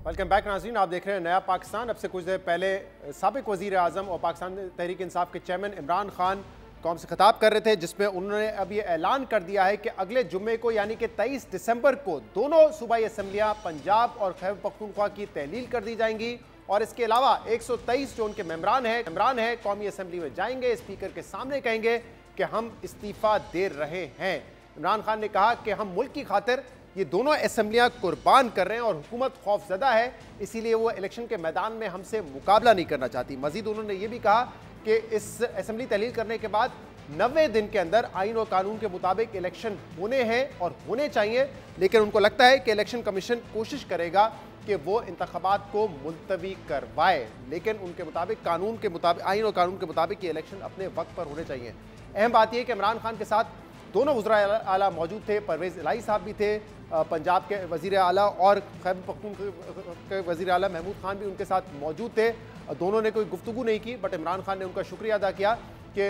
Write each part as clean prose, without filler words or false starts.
Welcome back नाज़रीन, आप देख रहे हैं नया पाकिस्तान। अब से कुछ देर पहले साबिक वज़ीर आज़म और पाकिस्तान तहरीक इंसाफ के चेयरमैन इमरान खान कौम से खिताब कर रहे थे, जिसमें उन्होंने अब ये ऐलान कर दिया है कि अगले जुम्मे को यानी कि 23 दिसंबर को दोनों सूबाई असम्बलियाँ पंजाब और खैबर पख्तूनख्वा की तहलील कर दी जाएंगी। और इसके अलावा 123 जो उनके मेम्बरान हैं कौमी असम्बली में जाएंगे, स्पीकर के सामने कहेंगे कि हम इस्तीफ़ा दे रहे हैं। इमरान खान ने कहा कि हम मुल्क की खातिर ये दोनों असम्बलियां कुर्बान कर रहे हैं और हुकूमत खौफजदा है, इसीलिए वो इलेक्शन के मैदान में हमसे मुकाबला नहीं करना चाहती। मजीद उन्होंने ये भी कहा कि इस असम्बली तहलील करने के बाद 90 दिन के अंदर आइन और कानून के मुताबिक इलेक्शन होने हैं और होने चाहिए, लेकिन उनको लगता है कि इलेक्शन कमीशन कोशिश करेगा कि वो इंतखाबात को मुलतवी करवाए, लेकिन उनके मुताबिक आइन और कानून के मुताबिक ये इलेक्शन अपने वक्त पर होने चाहिए। अहम बात यह कि इमरान खान के साथ दोनों वज़ीर आला मौजूद थे। परवेज़ इलाही साहब भी थे, पंजाब के वज़ीर आला, और खैबर पख्तूनख्वा के वज़ीर आला महमूद खान भी उनके साथ मौजूद थे। दोनों ने कोई गुफ्तगू नहीं की, बट इमरान खान ने उनका शुक्रिया अदा किया कि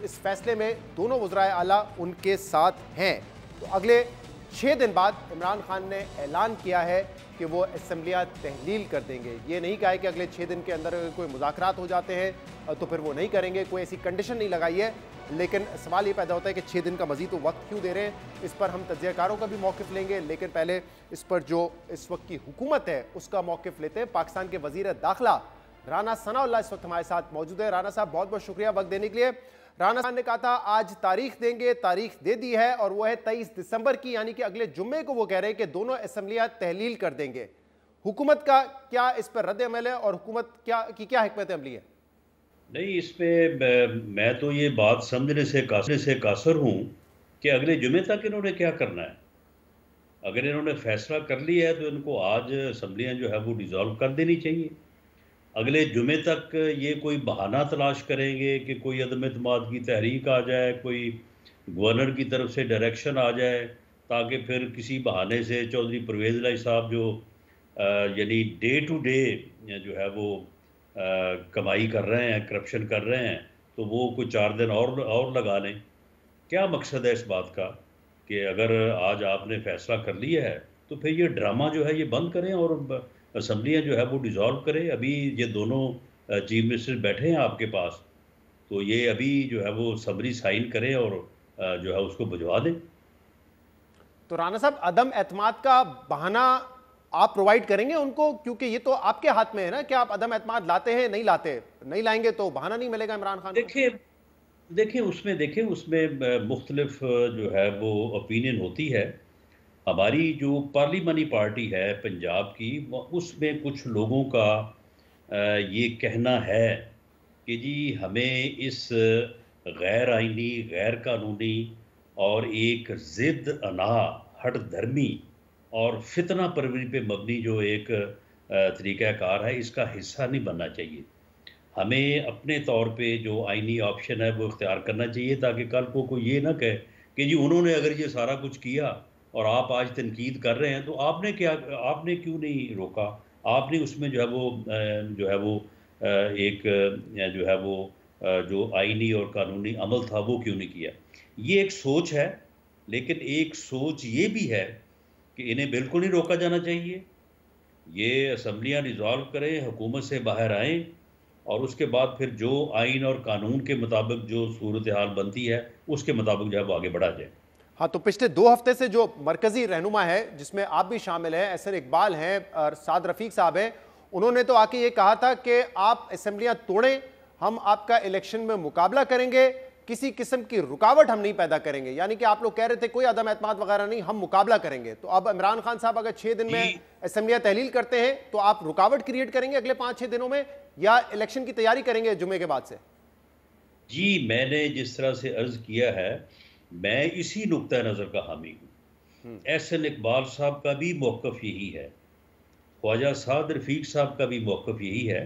इस फैसले में दोनों वज़ीर आला उनके साथ हैं। तो अगले 6 दिन बाद इमरान खान ने ऐलान किया है कि वो असम्बलियाँ तहलील कर देंगे। ये नहीं कहा है कि अगले 6 दिन के अंदर अगर कोई मुज़ाकरात हो जाते हैं तो फिर वो नहीं करेंगे, कोई ऐसी कंडीशन नहीं लगाई है। लेकिन सवाल ये पैदा होता है कि 6 दिन का मज़ीद तो वक्त क्यों दे रहे हैं। इस पर हम तज्ज़ियाकारों का भी मौक़िफ़ लेंगे, लेकिन पहले इस पर जो इस वक्त की हुकूमत है उसका मौक़िफ़ लेते हैं। पाकिस्तान के वज़ीर दाखिला राना सनाउल्लाह इस वक्त हमारे साथ मौजूद है। राना साहब, बहुत बहुत शुक्रिया वक्त देने के लिए। राना साहब ने कहा था आज तारीख देंगे, तारीख दे दी है और वो है 23 दिसंबर की, यानी कि अगले जुम्मे को वो कह रहे हैं कि दोनों असम्बलियाँ तहलील कर देंगे। हुकूमत का क्या इस पर रद्द अमल है और हुकूमत क्या हिकमत अमली है? नहीं, इसमें मैं तो ये बात समझने से कासर हूँ कि अगले जुमे तक इन्होंने क्या करना है। अगर इन्होंने फैसला कर लिया है तो इनको आज असम्बलियाँ जो है वो डिज़ोल्व कर देनी चाहिए। अगले जुमे तक ये कोई बहाना तलाश करेंगे कि कोई अदम एतमाद की तहरीक आ जाए, कोई गवर्नर की तरफ से डायरेक्शन आ जाए, ताकि फिर किसी बहाने से चौधरी परवेज़ इलाही साहब जो यानी डे टू डे जो है वो कमाई कर रहे हैं, करप्शन कर रहे हैं, तो वो कोई 4 दिन और लगा लें। क्या मकसद है इस बात का कि अगर आज आपने फैसला कर लिया है तो फिर ये ड्रामा जो है ये बंद करें और असम्बलियाँ जो है वो डिज़ोल्व करें। अभी ये दोनों चीफ मिनिस्टर बैठे हैं आपके पास, तो ये अभी जो है वो समरी साइन करें और जो है उसको भिजवा दें। तो राना साहब, अदम एतमाद का बहाना आप प्रोवाइड करेंगे उनको, क्योंकि ये तो आपके हाथ में है ना कि आप अदम एतमाद लाते हैं नहीं लाएंगे तो बहाना नहीं मिलेगा इमरान खान को। देखिए उसमें मुख्तलिफ जो है वो ओपिनियन होती है। हमारी जो पार्लिमानी पार्टी है पंजाब की, उसमें कुछ लोगों का ये कहना है कि जी हमें इस गैर आइनी, गैर कानूनी और एक ज़िद अना, हट धर्मी और फितना परवरी पे मबनी जो एक तरीक़ाकार है, इसका हिस्सा नहीं बनना चाहिए। हमें अपने तौर पे जो आइनी ऑप्शन है वो इख्तियार करना चाहिए, ताकि कल को कोई ये ना कहे कि जी उन्होंने अगर ये सारा कुछ किया और आप आज तनकीद कर रहे हैं तो आपने क्यों नहीं रोका, आपने उसमें जो है वो एक जो है वो जो आइनी और कानूनी अमल था वो क्यों नहीं किया। ये एक सोच है, लेकिन एक सोच ये भी है कि इन्हें बिल्कुल नहीं रोका जाना चाहिए। ये असम्बलियाँ डिज़ोल्व करें, हुकूमत से बाहर आएँ और उसके बाद फिर जो आइन और कानून के मुताबिक जो सूरत हाल बनती है उसके मुताबिक जो है वो आगे बढ़ा जाए। हाँ, तो पिछले 2 हफ्ते से जो मरकजी रहनुमा है, जिसमें आप भी शामिल हैं, एहसन इकबाल हैं और साद रफीक साहब हैं, उन्होंने तो आके ये कहा था कि आप असम्बलियाँ तोड़ें, हम आपका इलेक्शन में मुकाबला करेंगे, किसी किस्म की रुकावट हम नहीं पैदा करेंगे। यानी कि आप लोग कह रहे थे कोई अदम एतमाद वगैरह नहीं, हम मुकाबला करेंगे। तो अब इमरान खान साहब अगर 6 दिन में असम्बलियाँ तहलील करते हैं तो आप रुकावट क्रिएट करेंगे अगले 5-6 दिनों में, या इलेक्शन की तैयारी करेंगे जुमे के बाद से? जी, मैंने जिस तरह से अर्ज किया है, मैं इसी नुक्ता नज़र का हामी हूँ। एहसन इकबाल साहब का भी मौक़िफ़ यही है, ख्वाजा साद रफ़ीक साहब का भी मौक़िफ़ यही है,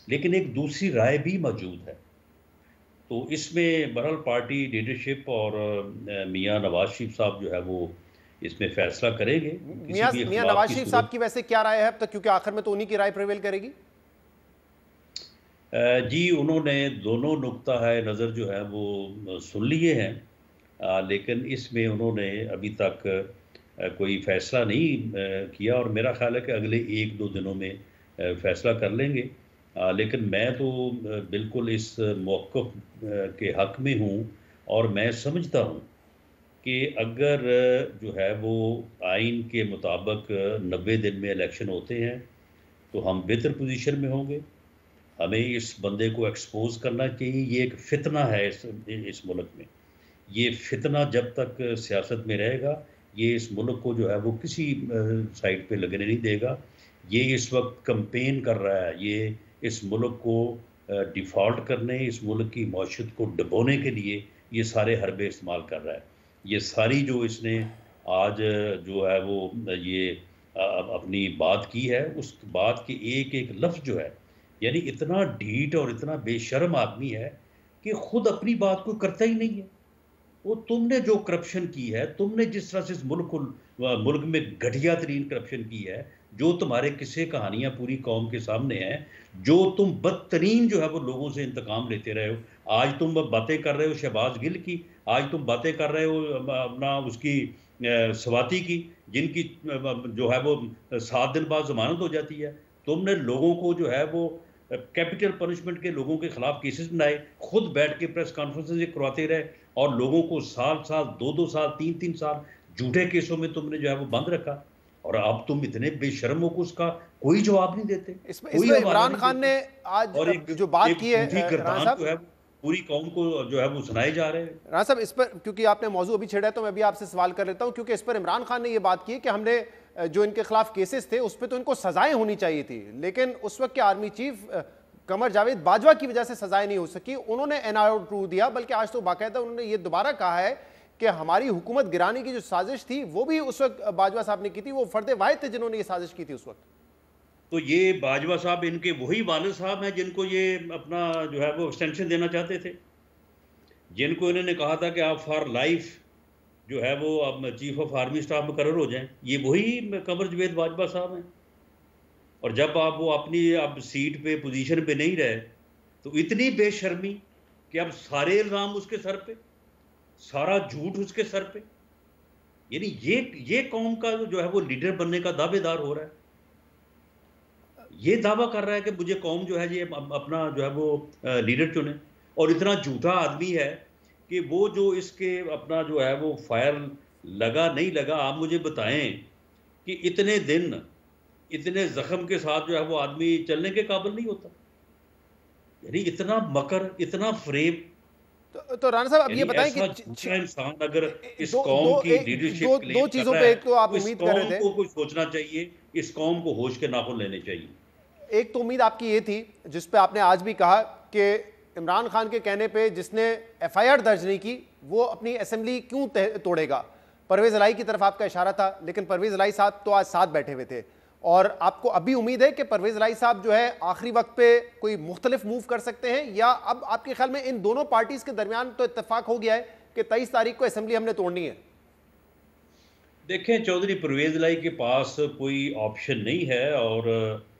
लेकिन एक दूसरी राय भी मौजूद है। तो इसमें बहरहाल पार्टी लीडरशिप और मियाँ नवाज शरीफ साहब जो है वो इसमें फैसला करेंगे। मियाँ नवाज शरीफ साहब की वैसे क्या राय है अब तक, क्योंकि आखिर में तो उन्हीं की राय प्रिवेल करेगी? जी, उन्होंने दोनों नुक्ता है नज़र जो है वो सुन लिए हैं, लेकिन इसमें उन्होंने अभी तक कोई फैसला नहीं किया, और मेरा ख्याल है कि अगले 1-2 दिनों में फैसला कर लेंगे। लेकिन मैं तो बिल्कुल इस मौक़िफ़ के हक़ में हूँ, और मैं समझता हूँ कि अगर जो है वो आइन के मुताबिक 90 दिन में इलेक्शन होते हैं, तो हम बेहतर पोजीशन में होंगे। हमें इस बंदे को एक्सपोज़ करना चाहिए। ये एक फ़ितना है इस मुल्क में। ये फ़ितना जब तक सियासत में रहेगा, ये इस मुल्क को जो है वो किसी साइड पे लगने नहीं देगा। ये इस वक़्त कैम्पेन कर रहा है, ये इस मुल्क को डिफ़ॉल्ट करने, इस मुल्क की मईशत को डुबोने के लिए ये सारे हरबे इस्तेमाल कर रहा है। ये सारी जो इसने आज जो है वो ये अपनी बात की है, उस बात के एक-एक लफ्ज़ जो है, यानी इतना ढीठ और इतना बेशर्म आदमी है कि खुद अपनी बात को करता ही नहीं है। वो तुमने जो करप्शन की है, तुमने जिस तरह से इस मुल्क में घटिया तरीन करप्शन की है, जो तुम्हारे किस्से कहानियाँ पूरी कौम के सामने हैं, जो तुम बदतरीन जो है वो लोगों से इंतकाम लेते रहे हो। आज तुम बातें कर रहे हो शहबाज गिल की, आज तुम बातें कर रहे हो अपना उसकी स्वाति की, जिनकी जो है वो 7 दिन बाद ज़मानत हो जाती है। तुमने लोगों को जो है वो कैपिटल पनिशमेंट के लोगों के खिलाफ केसेस बनाए, खुद बैठ के प्रेस कॉन्फ्रेंसेस करवाते रहे, और लोगों को साल-साल, 2-2 साल, 3-3 साल झूठे केसों में तुमने जो है वो बंद रखा, और अब तुम इतने बेशर्म हो कि उसका कोई जवाब नहीं देते, कोई इसमें हवाला इमरान नहीं खान देते। ने आज और एक जो बात एक की है झूठी राणा गर्दान साहब, जो है पूरी कौम को जो है वो सुनाए जा रहे हैं। राणा साहब, इस पर क्योंकि आपने मौजू अभी छेड़ा है तो मैं भी आपसे सवाल कर लेता हूं, क्योंकि इस पर इमरान खान ने ये बात की कि हमने जो इनके खिलाफ केसेस थे उस पर तो इनको सजाएं होनी चाहिए थी, लेकिन उस वक्त के आर्मी चीफ कमर जावेद बाजवा की वजह से सजाएं नहीं हो सकी। उन्होंने NRO दिया, बल्कि आज तो बाकायदा उन्होंने ये दोबारा कहा है कि हमारी हुकूमत गिराने की जो साजिश थी वो भी उस वक्त बाजवा साहब ने की थी, वो फर्द वाहिद थे जिन्होंने ये साजिश की थी उस वक्त। तो ये बाजवा साहब इनके वही वालिद साहब हैं जिनको ये अपना जो है वो एक्सटेंशन देना चाहते थे, जिनको इन्होंने कहा था कि आप फॉर लाइफ जो है वो अब चीफ ऑफ आर्मी स्टाफ मुकर्रर हो जाएं। ये वही कमर जावेद बाजवा साहब हैं। और जब आप वो अपनी अब सीट पे पोजीशन पे नहीं रहे, तो इतनी बेशर्मी कि अब सारे इल्ज़ाम उसके सर पे, सारा झूठ उसके सर पे। यानी ये कौम का जो है वो लीडर बनने का दावेदार हो रहा है। ये दावा कर रहा है कि मुझे कौम जो है ये अपना जो है वो लीडर चुने, और इतना झूठा आदमी है कि वो जो इसके अपना जो है वो फायर लगा नहीं लगा, आप मुझे बताएं कि इतने दिन इतने जख्म के साथ जो है वो आदमी चलने के काबिल नहीं होता। यानी इतना मकर, इतना फ्रेब। तो राणा साहब, अब ये बताएं कि झूठा इंसान अगर इस दो कौम दो की एक लीडरशिप दो क्लेम दो कर चीजों रहा पे, है, एक तो आप तो इस उम्मीद कर कौम रहे को थे, कुछ सोचना चाहिए, इस कौम को होश के नाखून लेने चाहिए। एक तो उम्मीद आपकी ये थी जिस पे आपने आज भी कहा कि इमरान खान के कहने पे जिसने FIR दर्ज नहीं की वो अपनी असेंबली क्यों तोड़ेगा। परवेज इलाही की तरफ आपका इशारा था, लेकिन परवेज इलाही साहब तो आज साथ बैठे हुए थे, और आपको अभी उम्मीद है कि परवेज इलाही साहब जो है आखिरी वक्त पे कोई मुख्तलिफ मूव कर सकते हैं, या अब आपके ख्याल में इन दोनों पार्टीज के दरमियान तो इत्तेफाक हो गया है कि 23 तारीख को असेंबली हमने तोड़नी है? देखें, चौधरी परवेज इलाही के पास कोई ऑप्शन नहीं है, और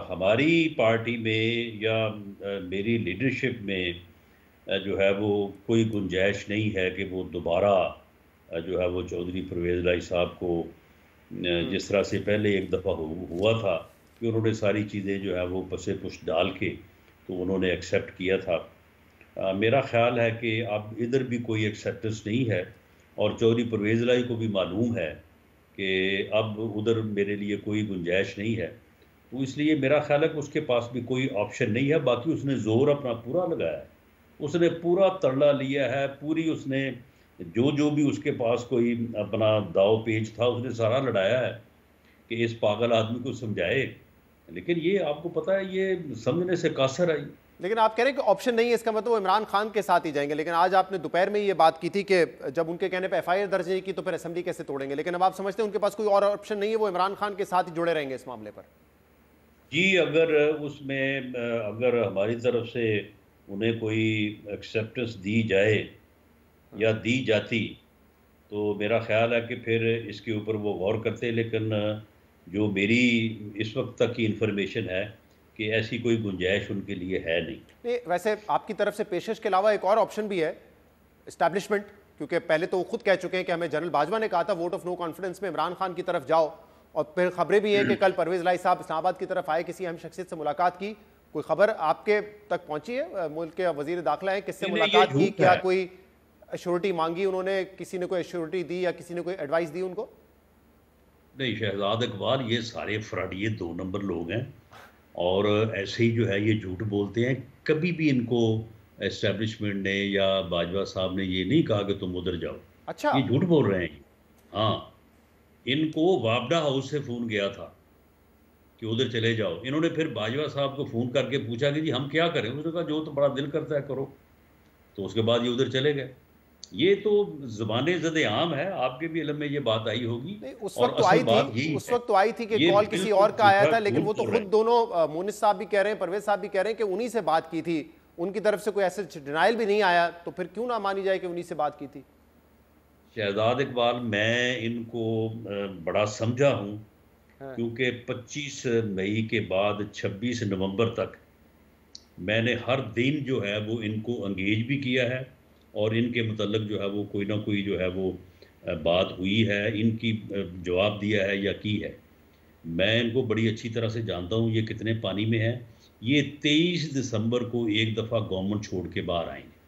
हमारी पार्टी में या मेरी लीडरशिप में जो है वो कोई गुंजाइश नहीं है कि वो दोबारा जो है वो चौधरी परवेज इलाही साहब को जिस तरह से पहले एक दफ़ा हुआ था कि उन्होंने सारी चीज़ें जो है वो पसे पुश डाल के तो उन्होंने एक्सेप्ट किया था। मेरा ख़्याल है कि अब इधर भी कोई एक्सेप्टेंस नहीं है, और चौधरी परवेज इलाही को भी मालूम है कि अब उधर मेरे लिए कोई गुंजाइश नहीं है, तो इसलिए मेरा ख्याल है कि उसके पास भी कोई ऑप्शन नहीं है। बाकी उसने ज़ोर अपना पूरा लगाया है, उसने पूरा तड़ला लिया है, पूरी उसने जो भी उसके पास कोई अपना दाव पेच था उसने सारा लड़ाया है कि इस पागल आदमी को समझाए, लेकिन ये आपको पता है ये समझने से कासर आई। लेकिन आप कह रहे हैं कि ऑप्शन नहीं है, इसका मतलब वो इमरान खान के साथ ही जाएंगे, लेकिन आज आपने दोपहर में ये बात की थी कि जब उनके कहने पे FIR दर्ज नहीं की तो फिर असेंबली कैसे तोड़ेंगे, लेकिन अब आप समझते हैं उनके पास कोई और ऑप्शन नहीं है, वो इमरान खान के साथ ही जुड़े रहेंगे इस मामले पर? जी, अगर उसमें अगर हमारी तरफ से उन्हें कोई एक्सेप्टेंस दी जाए या दी जाती तो मेरा ख्याल है कि फिर इसके ऊपर वो गौर करते, लेकिन जो मेरी इस वक्त तक की इंफॉर्मेशन है कि ऐसी कोई गुंजाइश उनके लिए है नहीं। नहीं, वैसे आपकी तरफ से पेशकश के अलावा एक और ऑप्शन भी है, इस्टेब्लिशमेंट, क्योंकि पहले तो वो खुद कह चुके हैं कि हमें जनरल बाजवा ने कहा था वोट ऑफ नो कॉन्फिडेंस में इमरान खान की तरफ जाओ, और फिर खबरें भी हैं कि कल परवेज लाई साहब इस्लामाबाद की तरफ आए, किसी अहम शख्सियत से मुलाकात की। कोई खबर आपके तक पहुंची है? मुल्क के वजीर दाखिला है, किससे मुलाकात की, क्या कोई एश्योरिटी मांगी उन्होंने, किसी ने कोई एश्योरिटी दी या किसी ने कोई एडवाइस दी उनको? नहीं शहजाद इकबाल, ये सारे फ्रॉड, ये 2 नंबर लोग हैं और ऐसे ही जो है ये झूठ बोलते हैं। कभी भी इनको एस्टेब्लिशमेंट ने या बाजवा साहब ने ये नहीं कहा कि तुम उधर जाओ। अच्छा, ये झूठ बोल रहे हैं। हाँ, इनको वापडा हाउस से फ़ोन गया था कि उधर चले जाओ। इन्होंने फिर बाजवा साहब को फ़ोन करके पूछा कि जी हम क्या करें? उसने कहा जो तो बड़ा दिल करता है करो। तो उसके बाद ये उधर चले गए। ये तो ज़बाने ज़द-ए-आम है, आपके भी इल्म में ये बात आई होगी। नहीं उस और वक्त तो असल आई बात थी, यही उस है, वक्त तो आई थी कि ये कॉल किसी बिल्कुल और का आया झूठा था, लेकिन वो झूठ तो बोल खुद रहे हैं। दोनों मुनिस साहब भी कह रहे हैं, परवेज साहब भी कह रहे हैं कि उन्हीं से बात की थी, उनकी तरफ से कोई ऐसे डिनाइल भी नहीं आया, तो फिर क्यों ना मानी जाए कि उन्हीं से बात की थी? शहजाद इकबाल, मैं इनको बड़ा समझा हूँ, हाँ। क्योंकि 25 मई के बाद 26 नवंबर तक मैंने हर दिन जो है वो इनको एंगेज भी किया है और इनके मतलब जो है वो कोई ना कोई जो है वो बात हुई है, इनकी जवाब दिया है या की है। मैं इनको बड़ी अच्छी तरह से जानता हूँ ये कितने पानी में है। ये 23 दिसंबर को एक दफ़ा गवर्नमेंट छोड़ के बाहर आएंगे।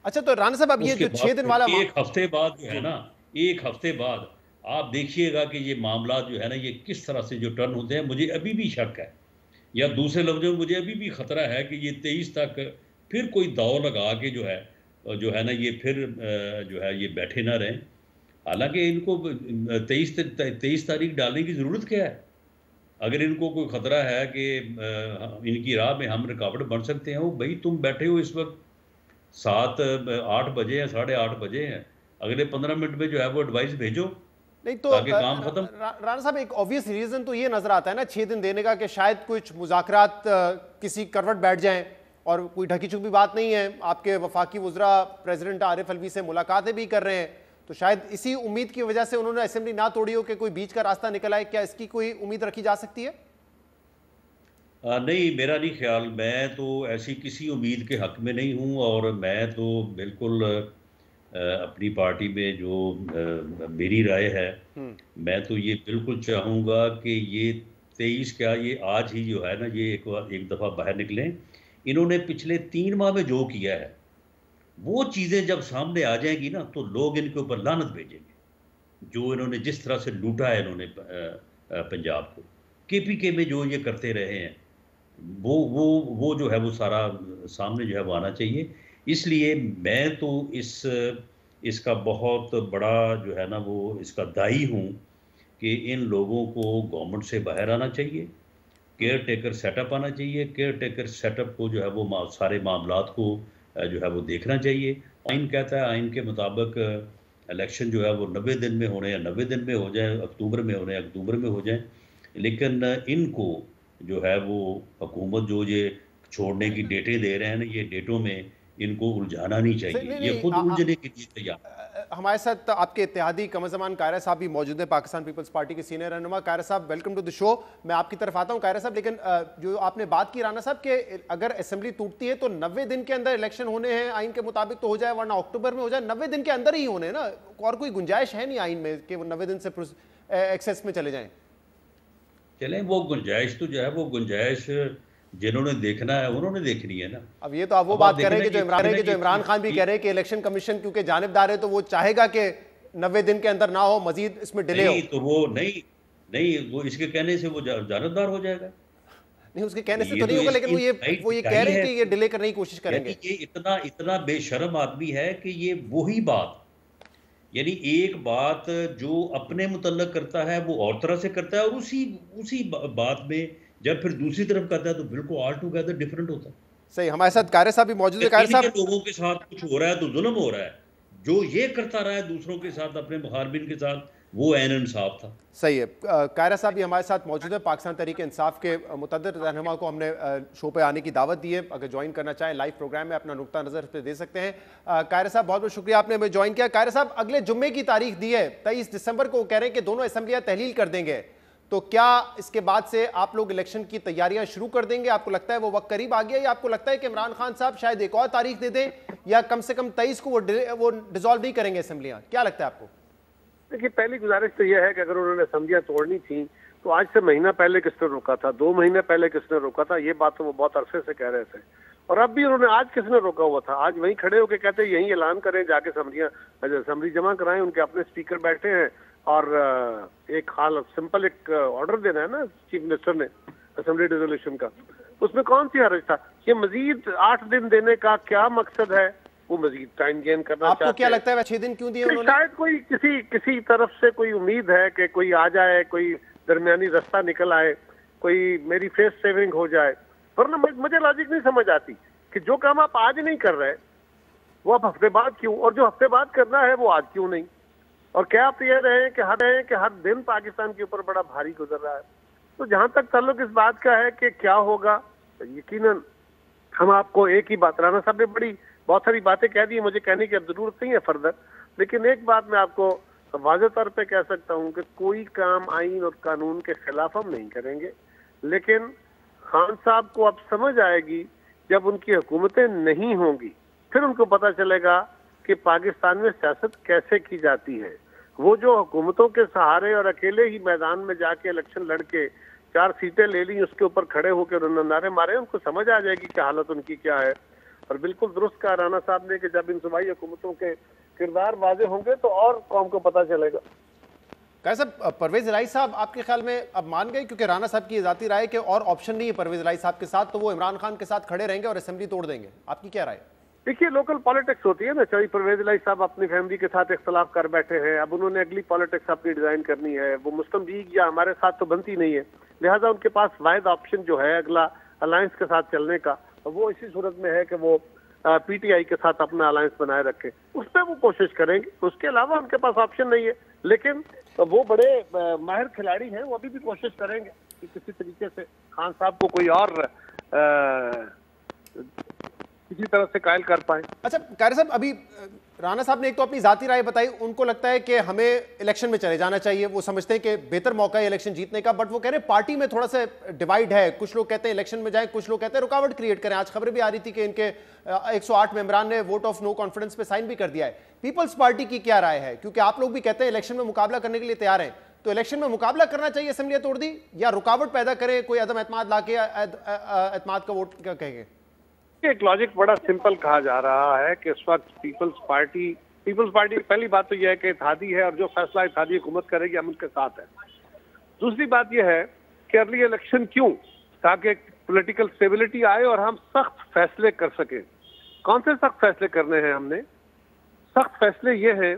अच्छा, तो राणा साहब अब ये उसके जो बाद 6 दिन फिर वाला एक हफ्ते बाद जो है ना, एक हफ्ते बाद आप देखिएगा कि ये मामला जो है ना ये किस तरह से जो टर्न होते हैं। मुझे अभी भी शक है, या दूसरे लफ्ज़ों में मुझे अभी भी ख़तरा है कि ये 23 तक फिर कोई दाव लगा के जो है ना ये फिर जो है ये बैठे ना रहें। हालांकि इनको 23 तारीख डालने की ज़रूरत क्या है? अगर इनको कोई ख़तरा है कि इनकी राह में हम रुकावट बन सकते हैं, वो भाई तुम बैठे हो इस वक्त 8 बजे हैं, 8:30 बजे हैं, अगले 15 मिनट में जो है वो एडवाइस भेजो नहीं तो ताकि काम खत्म। राणा साहब एक ऑब्वियस रीजन तो ये नजर आता है ना 6 दिन देने का कि शायद कुछ मुज़ाकरात किसी करवट बैठ जाएं, और कोई ढकी छुपी बात नहीं है, आपके वफाकी वज़रा प्रेसिडेंट आरिफ अलवी से मुलाकातें भी कर रहे हैं, तो शायद इसी उम्मीद की वजह से उन्होंने असेंबली ना तोड़ी हो कि कोई बीच का रास्ता निकल आए। क्या इसकी कोई उम्मीद रखी जा सकती है? नहीं, मेरा नहीं ख्याल। मैं तो ऐसी किसी उम्मीद के हक में नहीं हूँ और मैं तो बिल्कुल अपनी पार्टी में जो मेरी राय है, मैं तो ये बिल्कुल चाहूँगा कि ये 23 क्या, ये आज ही जो है ना ये एक दफ़ा बाहर निकलें। इन्होंने पिछले 3 माह में जो किया है वो चीज़ें जब सामने आ जाएंगी ना तो लोग इनके ऊपर लानत भेजेंगे। जो इन्होंने जिस तरह से लूटा है इन्होंने पंजाब को, केपीके में जो ये करते रहे हैं, वो जो है वो सारा सामने जो है वो आना चाहिए। इसलिए मैं तो इसका बहुत बड़ा जो है ना वो इसका दाई हूँ कि इन लोगों को गवर्नमेंट से बाहर आना चाहिए, केयर टेकर सेटअप आना चाहिए। केयर टेकर सेटअप को जो है वो सारे मामलात को जो है वो देखना चाहिए। आइन कहता है, आइन के मुताबिक इलेक्शन जो है वो 90 दिन में होने या 90 दिन में हो जाए, अक्टूबर में होने अक्टूबर में हो जाए। लेकिन इनको जो है वो हुकूमत जो ये छोड़ने की डेटें दे रहे हैं ना, ये डेटों में इनको उलझाना नहीं चाहिए। ये खुद उलझने के लिए तैयार। हमारे साथ आपके इत्तेहादी कमरज़मान कायरा साहब भी मौजूद हैं, पाकिस्तान पीपल्स पार्टी के सीनियर रहनुमा। कायरा साहब, वेलकम टू द शो। मैं आपकी तरफ आता हूं कायरा साहब, लेकिन जो आपने बात की राना साहब कि अगर असेंबली टूटती है तो 90 दिन के अंदर इलेक्शन होने हैं, आइन के मुताबिक तो हो जाए, वरना अक्टूबर में हो जाए। 90 दिन के अंदर ही होने ना, और कोई गुंजाइश है नहीं आइन में कि वो 90 दिन से एक्सेस में चले जाएं। चलें, वो गुंजाइश तो जो है वो गुंजाइश जिन्होंने देखना है उन्होंने देखनी है ना। अब ये तो आप वो बात कर रहे हैं कि जो इमरान खान भी कह रहे हैं कि इलेक्शन कमीशन क्योंकि जानिबदार है तो वो चाहेगा कि 90 दिन के अंदर ना हो, मजीद इसमें डिले हो। तो वो नहीं वो इसके कहने से वो जानबदार हो जाएगा। नहीं, उसके कहने से तो नहीं होगा, लेकिन वो ये कह रहे हैं कि ये डिले करने की कोशिश करेंगे। ये इतना बेशर्म आदमी है कि ये वही बात, यानी एक बात जो अपने मुतल्लक करता है वो और तरह से करता है, और उसी बात में जब फिर दूसरी तरफ करता है तो बिल्कुल ऑल टुगेदर डिफरेंट होता है। सही, हमारे साथ कायरा साहब भी मौजूद है। कायरा साहब, लोगों के साथ कुछ हो रहा है तो जुल्म हो रहा है, जो ये करता रहा है दूसरों के साथ, अपने मुखालबिन के साथ, वो ऐन इंसाफ था। सही है। कायरा साहब भी हमारे साथ मौजूद है। पाकिस्तान तहरीक इंसाफ के मुतअद्दिद रहनुमा को हमने शो पे आने की दावत दी है, अगर ज्वाइन करना चाहें लाइव प्रोग्राम में अपना नुक्ता नज़र पे दे सकते हैं। कायरा साहब, बहुत बहुत शुक्रिया आपने हमें ज्वाइन किया। कायरा साहब, अगले जुम्मे की तारीख दी है 23 दिसंबर को, कह रहे हैं कि दोनों असम्बलियाँ तहलील कर देंगे, तो क्या इसके बाद से आप लोग इलेक्शन की तैयारियां शुरू कर देंगे? आपको लगता है वो वक्त करीब आ गया, या आपको लगता है कि इमरान खान साहब शायद एक और तारीख दे दें, या कम से कम 23 को वो डिसॉल्व नहीं करेंगे असेंबलियां? क्या लगता है आपको? देखिए, पहली गुजारिश तो यह है कि अगर उन्होंने असेंबलियां तोड़नी थी तो आज से महीना पहले किसने रोका था, 2 महीने पहले किसने रोका था? ये बात तो वो बहुत अरसे से कह रहे थे। और अब भी उन्होंने आज किसने रोका हुआ था? आज वहीं खड़े होकर कहते हैं यहीं ऐलान करें, जाके असेंबली जमा कराएं, उनके अपने स्पीकर बैठे हैं और एक हाल सिंपल एक ऑर्डर देना है ना चीफ मिनिस्टर ने असेंबली डिसोल्यूशन का, उसमें कौन सी हर्ज था? ये मजीद 8 दिन देने का क्या मकसद है? वो मजीद टाइम गेन करना आपको क्या लगता है 6 दिन क्यों दिए उन्होंने? शायद कोई किसी तरफ से कोई उम्मीद है कि कोई आ जाए, कोई दरमियानी रास्ता निकल आए, कोई मेरी फेस सेविंग हो जाए। वरना मुझे लॉजिक नहीं समझ आती कि जो काम आप आज नहीं कर रहे वो आप हफ्ते बाद क्यों, और जो हफ्ते बाद करना है वो आज क्यों नहीं? और क्या आप ये रहे हैं कि हर दिन पाकिस्तान के ऊपर बड़ा भारी गुजर रहा है? तो जहां तक ताल्लुक इस बात का है कि क्या होगा, तो यकीनन हम आपको एक ही बात, राना साहब ने बहुत सारी बातें कह दी, मुझे कहने की अब जरूरत नहीं है फर्दर, लेकिन एक बात मैं आपको वाज़ेह तौर पे कह सकता हूं कि कोई काम आईन और कानून के खिलाफ हम नहीं करेंगे। लेकिन खान साहब को अब समझ आएगी जब उनकी हुकूमतें नहीं होंगी, फिर उनको पता चलेगा कि पाकिस्तान में सियासत कैसे की जाती है। वो जो हुकूमतों के सहारे और अकेले ही मैदान में जाके इलेक्शन लड़के 4 सीटें ले ली, उसके ऊपर खड़े होकर उन्होंने नारे मारे, उनको समझ आ जाएगी कि हालत उनकी क्या है। और बिल्कुल दुरुस्त कहा राना साहब ने कि जब इन सूबाई हुकूमतों के किरदार वाजे होंगे तो और कौम को पता चलेगा। कैसा परवेज इलाही साहब आपके ख्याल में अब मान गए, क्योंकि राना साहब की ज़ाती राय के और ऑप्शन नहीं है परवेज इलाही साहब के साथ, तो वो इमरान खान के साथ खड़े रहेंगे और असेंबली तोड़ देंगे? आपकी क्या राय? देखिए, लोकल पॉलिटिक्स होती है ना, चाहे परवेज इलाही साहब अपनी फैमिली के साथ इख्तलाफ कर बैठे हैं, अब उन्होंने अगली पॉलिटिक्स अपनी डिजाइन करनी है, वो मुस्लिम लीग या हमारे साथ तो बनती नहीं है, लिहाजा उनके पास वाहिद ऑप्शन जो है अगला अलायंस के साथ चलने का, वो इसी सूरत में है कि वो पीटीआई के साथ अपना अलायंस बनाए रखे, उस पर वो कोशिश करेंगे, उसके अलावा उनके पास ऑप्शन नहीं है। लेकिन वो बड़े माहिर खिलाड़ी हैं, वो अभी भी कोशिश करेंगे कि किसी तरीके से खान साहब को कोई और किसी तरह से कायल कर पाए। अच्छा कारी साहब, अभी राना साहब ने एक तो अपनी जाती राय बताई, उनको लगता है कि हमें इलेक्शन में चले जाना चाहिए, वो समझते हैं कि बेहतर मौका है इलेक्शन जीतने का, बट वो कह रहे हैं पार्टी में थोड़ा सा डिवाइड है, कुछ लोग कहते हैं इलेक्शन में जाएं, कुछ लोग कहते हैं रुकावट क्रिएट करें। आज खबर भी आ रही थी कि इनके 108 मेंबरान ने वोट ऑफ नो कॉन्फिडेंस पे साइन भी कर दिया है। पीपल्स पार्टी की क्या राय है, क्योंकि आप लोग भी कहते हैं इलेक्शन में मुकाबला करने के लिए तैयार हैं, तो इलेक्शन में मुकाबला करना चाहिए, असेंबलियां तोड़ दी, या रुकावट पैदा करें, कोई अदम एतमाद ला के एतमाद का वोट क्या कहेंगे? एक लॉजिक बड़ा सिंपल कहा जा रहा है कि इस वक्त पीपल्स पार्टी पहली बात तो यह है कि इत्तेहादी है और जो फैसला इत्तेहादी हुकूमत करेगी हम उनके साथ है। दूसरी बात यह है कि अर्ली इलेक्शन क्यों, ताकि पॉलिटिकल स्टेबिलिटी आए और हम सख्त फैसले कर सकें। कौन से सख्त फैसले करने हैं हमने? सख्त फैसले ये हैं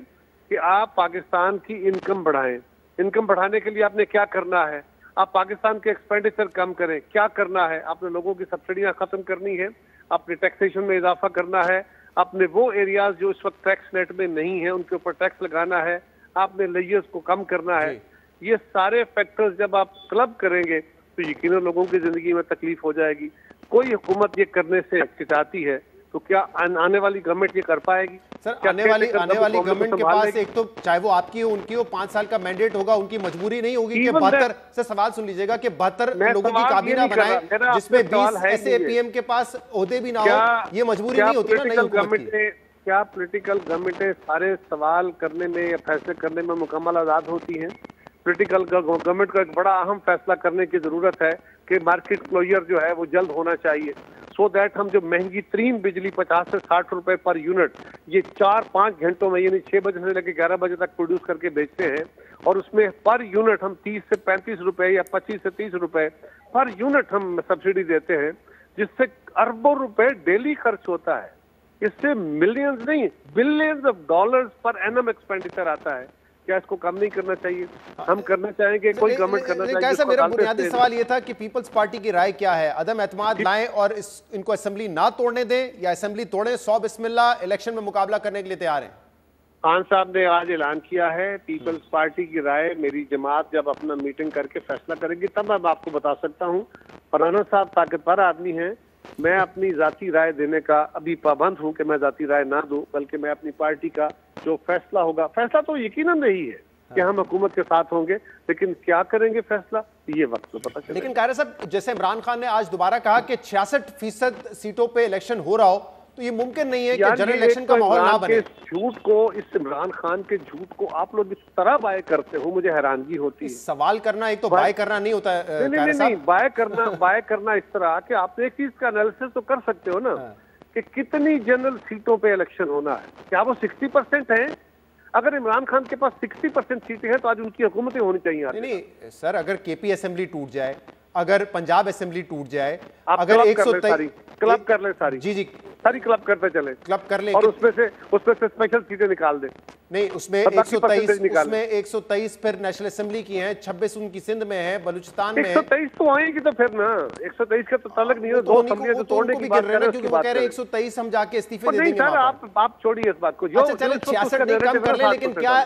कि आप पाकिस्तान की इनकम बढ़ाएं। इनकम बढ़ाने के लिए आपने क्या करना है? आप पाकिस्तान के एक्सपेंडिचर कम करें। क्या करना है? आपने लोगों की सब्सिडियां खत्म करनी है, अपने टैक्सेशन में इजाफा करना है, आपने वो एरियाज जो इस वक्त टैक्स नेट में नहीं है उनके ऊपर टैक्स लगाना है, आपने लेयर्स को कम करना है। ये सारे फैक्टर्स जब आप क्लब करेंगे तो यकीनन लोगों की जिंदगी में तकलीफ हो जाएगी। कोई हुकूमत ये करने से हिचकिचाती है तो क्या आने वाली गवर्नमेंट ये कर पाएगी? सर, आने वाली गवर्नमेंट के पास एक तो चाहे वो आपकी हो उनकी हो 5 साल का मैंडेट होगा, उनकी मजबूरी नहीं होगी कि 72 से सवाल सुन लीजिएगा कि 72 लोगों की काबीना बनाए जिसमें 20 ऐसे पीएम के पास ओहदे भी ना हो, ये मजबूरी नहीं होती ना नई हुकूमत की? क्या पॉलिटिकल गवर्नमेंटें सारे सवाल करने में या फैसले करने में मुकम्मल आजाद होती हैं? पॉलिटिकल गवर्नमेंट को एक बड़ा अहम फैसला करने की जरूरत है कि मार्केट क्लोजर जो है वो जल्द होना चाहिए, सो दैट हम जो महंगी तरीन बिजली 50 से 60 रुपए पर यूनिट ये 4-5 घंटों में यानी 6 बजे से लेकर 11 बजे तक प्रोड्यूस करके बेचते हैं, और उसमें पर यूनिट हम 30 से 35 रुपए या 25 से 30 रुपए पर यूनिट हम सब्सिडी देते हैं, जिससे अरबों रुपए डेली खर्च होता है। इससे मिलियंस नहीं billions of dollars per annum expenditure आता है। क्या इसको कम नहीं करना चाहिए? हम करना चाहेंगे, कोई गवर्नमेंट करना चाहिए। कैसा मेरा बुनियादी सवाल ये था कि पीपल्स पार्टी की राय क्या है, अदम एतमाद लाएं और इनको असेंबली ना तोड़ने दें या असेंबली तोड़ें, 100 बिस्मिल्लाह इलेक्शन में मुकाबला करने के लिए तैयार हैं? खान साहब ने आज ऐलान किया है, पीपल्स पार्टी की राय मेरी जमात जब अपना मीटिंग करके फैसला करेगी तब मैं आपको बता सकता हूँ। राना साहब ताकतवर आदमी हैं, मैं अपनी जाती राय देने का अभी पाबंद हूं कि मैं जाती राय ना दूं, बल्कि मैं अपनी पार्टी का जो फैसला होगा, फैसला तो यकीनन नहीं है कि हम हुकूमत के साथ होंगे, लेकिन क्या करेंगे फैसला ये वक्त तो पता चलेगा। लेकिन कारी साहब, जैसे इमरान खान ने आज दोबारा कहा कि 66% सीटों पे इलेक्शन हो रहा हो, तो ये मुमकिन नहीं है कि यार जनरल ये इलेक्शन का तो माहौल ना इमरान बने। के झूठ को, इस इमरान खान के झूठ को आप लोग इस तरह बाय करते हो, मुझे हैरानगी होती है। सवाल करना एक तो बाय करना नहीं होता है नहीं नहीं नहीं, बाय करना इस तरह कि आप एक चीज का एनालिसिस तो कर सकते हो ना कि कितनी जनरल सीटों पे इलेक्शन होना है। क्या वो 60% है? अगर इमरान खान के पास 60% सीटें हैं तो आज उनकी हुकूमतें होनी चाहिए। नहीं सर, अगर केपी असेंबली टूट जाए, अगर पंजाब असेंबली टूट जाए, आप अगर क्लब कर ले सारी, जी सारी क्लब करते चले, क्लब कर ले और उसमें से स्पेशल सीटें निकाल दे। नहीं, उसमें 123 फिर नेशनल असेंबली की हैं, 26 उनकी सिंध में है, बलूचिस्तान में 123 तो आएगी तो फिर ना 123 का तो ताल्लुक नहीं है। 2 असेंबलियां जो तोड़ने की बात कर रहे हैं, क्योंकि वो कह रहे हैं 123 हम जाके इस्तीफे दे देंगे। नहीं सर, आप छोड़िए इस बात को। अच्छा चलो 66 नहीं कम कर ले, लेकिन क्या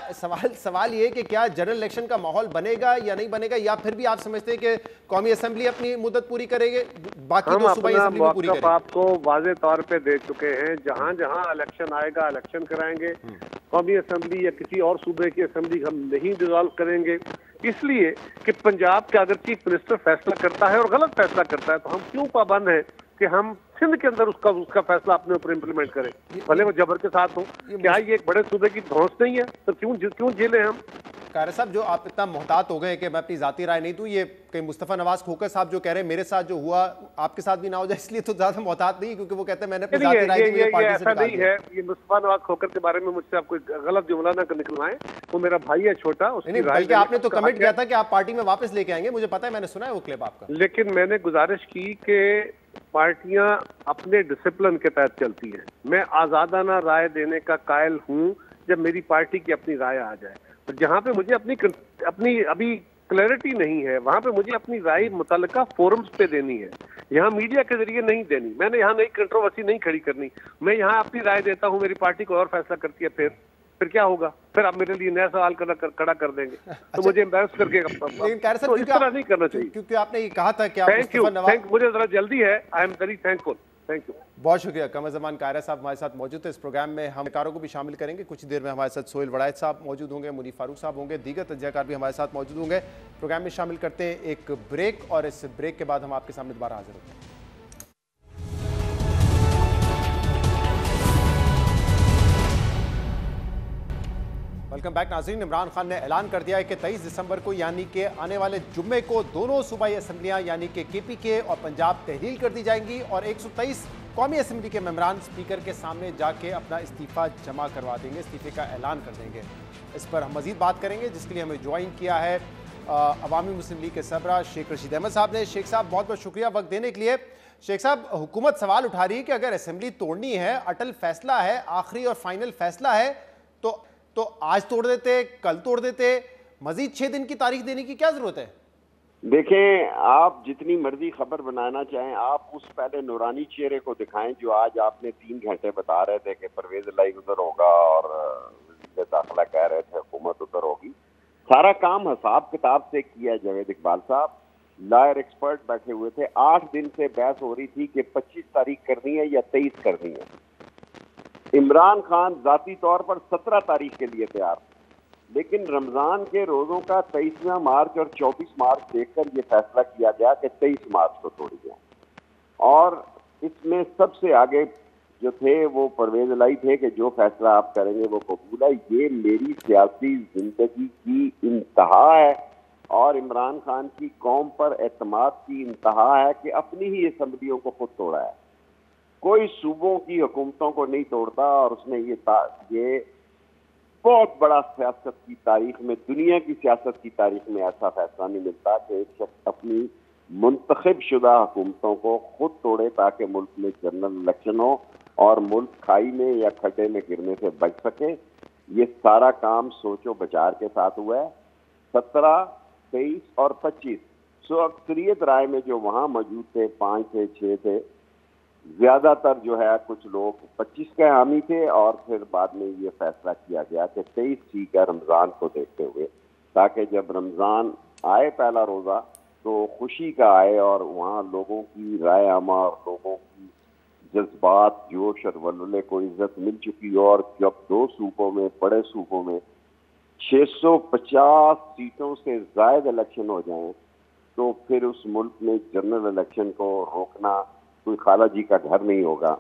सवाल ये कि क्या जनरल इलेक्शन का माहौल बनेगा या नहीं बनेगा, या फिर भी आप समझते हैं कि कौमी असेंबली अपनी मुद्दत पूरी करेगी, बाकी तो सूबाई असेंबली भी पूरी करेगी? आपको वाजे तौर पे दे चुके हैं, जहां जहां इलेक्शन आएगा इलेक्शन कराएंगे। कौमी असेंबली या किसी और सूबे की असेंबली हम नहीं डिसॉल्व करेंगे, इसलिए कि पंजाब का अगर चीफ मिनिस्टर फैसला करता है और गलत फैसला करता है तो हम क्यों पाबंद हैं कि हम सिंध के अंदर उसका फैसला अपने ऊपर इंप्लीमेंट करें, भले वो जबर के साथ हो। क्या ये एक बड़े सूबे की धौंस नहीं है? तो क्यों झेले हम? कारय साहब, जो आप इतना मोहतात हो गए कि मैं अपनी जाती राय नहीं दूं, ये कहीं मुस्तफा नवाज खोकर साहब जो कह रहे हैं मेरे साथ जो हुआ आपके साथ भी ना हो जाए, इसलिए तो ज्यादा मोहतात नहीं, क्योंकि वो कहते हैं मैंने अपनी जाती राय दी, पार्टी से निकाल दिया। ये मुस्तफा नवाज खोकर के बारे में मुझसे आप कोई गलत जुमला ना निकलवाएं, वो मेरा भाई है छोटा, उसकी राय। बल्कि आपने तो कमिट किया था कि आप पार्टी में वापस लेके आएंगे, मुझे पता है, मैंने सुना है वो क्लिप आपका। लेकिन मैंने गुजारिश की कि पार्टियां अपने डिसिप्लिन के तहत चलती हैं। मैं आजादाना राय देने का कायल हूं जब मेरी पार्टी की अपनी राय आ जाए। तो जहां पे मुझे अपनी अभी क्लैरिटी नहीं है, वहां पे मुझे अपनी राय मुतल्लिका फोरम्स पे देनी है, यहाँ मीडिया के जरिए नहीं देनी। मैंने यहाँ नई कंट्रोवर्सी नहीं खड़ी करनी, मैं यहाँ अपनी राय देता हूँ, मेरी पार्टी को और फैसला करती है, फिर क्या होगा? फिर आप मेरे लिए नया सवाल खड़ा कर देंगे तो मुझे एम्बैरस करके तो इस तरह नहीं करना चाहिए। क्योंकि आपने ये कहा था कि आप थैंक यू, मुझे जरा जल्दी है, I am very thankful. Thank you, बहुत शुक्रिया। कमर-ज़मान कायरा साहब हमारे साथ मौजूद थे। इस प्रोग्राम में हम तज्ज़ियाकारों को भी शामिल करेंगे। कुछ देर में हमारे साथ सोहेल वड़ायत साहब मौजूद होंगे, मुनीर फारूक साहब होंगे, दीगर तज्ज़ियाकार भी हमारे साथ मौजूद होंगे। प्रोग्राम में शामिल करते हैं एक ब्रेक, और इस ब्रेक के बाद हम आपके सामने दोबारा हाजिर होते हैं। वेलकम बैक नाज़रीन। इमरान खान ने ऐलान कर दिया है कि 23 दिसंबर को यानी कि आने वाले जुम्मे को दोनों सूबाई असम्बलियाँ यानी कि KPK और पंजाब तहलील कर दी जाएंगी, और 123 कौमी असम्बली के मेम्बरान स्पीकर के सामने जाके अपना इस्तीफ़ा जमा करवा देंगे, इस्तीफ़े का ऐलान कर देंगे। इस पर हम मज़ीद बात करेंगे, जिसके लिए हमें ज्वाइन किया है अवामी मुस्लिम लीग के सरबराह शेख रशीद अहमद साहब ने। शेख साहब, बहुत बहुत शुक्रिया वक्त देने के लिए। शेख साहब, हुकूमत सवाल उठा रही है कि अगर असम्बली तोड़नी है, अटल फैसला है, आखिरी और फाइनल फैसला है, तो आज तोड़ देते, कल तोड़ देते, मजीद 6 दिन की तारीख देने की क्या जरूरत है? देखें, आप जितनी मर्जी खबर बनाना चाहें, आप उस पहले नूरानी चेहरे को दिखाएं जो आज आपने 3 घंटे बता रहे थे कि परवेज लाई उधर होगा और दाखिला कह रहे थे हुकूमत उधर होगी। सारा काम हिसाब किताब से किया। जावेद इकबाल साहब लॉयर एक्सपर्ट बैठे हुए थे, 8 दिन से बहस हो रही थी कि 25 तारीख करनी है या 23 करनी है। इमरान खान जाती तौर पर 17 तारीख के लिए तैयार, लेकिन रमजान के रोजों का 23वां मार्च और 24 मार्च देखकर यह फैसला किया गया कि 23 मार्च को तोड़ी जाए। और इसमें सबसे आगे जो थे वो परवेज लाई थे कि जो फैसला आप करेंगे वो कबूल है। ये मेरी सियासी जिंदगी की इंतहा है और इमरान खान की कौम पर एतमाद की इंतहा है कि अपनी ही असम्बलियों को खुद तोड़ा है। कोई सूबों की हुकूमतों को नहीं तोड़ता, और उसने ये बहुत बड़ा सियासत की तारीख में, दुनिया की सियासत की तारीख में ऐसा फैसला नहीं मिलता कि एक शख्स अपनी मुंतखब शुदा हुकूमतों को खुद तोड़े ताकि मुल्क में जनरल इलेक्शन हो और मुल्क खाई में या खड्डे में गिरने से बच सके। ये सारा काम सोचो विचार के साथ हुआ है। 17, 23 और 25 सो अक्सरियत राय में जो वहाँ मौजूद थे, 5 थे, 6 थे, ज्यादातर जो है कुछ लोग 25 के हामी थे, और फिर बाद में ये फैसला किया गया कि 23 ठीक है रमज़ान को देखते हुए, ताकि जब रमज़ान आए पहला रोज़ा तो खुशी का आए और वहाँ लोगों की राय आमा और लोगों की जज्बात, जोश और वल्वले को इज्जत मिल चुकी हो। और जब 2 सूबों में, बड़े सूबों में 650 सीटों से ज़ायद इलेक्शन हो जाएं तो फिर उस मुल्क में जनरल इलेक्शन को रोकना कोई खाला जी का घर नहीं होगा।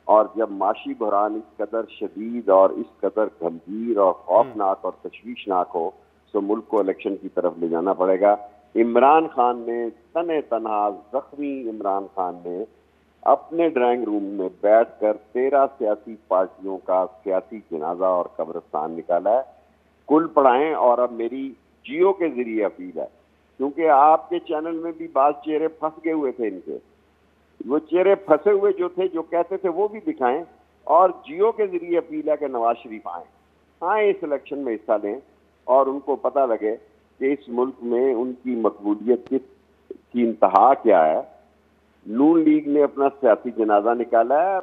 और जब माशी बहरान इस कदर शदीद और इस कदर गंभीर और खौफनाक और तशवीशनाक हो तो मुल्क को इलेक्शन की तरफ ले जाना पड़ेगा। इमरान खान ने तने तनहा जख्मी इमरान खान ने अपने ड्राइंग रूम में बैठकर 13 सियासी पार्टियों का सियासी जनाजा और कब्रिस्तान निकाला है। कुल पढ़ाएं। और अब मेरी जियो के जरिए अपील है, क्योंकि आपके चैनल में भी बात चेहरे फंस गए हुए थे इनके, वो चेहरे फंसे हुए जो थे, जो कहते थे वो भी दिखाएं। और जियो के जरिए अपील है कि नवाज शरीफ आए इस इलेक्शन में हिस्सा लें और उनको पता लगे कि इस मुल्क में उनकी मकबूलियत की इंतहा क्या है। नून लीग ने अपना सियासी जनाजा निकाला है।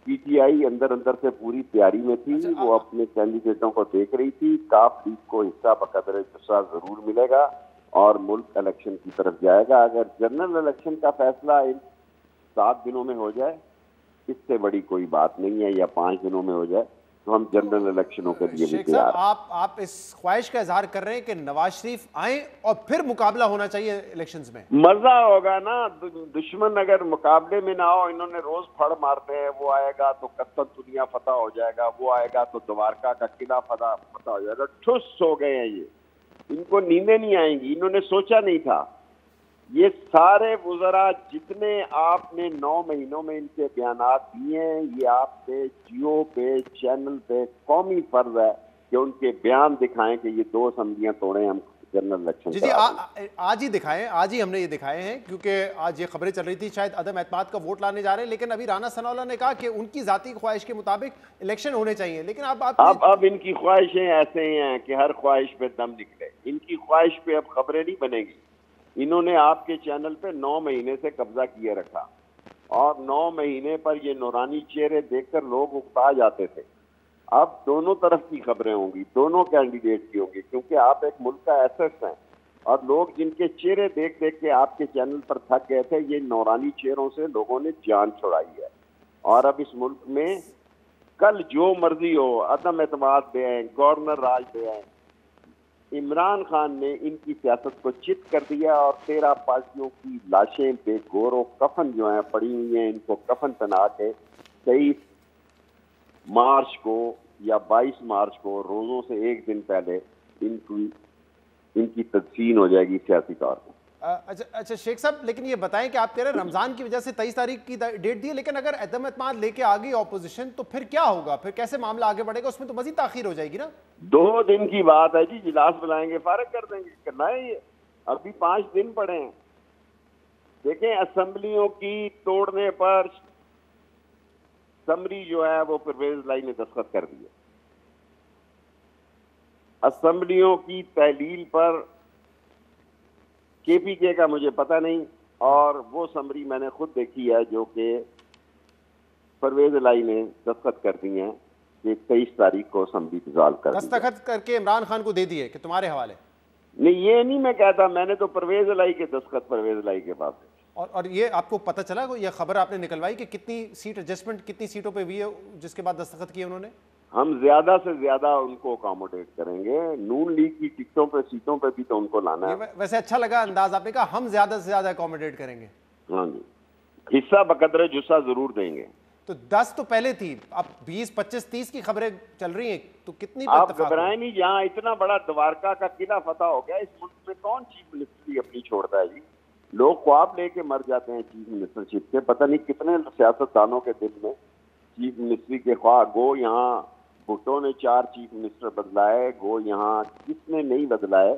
पीटीआई अंदर से पूरी तैयारी में थी। वो अपने कैंडिडेटों को देख रही थी। काफ लीग को हिस्सा बकदर हिस्सा जरूर मिलेगा और मुल्क इलेक्शन की तरफ जाएगा। अगर जनरल इलेक्शन का फैसला इन 7 दिनों में हो जाए, इससे बड़ी कोई बात नहीं है, या 5 दिनों में हो जाए, तो हम जनरल इलेक्शनों के लिए भी तैयार हैं। आप इस ख्वाहिश का इजहार कर रहे हैं कि नवाज शरीफ आए और फिर मुकाबला होना चाहिए इलेक्शंस में। मजा होगा ना। दुश्मन अगर मुकाबले में ना हो, इन्होंने रोज फड़ मारते हैं, वो आएगा तो कत्तल दुनिया फतह हो जाएगा, वो आएगा तो द्वारका का किला फतह हो जाएगा। ठुस हो गए हैं ये, इनको नींदें नहीं आएंगी। इन्होंने सोचा नहीं था। ये सारे वुज़रा जितने आपने 9 महीनों में इनके बयानात दिए हैं, ये आप पे जियो पे चैनल पे कौमी फर्ज है कि उनके बयान दिखाएं कि ये 2 असम्बलियां तोड़े हम जनरल इलेक्शन। जी आज ही दिखाएं, आज ही हमने ये दिखाए हैं, क्योंकि आज ये खबरें चल रही थी शायद अदम एतमाद का वोट लाने जा रहे हैं, लेकिन अभी राना सनाउल्लाह ने कहा कि उनकी जाती ख्वाहिश के मुताबिक इलेक्शन होने चाहिए। लेकिन अब इनकी ख्वाहिशें ऐसे ही हैं कि हर ख्वाहिश पे दम निकले। इनकी ख्वाहिश पे अब खबरें नहीं बनेगी। इन्होंने आपके चैनल पे 9 महीने से कब्जा किए रखा और 9 महीने पर ये नूरानी चेहरे देखकर लोग उकता जाते थे। अब दोनों तरफ की खबरें होंगी, दोनों कैंडिडेट की होंगी, क्योंकि आप एक मुल्क का एसेट हैं और लोग जिनके चेहरे देख देख के आपके चैनल पर थक गए थे, ये नूरानी चेहरों से लोगों ने जान छुड़ाई है। और अब इस मुल्क में कल जो मर्जी हो, अदम एतमाद दे आए, गवर्नर राज दे आए, इमरान खान ने इनकी सियासत को चित कर दिया और 13 पार्टियों की लाशें बेगौर कफन जो हैं पड़ी हुई हैं, इनको कफन पहना के 23 मार्च को या 22 मार्च को, रोजों से एक दिन पहले इनकी तदफीन हो जाएगी सियासी तौर पर। अच्छा शेख साहब, लेकिन ये बताएं कि आप कह रहे हैं रमजान की वजह से 23 तारीख की डेट दी है, लेकिन अगर अदम एतमाद लेके आ गई ऑपोजिशन तो फिर क्या होगा? फिर कैसे मामला आगे बढ़ेगा? उसमें तो मजीद ताखीर हो जाएगी ना। 2 दिन की बात है जी, इजलास बुलाएंगे, फारिग कर देंगे। करना है ये, अभी 5 दिन पड़े हैं। देखें, असेंबलियों की तोड़ने पर समरी जो है वो परवेज लाई ने दस्तखत कर दिए। असेंबलियों की तहलील पर केपीके का मुझे पता नहीं, और वो समरी मैंने खुद देखी है जो कि परवेज लाई ने दस्तखत कर दी है कि 23 तारीख को असेंबली डिसॉल्व कर दस्तखत करके इमरान खान को दे दिए कि तुम्हारे हवाले। नहीं, ये नहीं मैं कहता, मैंने तो परवेज लाई के दस्तखत परवेज लाई के पास। और ये आपको पता चला, ये खबर आपने निकलवाई कि कितनी सीट एडजस्टमेंट कितनी सीटों पे हुई है जिसके बाद दस्तखत किए उन्होंने? हम ज्यादा से ज्यादा उनको अकोमोडेट करेंगे। नून लीग की टिकटों पे, सीटों पे भी तो उनको लाना है। वैसे अच्छा लगा अंदाज आपने कहा, हम ज्यादा से ज्यादा अकोमोडेट करेंगे। हाँ जी, हिस्सा बकदर जुस्सा जरूर देंगे। तो 10 तो पहले थी, अब 20, 25, 30 की खबरें चल रही हैं, तो कितनी आप घबराए नहीं। यहाँ इतना बड़ा द्वारका का किला फतह हो गया, इस मुल्क में कौन चीफ मिनिस्ट्री अपनी छोड़ता है जी? लोग ख्वाब लेके मर जाते हैं चीफ मिनिस्टरशिप से। पता नहीं कितने सियासतदानों के दिल में चीफ मिनिस्ट्री के ख्वाब। गो यहाँ भुट्टो ने 4 चीफ मिनिस्टर बदलाए, गो यहाँ किसने नहीं बदलाए।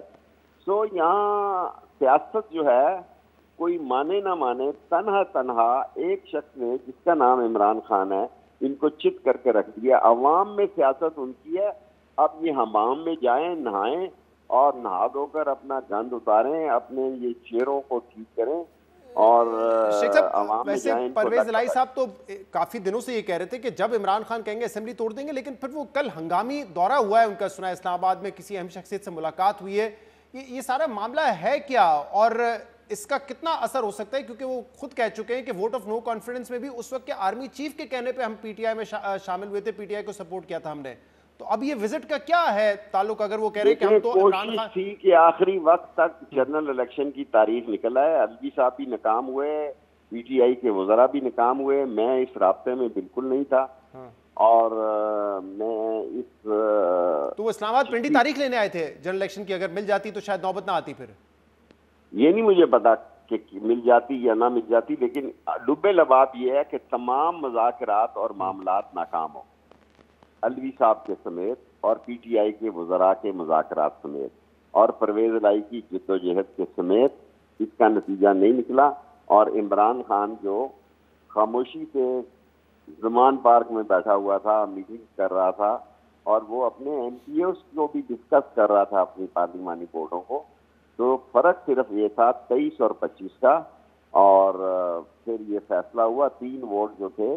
सो यहाँ सियासत जो है, कोई माने ना माने, तन्हा एक शख्स ने जिसका नाम इमरान खान है, इनको चित करके रख दिया। अवाम में सियासत उनकी है। अब ये हमाम में जाएं, नहाएं और नहा धोकर अपना गंद उतारें, अपने ये चेहरों को ठीक करें और वैसे परवेज लाई साहब तो काफी दिनों से ये कह रहे थे कि जब इमरान खान कहेंगे असेंबली तोड़ देंगे, लेकिन फिर वो कल हंगामी दौरा हुआ है उनका, सुना इस्लामाबाद में किसी अहम शख्सियत से मुलाकात हुई है। ये सारा मामला है क्या और इसका कितना असर हो सकता है? क्योंकि वो खुद कह चुके हैं कि वोट ऑफ नो कॉन्फिडेंस में भी उस वक्त के आर्मी चीफ के कहने पे हम पीटीआई में शामिल हुए थे, पीटीआई को सपोर्ट किया था हमने। तो अब ये विजिट का क्या है ताल्लुक? अगर वो कह रहे हैं कि हम तो इमरान खान थी कि आखिरी वक्त तक जनरल इलेक्शन की तारीख निकला है, अलवी साहब भी नाकाम हुए, पीटीआई के वज़रा भी नाकाम हुए, मैं इस राब्ते में बिल्कुल नहीं था। हाँ। और मैं इस तो वो इस्लामाबाद पिंडी तारीख लेने आए थे जनरल इलेक्शन की, अगर मिल जाती तो शायद नौबत ना आती। फिर ये नहीं मुझे पता कि मिल जाती या ना मिल जाती, लेकिन लुब्बे लबाब ये है कि तमाम मुज़ाकरात और मामलात नाकाम हो, अलवी साहब के समेत और पीटीआई के वज़रा के मुज़ाकरात समेत और परवेज़ इलाही की जिद्दोजहद के समेत इसका नतीजा नहीं निकला। और इमरान खान जो खामोशी से ज़मान पार्क में बैठा हुआ था, मीटिंग कर रहा था और वो अपने एमपीओ को भी डिस्कस कर रहा था अपनी पार्लिमानी बोर्डों को, तो फ़र्क सिर्फ ये था 23 और 25 का। और फिर ये फैसला हुआ, 3 वोट जो थे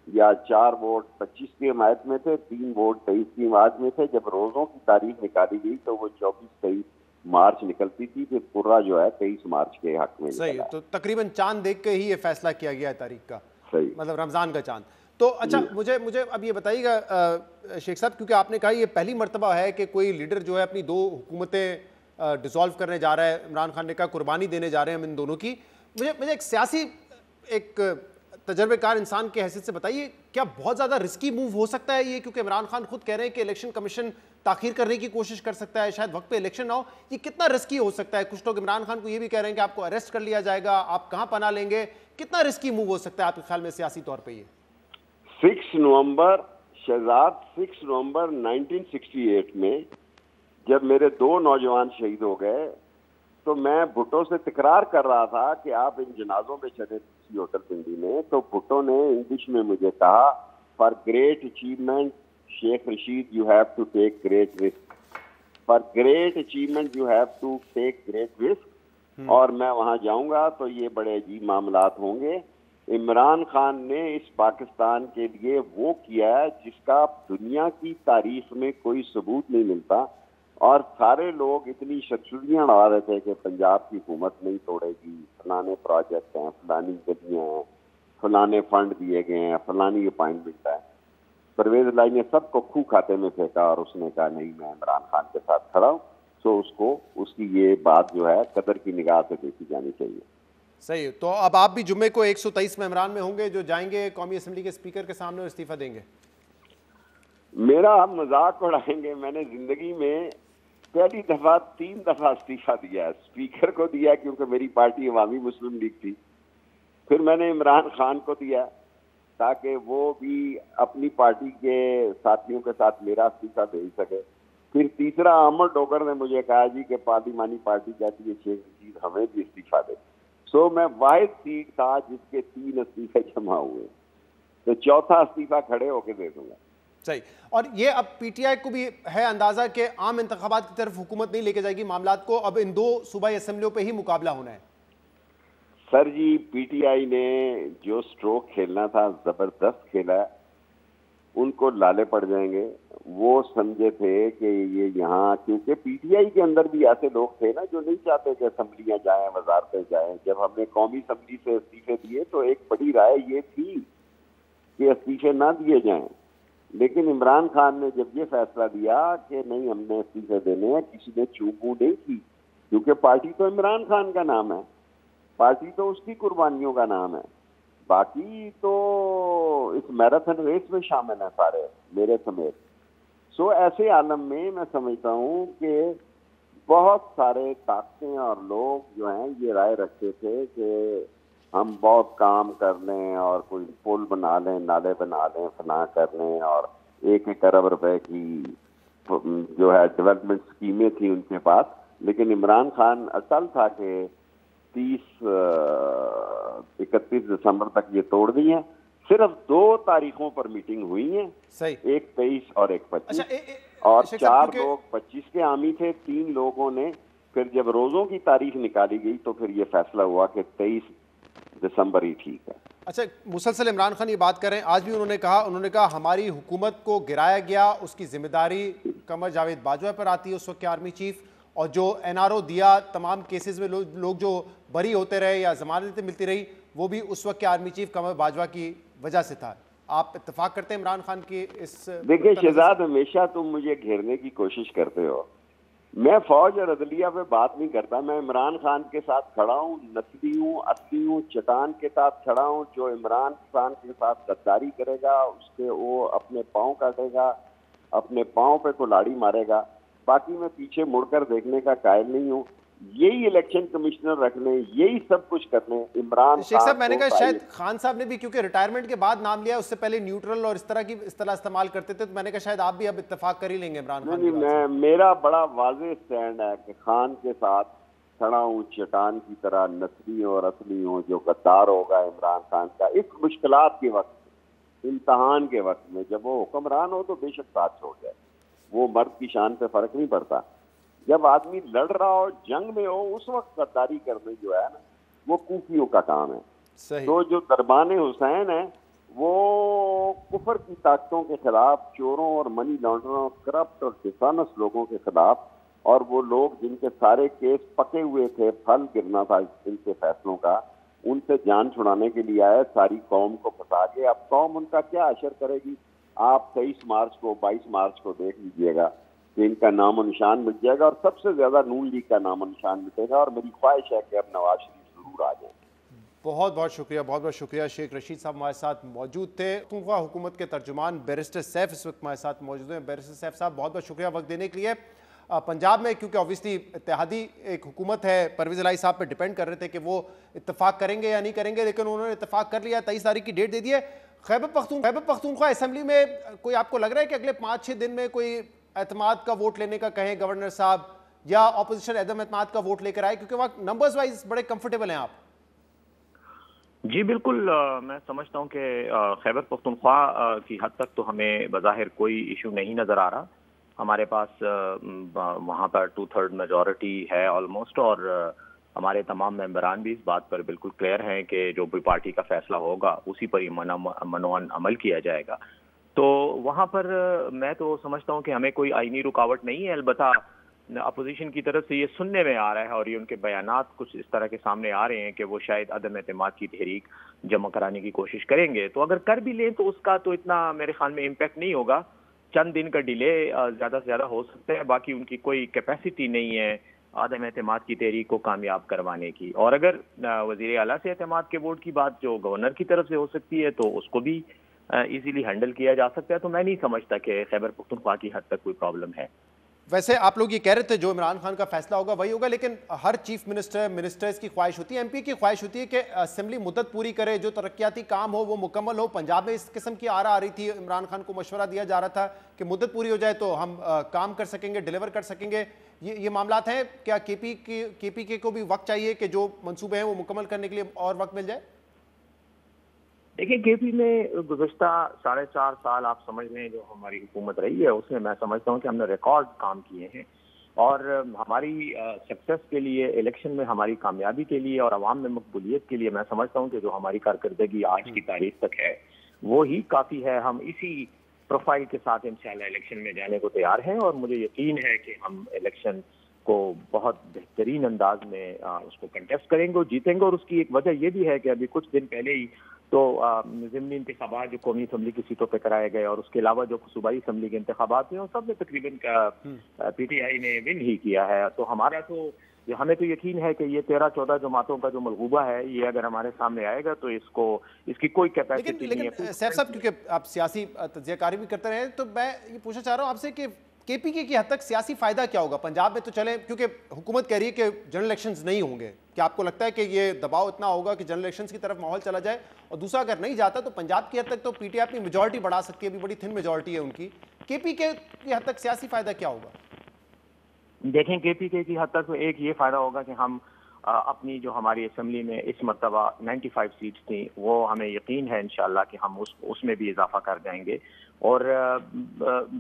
या 4 वोट 25 की हिमायत में थे, 3 वोट 23 की हिमायत में थे। जब रोज़ों की तारीख निकाली गई तो वो 24-23 मार्च निकलती थी, फिर पूरा जो है 23 मार्च के हक में। सही, तो तकरीबन चांद देख के ही ये फैसला किया गया है तारीख का। सही, मतलब रमज़ान का चांद। तो अच्छा, मुझे अब ये बताइएगा शेख साहब, क्योंकि आपने कहा ये पहली मर्तबा है कि कोई लीडर जो है अपनी 2 हुकूमतें डिसॉल्व करने जा रहा है। इमरान खान ने कहा कुर्बानी देने जा रहे हैं हम इन दोनों की। मुझे एक सियासी, एक तजर्बेकार इंसान के हैसियत से बताइए, क्या बहुत ज़्यादा रिस्की मूव हो सकता है ये? क्योंकि इमरान खान खुद कह रहे हैं कि इलेक्शन कमीशन ताखीर करने की कोशिश कर सकता है, शायद वक्त पे इलेक्शन ना हो। ये कितना रिस्की हो सकता है? कुछ लोग इमरान खान को ये भी कह रहे हैं कि आपको अरेस्ट कर लिया जाएगा, आप कहाँ पनाह लेंगे। कितना रिस्की मूव हो सकता है आपके ख्याल में सियासी तौर पर ये? 6 नवंबर शहजाद 6 नवंबर 1968 में जब मेरे 2 नौजवान शहीद हो गए तो मैं भुट्टो से तकरार कर रहा था कि आप इन जनाजों में चले किसी होटल पिंडी में। तो भुट्टो ने इंग्लिश में मुझे कहा, for great achievement Sheikh Rashid you have to take great risk, for great achievement you have to take great risk. और मैं वहां जाऊंगा तो ये बड़े अजीब मामलात होंगे। इमरान खान ने इस पाकिस्तान के लिए वो किया है जिसका दुनिया की तारीख में कोई सबूत नहीं मिलता। और सारे लोग इतनी शतशुदियाँ उड़ा रहे थे कि पंजाब की हुकूमत नहीं तोड़ेगी, फलाने प्रोजेक्ट हैं, फलानी गलियाँ हैं, फलाने फंड दिए गए हैं, फलानी अपॉइंटमेंट है। परवेज इलाही ने सबको खूह खाते में फेंका और उसने कहा नहीं, मैं इमरान खान के साथ खड़ा हूँ। तो उसको उसकी ये बात जो है कदर की निगाह से देखी जानी चाहिए। सही। तो अब आप भी जुम्मे को 123 में इमरान में होंगे जो जाएंगे कौमी असम्बली के स्पीकर के सामने और इस्तीफा देंगे? मेरा मजाक उड़ाएंगे, मैंने जिंदगी में पहली दफा 3 दफा इस्तीफा दिया है। स्पीकर को दिया क्योंकि मेरी पार्टी अवामी मुस्लिम लीग थी, फिर मैंने इमरान खान को दिया ताकि वो भी अपनी पार्टी के साथियों के साथ मेरा इस्तीफा दे सके। फिर तीसरा अमर डोगर ने मुझे कहा जी कि पार्लिमानी पार्टी कहती है शेख रशीद हमें भी इस्तीफा दे। सो मैं वाहिद सीट था जिसके 3 इस्तीफे जमा हुए, तो चौथा इस्तीफा खड़े होके दे दूंगा। सही। और ये अब पीटीआई को भी है अंदाजा कि आम इंतखाबात की तरफ हुकूमत नहीं लेके जाएगी मामलात को, अब इन 2 सूबाई असम्बलियों पे ही मुकाबला होना है। सर जी, पीटीआई ने जो स्ट्रोक खेलना था जबरदस्त खेला, उनको लाले पड़ जाएंगे। वो समझे थे कि ये यहाँ, क्योंकि पीटीआई के अंदर भी ऐसे लोग थे ना जो नहीं चाहते कि असम्बलियाँ जाएं, वजारतें जाएं। जब हमने कौमी असम्बली से इस्तीफे दिए तो एक बड़ी राय ये थी कि इस्तीफे ना दिए जाएं, लेकिन इमरान खान ने जब ये फैसला दिया कि नहीं हमने इस्तीफे देने हैं, किसी ने चूक नहीं की, क्योंकि पार्टी तो इमरान खान का नाम है, पार्टी तो उसकी कुर्बानियों का नाम है, बाकी तो इस मैराथन रेस में शामिल हैं सारे मेरे समेत। सो ऐसे आलम में मैं समझता हूँ कि बहुत सारे ताकतें और लोग जो हैं ये राय रखते थे कि हम बहुत काम कर लें और कोई पुल बना लें, नाले बना लें, फना कर लें, और 1-1 अरब रुपए की जो है डेवलपमेंट स्कीमें थी उनके पास। लेकिन इमरान खान अटल था कि 31 दिसंबर तक ये तोड़ दी है। सिर्फ 2 तारीखों पर मीटिंग हुई है, एक 23 और एक 25। और 4 लोग 25 के आमी थे, 3 लोगों ने फिर जब रोजों की तारीख निकाली गई तो फिर ये फैसला हुआ कि 23 दिसंबर ही ठीक है। अच्छा, मुसलसल इमरान खान ये बात करें, आज भी उन्होंने कहा हमारी हुकूमत को गिराया गया, उसकी जिम्मेदारी कमर जावेद बाजवा पर आती है, उस वक्त के आर्मी चीफ, और जो एनआरओ दिया तमाम केसेस में लोग जो बरी होते रहे या जमानतें मिलती रही, वो भी उस वक्त के आर्मी चीफ कमर बाजवा की वजह से था। आप इत्तेफाक करते हैं इमरान खान की इस? देखिए शहजाद, हमेशा तुम मुझे घेरने की कोशिश करते हो, मैं फौज और अदलिया पे बात नहीं करता, मैं इमरान खान के साथ खड़ा हूँ, नस्ली हूँ, असली हूँ, चटान के साथ खड़ा हूँ। जो इमरान खान के साथ गद्दारी करेगा उसके वो अपने पाँव काटेगा, अपने पाँव पे कुल्हाड़ी मारेगा। बाकी मैं पीछे मुड़कर देखने का कायल नहीं हूँ। यही इलेक्शन कमिश्नर रखने, यही सब कुछ करने इमरान शेख साहब, मैंने कहा खान शायद खान साहब ने भी, क्योंकि रिटायरमेंट के बाद नाम लिया, उससे पहले न्यूट्रल और इस तरह की इस्तेमाल करते थे, तो मैंने कहा शायद आप भी अब इत्तेफाक कर ही लेंगे इमरान खान। नहीं, मेरा बड़ा वाज़ेह स्टैंड है कि खान के साथ खड़ा हूँ, चट्टान की तरह नस्ली और असली हूँ। जो गद्दार होगा इमरान खान का इस मुश्किलात के वक्त, इम्तहान के वक्त में, जब वो हुक्मरान हो तो बेशक साथ छोड़ जाए, वो मर्द की शान पे फर्क नहीं पड़ता। जब आदमी लड़ रहा हो, जंग में हो, उस वक्त गद्दारी करने जो है ना, वो कूफियों का काम है। सही। तो जो दरबान हुसैन है वो कुफर की ताकतों के खिलाफ, चोरों और मनी लॉन्ड्ररों, करप्ट और डिसऑनेस्ट लोगों के खिलाफ, और वो लोग जिनके सारे केस पके हुए थे, फल गिरना था इनके फैसलों का, उनसे जान छुड़ाने के लिए आए, सारी कौम को फंसा के। अब कौम उनका क्या असर करेगी? आप 23 मार्च को, 22 मार्च को देख लीजिएगा कि इनका नामो निशान मिट जाएगा, और सबसे ज्यादा नून लीग का नामो निशान मिटेगा। और मेरी ख्वाहिश है कि अब नवाज शरीफ जरूर आ जाए। बहुत बहुत शुक्रिया, बहुत बहुत शुक्रिया। शेख रशीद साहब हमारे साथ मौजूद थे। पख्तूनख्वा हुकूमत के तर्जुमान बैरिस्टर सैफ इस वक्त हमारे साथ मौजूद हैं। बैरिस्टर सैफ साहब, बहुत बहुत शुक्रिया वक्त देने के लिए। पंजाब में क्योंकि ऑब्वियसली इत्तेहादी एक हुकूमत है, परवेज़ इलाही साहब पे डिपेंड कर रहे थे कि वो इत्तेफाक करेंगे या नहीं करेंगे, लेकिन उन्होंने इत्तेफाक कर लिया, 23 तारीख की डेट दे दी है। खैबर पख्तूनख्वा असम्बली में कोई आपको लग रहा है कि अगले 5-6 दिन में कोई एतमाद का वोट लेने का कहें गवर्नर साहब, या अपोजिशन अदम एतमाद का वोट लेकर आए, क्योंकि वहाँ नंबर्स वाइज बड़े कंफर्टेबल हैं आप? जी बिल्कुल, मैं समझता हूँ कि खैबर पख्तूनख्वा की हद तक तो हमें बज़ाहिर कोई इशू नहीं नज़र आ रहा। हमारे पास वहाँ पर 2/3 मेजॉरिटी है ऑलमोस्ट, और हमारे तमाम मेंबरान भी इस बात पर बिल्कुल क्लियर हैं कि जो भी पार्टी का फैसला होगा उसी पर ही मनोअन अमल किया जाएगा। तो वहाँ पर मैं तो समझता हूँ कि हमें कोई आईनी रुकावट नहीं है। अलबत्ता अपोजिशन की तरफ से ये सुनने में आ रहा है, और ये उनके बयानात कुछ इस तरह के सामने आ रहे हैं कि वो शायद अदम एतमाद की तहरीक जमा कराने की कोशिश करेंगे। तो अगर कर भी लें तो उसका तो इतना मेरे ख्याल में इम्पैक्ट नहीं होगा। चंद दिन का डिले ज़्यादा से ज़्यादा हो सकता है, बाकी उनकी कोई कैपेसिटी नहीं है अदम एतमाद की तहरीक को कामयाब करवाने की। और अगर वज़ीर आला से एतमाद के वोट की बात जो गवर्नर की तरफ से हो सकती है, तो उसको भी इजीली हैंडल किया जा सकता है। तो मैं नहीं समझता कि खैबर पख्तूनख्वा की हद तक कोई प्रॉब्लम है। वैसे आप लोग ये कह रहे थे जो इमरान खान का फैसला होगा वही होगा, लेकिन हर चीफ मिनिस्टर्स की ख्वाहिश होती है, एमपी की ख्वाहिश होती है कि असेंबली मुद्दत पूरी करे, जो तरक्याती काम हो वो मुकम्मल हो। पंजाब में इस किस्म की आरा आ रही थी, इमरान खान को मशवरा दिया जा रहा था कि मुद्दत पूरी हो जाए तो हम काम कर सकेंगे, डिलीवर कर सकेंगे। ये मामलात हैं क्या? केपीके को भी वक्त चाहिए कि जो मंसूबे हैं वो मुकम्मल करने के लिए और वक्त मिल जाए? देखिए, केपी में गुज़श्ता 4.5 साल आप समझ लें जो हमारी हुकूमत रही है, उसमें मैं समझता हूँ कि हमने रिकॉर्ड काम किए हैं, और हमारी सक्सेस के लिए, इलेक्शन में हमारी कामयाबी के लिए और आवाम में मकबूलियत के लिए मैं समझता हूँ कि जो हमारी कारकर्दगी आज की तारीख तक है वो ही काफ़ी है। हम इसी प्रोफाइल के साथ इंशाल्लाह इलेक्शन में जाने को तैयार हैं, और मुझे यकीन है कि हम इलेक्शन को बहुत बेहतरीन अंदाज में उसको कंटेस्ट करेंगे और जीतेंगे। और उसकी एक वजह यह भी है कि अभी कुछ दिन पहले ही तो ज़िमनी इंतखाबात जो कौमी असम्बली की सीटों पर कराए गए, और उसके अलावा जो सूबाई असम्बली के इंतखाबात हुए, सब में तकरीबन PTI ने विन ही किया है। तो हमारा तो हमें तो यकीन है कि ये 13-14 जमातों का जो मलगूबा है, ये अगर हमारे सामने आएगा तो इसकी कोई कैपेसिटी नहीं है। सैफ साहब, क्योंकि आप सियासी तज्ज़ियाकारी भी करते रहे, तो मैं ये पूछना चाह रहा हूँ आपसे कि केपीके की हद तक सियासी फायदा क्या होगा? पंजाब में तो चले, क्योंकि हुकूमत कह रही है कि जनरल इलेक्शंस नहीं होंगे, क्या आपको लगता है कि ये दबाव इतना होगा कि जनरल इलेक्शंस की तरफ माहौल चला जाए? और दूसरा, अगर नहीं जाता तो पंजाब की हद तक तो PTI अपनी मेजॉरिटी बढ़ा सकती है, अभी बड़ी थिन मेजॉरिटी है उनकी। केपीके की हद तक सियासी फायदा क्या होगा? देखें, केपीके की हद तक एक ये फायदा होगा कि हम अपनी जो हमारी असेंबली में इस मरतबा 95 सीट्स थी, वो हमें यकीन है इंशाल्लाह कि हम उसमें भी इजाफा कर जाएंगे, और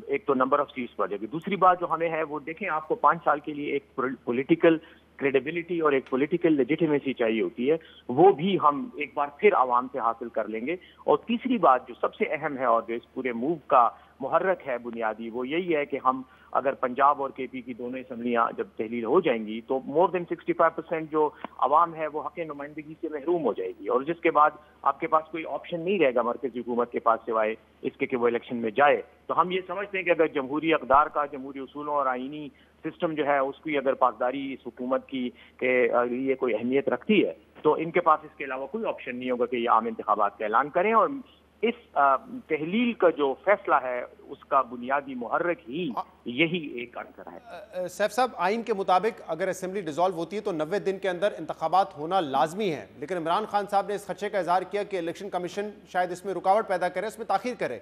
एक तो नंबर ऑफ सीट्स बढ़ जाएगी। दूसरी बात जो हमें है वो देखें, आपको 5 साल के लिए एक पॉलिटिकल क्रेडिबिलिटी और एक पॉलिटिकल लेजिटिमेसी चाहिए होती है, वो भी हम एक बार फिर आवाम से हासिल कर लेंगे। और तीसरी बात जो सबसे अहम है और जो इस पूरे मूव का मुहर्रक है बुनियादी वो यही है कि हम अगर पंजाब और केपी की दोनों असम्बलियाँ जब तहलील हो जाएंगी तो मोर देन 65% जो आवाम है वो हक नुमाइंदगी से महरूम हो जाएगी, और जिसके बाद आपके पास कोई ऑप्शन नहीं रहेगा मरकजी हुकूमत के पास सिवाय इसके कि वो इलेक्शन में जाए। तो हम ये समझते हैं कि अगर जमहूरी अक़दार का, जमहूरी उसूलों और आईनी सिस्टम जो है उसकी अगर पासदारी इस हुकूमत की के लिए कोई अहमियत रखती है तो इनके पास इसके अलावा कोई ऑप्शन नहीं होगा कि ये आम इंतखाबात का ऐलान करें, और इस तहलील का जो फैसला है उसका बुनियादी मुहर्रक ही यही एक आंसर है। सैफ साहब, आइन के मुताबिक अगर असेंबली डिसॉल्व होती है तो 90 दिन के अंदर इंतखाबात होना लाजमी है, लेकिन इमरान खान साहब ने इस खदशे का इजहार किया कि इलेक्शन कमीशन शायद इसमें रुकावट पैदा करे, उसमें ताखीर करे।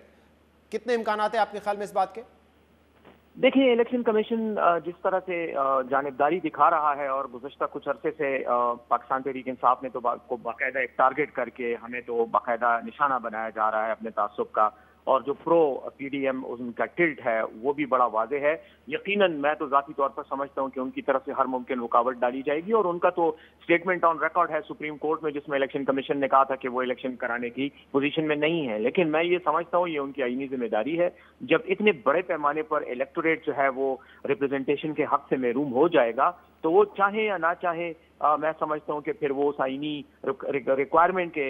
कितने इम्कानात हैं आपके ख्याल में इस बात के? देखिए, इलेक्शन कमीशन जिस तरह से जानिबदारी दिखा रहा है और गुज़श्ता कुछ अरसे से पाकिस्तान तहरीक इंसाफ ने तो को बाकायदा एक टारगेट करके हमें तो बाकायदा निशाना बनाया जा रहा है अपने तासुब का, और जो प्रो पीडीएम उनका टिल्ट है वो भी बड़ा वाज़े है। यकीनन मैं तो ज़ाती तौर पर समझता हूँ कि उनकी तरफ से हर मुमकिन रुकावट डाली जाएगी, और उनका तो स्टेटमेंट ऑन रिकॉर्ड है सुप्रीम कोर्ट में जिसमें इलेक्शन कमीशन ने कहा था कि वो इलेक्शन कराने की पोजीशन में नहीं है। लेकिन मैं ये समझता हूँ ये उनकी आईनी जिम्मेदारी है। जब इतने बड़े पैमाने पर इलेक्टोरेट जो है वो रिप्रेजेंटेशन के हक से महरूम हो जाएगा तो वो चाहे या ना चाहे मैं समझता हूं कि फिर वो आईनी रिक्वायरमेंट के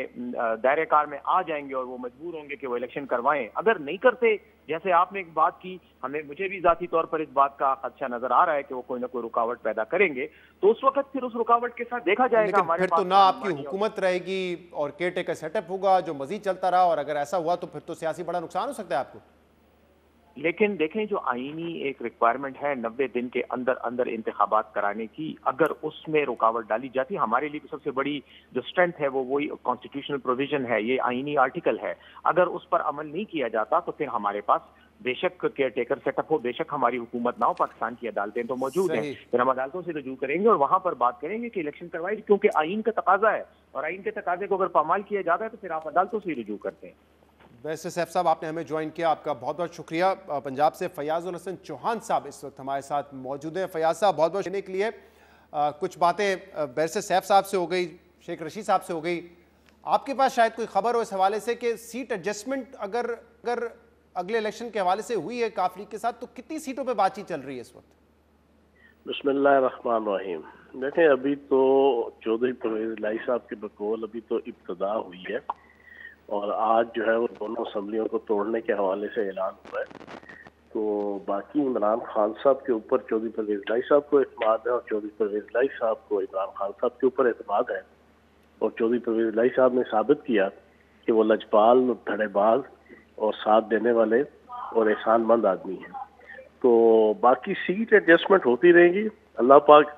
दायरे कार में आ जाएंगे और वो मजबूर होंगे कि वो इलेक्शन करवाएं। अगर नहीं करते, जैसे आपने एक बात की, मुझे भी जाती तौर पर इस बात का खदशा नजर आ रहा है कि वो कोई ना कोई रुकावट पैदा करेंगे, तो उस वक्त फिर उस रुकावट के साथ देखा जाएगा। हमारे फिर तो ना आपकी हुकूमत रहेगी और केयर टेकर सेटअप होगा जो मजीद चलता रहा, और अगर ऐसा हुआ तो फिर तो सियासी बड़ा नुकसान हो सकता है आपको। लेकिन देखें, जो आईनी एक रिक्वायरमेंट है 90 दिन के अंदर अंदर इंतखाबात कराने की, अगर उसमें रुकावट डाली जाती, हमारे लिए सबसे बड़ी जो स्ट्रेंथ है वो वही कॉन्स्टिट्यूशनल प्रोविजन है, ये आईनी आर्टिकल है। अगर उस पर अमल नहीं किया जाता तो फिर हमारे पास बेशक केयर टेकर सेटअप हो, बेशक हमारी हुकूमत ना हो, पाकिस्तान की अदालतें तो मौजूद हैं, फिर हम अदालतों से रजू करेंगे और वहां पर बात करेंगे कि इलेक्शन करवाए, क्योंकि आइन का तकाजा है, और आइन के तकाजे को अगर पामाल किया जाता है तो फिर आप अदालतों से रजू करते हैं। वैसे सैफ साहब, आपने हमें ज्वाइन किया, आपका बहुत बहुत शुक्रिया। पंजाब से फयाजुल हसन चौहान साहब इस वक्त हमारे साथ मौजूद हैं। फयाज साहब, बहुत बहुत देने के लिए। कुछ बातें वैसे सैफ साहब से हो गई, शेख रशीद साहब से हो गई, आपके पास शायद कोई खबर हो इस हवाले से कि सीट एडजस्टमेंट अगर अगले इलेक्शन के हवाले से हुई है काफ लीग के साथ, तो कितनी सीटों पर बातचीत चल रही है इस वक्त? बिस्मिल्लाहिर्रहमानिर्रहीम। देखें, अभी तो चौधरी परवेज लाई साहब के बकौल अभी तो इब्तदा हुई है, और आज जो है वो दोनों असम्बलियों को तोड़ने के हवाले से ऐलान हुआ है। तो बाकी इमरान खान साहब के ऊपर चौधरी परवेज लाई साहब को एतमाद है, और चौधरी परवेज लाई साहब को इमरान खान साहब के ऊपर एतमाद है। और चौधरी परवेज लाई साहब ने साबित किया कि वो लजपाल, धड़ेबाज और साथ देने वाले और एहसानमंद आदमी हैं। तो बाकी सीट एडजस्टमेंट होती रहेंगी, अल्लाह पाक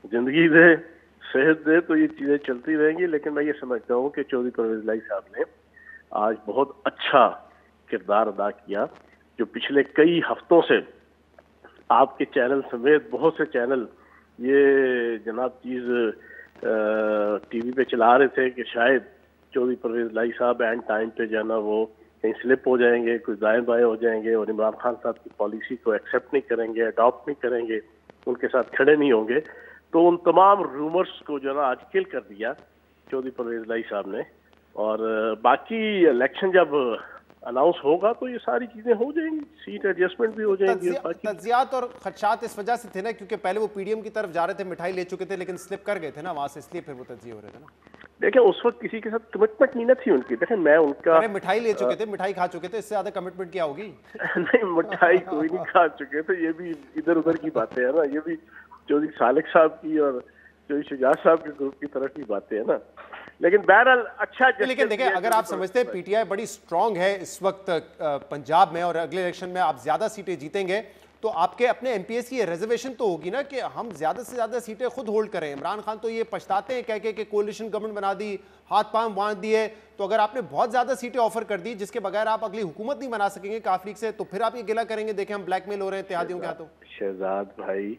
जिंदगी दे, सेहत दे, तो ये चीज़ें चलती रहेंगी। लेकिन मैं ये समझता हूँ कि चौधरी परवेज लाई साहब ने आज बहुत अच्छा किरदार अदा किया। जो पिछले कई हफ्तों से आपके चैनल समेत बहुत से चैनल ये जनाब चीज़ टीवी पे चला रहे थे कि शायद चौधरी परवेज लाई साहब एंड टाइम पे जो है ना वो कहीं स्लिप हो जाएंगे, कुछ दाएं बाएं हो जाएंगे और इमरान खान साहब की पॉलिसी को एक्सेप्ट नहीं करेंगे, अडॉप्ट नहीं करेंगे, उनके साथ खड़े नहीं होंगे। तो उन तमाम रूमर्स को जो है ना आज किल कर दिया चौधरी परवेज लाई साहब ने। और बाकी इलेक्शन जब अनाउंस होगा तो ये सारी चीजें हो जाएंगी, सीट एडजस्टमेंट भी हो जाएंगी। तज्जियात और खदशात इस वजह से थे ना, क्योंकि पहले वो पीडीएम की तरफ जा रहे थे, मिठाई ले चुके थे, लेकिन स्लिप कर गए थे ना वहां से, इसलिए फिर वो तज्जिए हो रहे थे ना। देखिए, उस वक्त किसी के साथ कमिटमेंट नहीं ना थी उनकी। देखें, मैं उनका मिठाई ले चुके थे, मिठाई खा चुके थे, इससे ज्यादा कमिटमेंट क्या होगी? नहीं, मिठाई कोई नहीं खा चुके थे, ये भी इधर उधर की बातें है ना, ये भी चौधरी सालिक साहब की और चौधरी शुजात साहब के ग्रुप की तरफ की बातें है ना। लेकिन बहरहाल अच्छा, लेकिन देखिए, अगर आप समझते हैं पीटीआई बड़ी स्ट्रांग है इस वक्त पंजाब में और अगले इलेक्शन में आप ज्यादा सीटें जीतेंगे, तो आपके अपने एमपीएस की रिजर्वेशन तो होगी ना कि हम ज्यादा से ज्यादा सीटें खुद होल्ड करें। इमरान खान तो ये पछताते हैं कह के कि कोalition गवर्नमेंट बना दी, हाथ पांव बांध दिए, तो अगर आपने बहुत ज्यादा सीटें ऑफर कर दी जिसके बगैर आप अगली हुकूमत नहीं बना सकेंगे काफ लीग से, तो फिर आप ये गिला करेंगे देखें हम ब्लैकमेल हो रहे हैं इत्तेहादियों के हाथों। शहजाद भाई,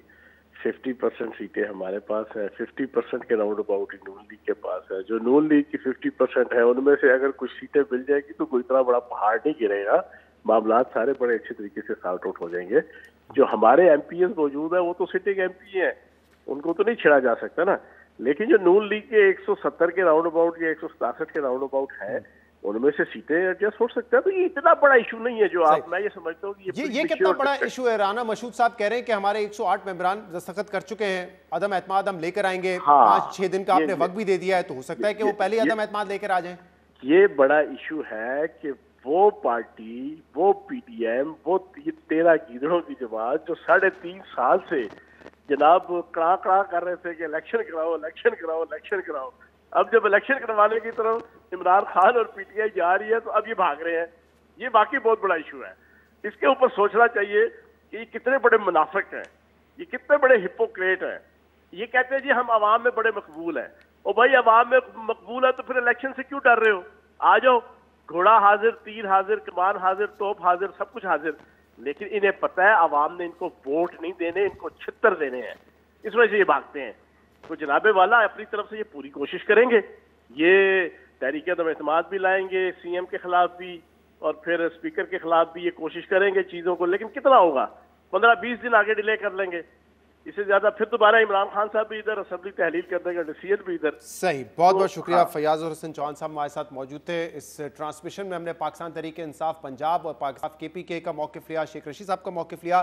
50% सीटें हमारे पास है, 50% के राउंड अबाउट नून लीग के पास है। जो नून लीग की 50% है उनमें से अगर कुछ सीटें मिल जाएगी तो कोई इतना बड़ा पहाड़ नहीं गिरेगा, मामला सारे बड़े अच्छे तरीके से सॉर्ट आउट हो जाएंगे। जो हमारे एमपीएस मौजूद है वो तो सिटिंग एमपी हैं, उनको तो नहीं छिड़ा जा सकता ना। लेकिन जो नून लीग के 170 के राउंड अबाउट या 167 के राउंड अबाउट है, उनमें से सीटें एडजस्ट हो सकता है। तो ये इतना बड़ा इशू नहीं है जो आप, मैं ये समझता हूँ कि ये कितना बड़ा इशू है। राना मशहूद साहब कह रहे हैं कि हमारे 108 मेंबरान दस्तखत कर चुके हैं, अदम एतमाद हम लेकर आएंगे। 5-6 दिन का आपने वक्त भी दे दिया है, तो हो सकता है कि वो पहले अदम एतमाद लेकर आ जाएं। ये बड़ा इशू है कि वो पार्टी, वो पीटीएम, वो 13 गीदड़ों की जमात जो 3.5 साल से जनाब कड़ा कड़ा कर रहे थे कि इलेक्शन कराओ, इलेक्शन कराओ, इलेक्शन कराओ, अब जब इलेक्शन करवाने की तरफ इमरान खान और पीटीआई जा रही है तो अब ये भाग रहे हैं। ये वाकई बहुत बड़ा इशू है। इसके ऊपर सोचना चाहिए कि ये कितने बड़े मुनाफिक हैं, ये कितने बड़े हिपोक्रेट हैं। ये कहते हैं जी हम आवाम में बड़े मकबूल हैं। और भाई आवाम में मकबूल है तो फिर इलेक्शन से क्यों डर रहे हो? आ जाओ, घोड़ा हाजिर, तीर हाजिर, कमान हाजिर, तोप हाजिर, सब कुछ हाजिर। लेकिन इन्हें पता है आवाम ने इनको वोट नहीं देने, इनको छित्तर देने हैं, इस वजह से ये भागते हैं। तो जनाबे वाला अपनी तरफ से ये पूरी कोशिश करेंगे, ये तहरीक अदम एतमाद भी लाएंगे सीएम के खिलाफ भी, और फिर स्पीकर के खिलाफ भी ये कोशिश करेंगे चीजों को। लेकिन कितना होगा? 15-20 दिन आगे डिले कर लेंगे, इससे ज्यादा फिर दोबारा इमरान खान साहब भी इधर असेंबली तहलील कर देगा, डिसीजन भी इधर। सही, बहुत बहुत शुक्रिया। फयाज और हसन चौहान साहब हमारे साथ मौजूद थे। इस ट्रांसमिशन में हमने पाकिस्तान तहरीक इंसाफ पंजाब और पाकिस्तान केपीके का मौक़िफ़ लिया, शेख रशीद साहब का मौक़िफ़ लिया,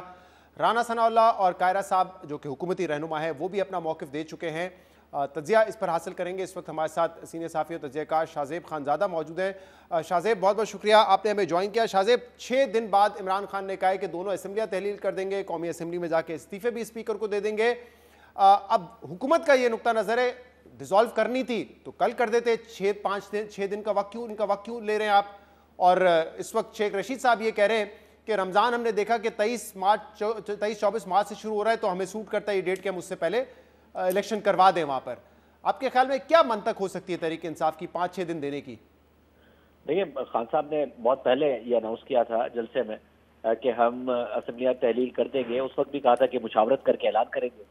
राना सनाउल्लाह और कायरा साहब जो कि हुकूमती रहनुमा है वो भी अपना मौक़िफ़ दे चुके हैं। तजिया इस पर हासिल करेंगे। इस वक्त हमारे साथ सीनियर साफ़ी और तजियाकार शाहजेब खानज़ादा मौजूद है। शाहजेब, बहुत बहुत शुक्रिया आपने हमें ज्वाइन किया। शाहजेब, 6 दिन बाद इमरान खान ने कहा है कि दोनों असम्बलियाँ तहलील कर देंगे, कौमी असम्बली में जाके इस्तीफ़े भी स्पीकर को दे देंगे। अब हुकूमत का ये नुक्ता नज़र है, डिज़ोल्व करनी थी तो कल कर देते, 6 दिन का वक्त क्यों, इनका वक्त क्यों ले रहे हैं आप? और इस वक्त शेख रशीद साहब ये कह रहे हैं कि रमज़ान हमने देखा कि 23-24 मार्च से शुरू हो रहा है, तो हमें सूट करता है ये डेट कि हम उससे पहले इलेक्शन करवा दें वहाँ पर। आपके ख्याल में क्या मंतक हो सकती है तहरीक इंसाफ की 5-6 दिन देने की? देखिए, खान साहब ने बहुत पहले ये अनाउंस किया था जलसे में कि हम असम्बलियाँ तहलील कर देंगे। उस वक्त भी कहा था कि मुशावरत करके ऐलान करेंगे,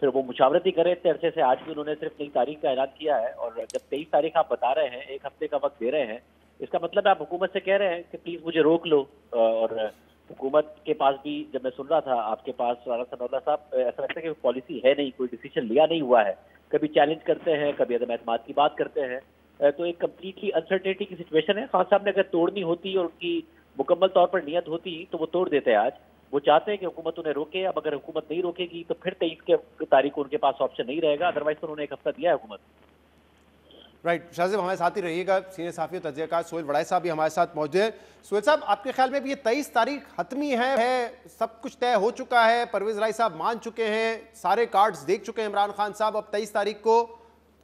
फिर वो मुशावरत ही करे इतने अरसे से। आज भी उन्होंने सिर्फ नई तारीख का ऐलान किया है, और जब 23 तारीख आप बता रहे हैं, 1 हफ्ते का वक्त दे रहे हैं, इसका मतलब आप हुकूमत से कह रहे हैं कि प्लीज मुझे रोक लो। और हुकूमत के पास भी, जब मैं सुन रहा था आपके पास राना सनाउल्लाह साहब, ऐसा लगता है कि पॉलिसी है नहीं, कोई डिसीजन लिया नहीं हुआ है। कभी चैलेंज करते हैं, कभी अदम एतमाद की बात करते हैं। तो एक कम्प्लीटली अनसर्टेनिटी की सिचुएशन है। खान साहब ने अगर तोड़नी होती और उनकी मुकम्मल तौर पर नियत होती तो वो तोड़ देते हैं। आज वो चाहते हैं कि हुकूमत उन्हें रोके। अब अगर हुकूमत नहीं रोकेगी तो फिर 23 के तारीख को उनके पास ऑप्शन नहीं रहेगा, अदरवाइज तो उन्होंने 1 हफ्ता दिया है हुकूमत। राइट, शाहजेब हमारे साथ ही रहिएगा। सीनियर साफ़ी और तजियाकार सोहेल वड़ाई साहब भी हमारे साथ मौजूद है। सोहेल साहब, आपके ख्याल में भी ये 23 तारीख हतमी है, सब कुछ तय हो चुका है, परवेज राय साहब मान चुके हैं, सारे कार्ड्स देख चुके हैं इमरान खान साहब, अब 23 तारीख को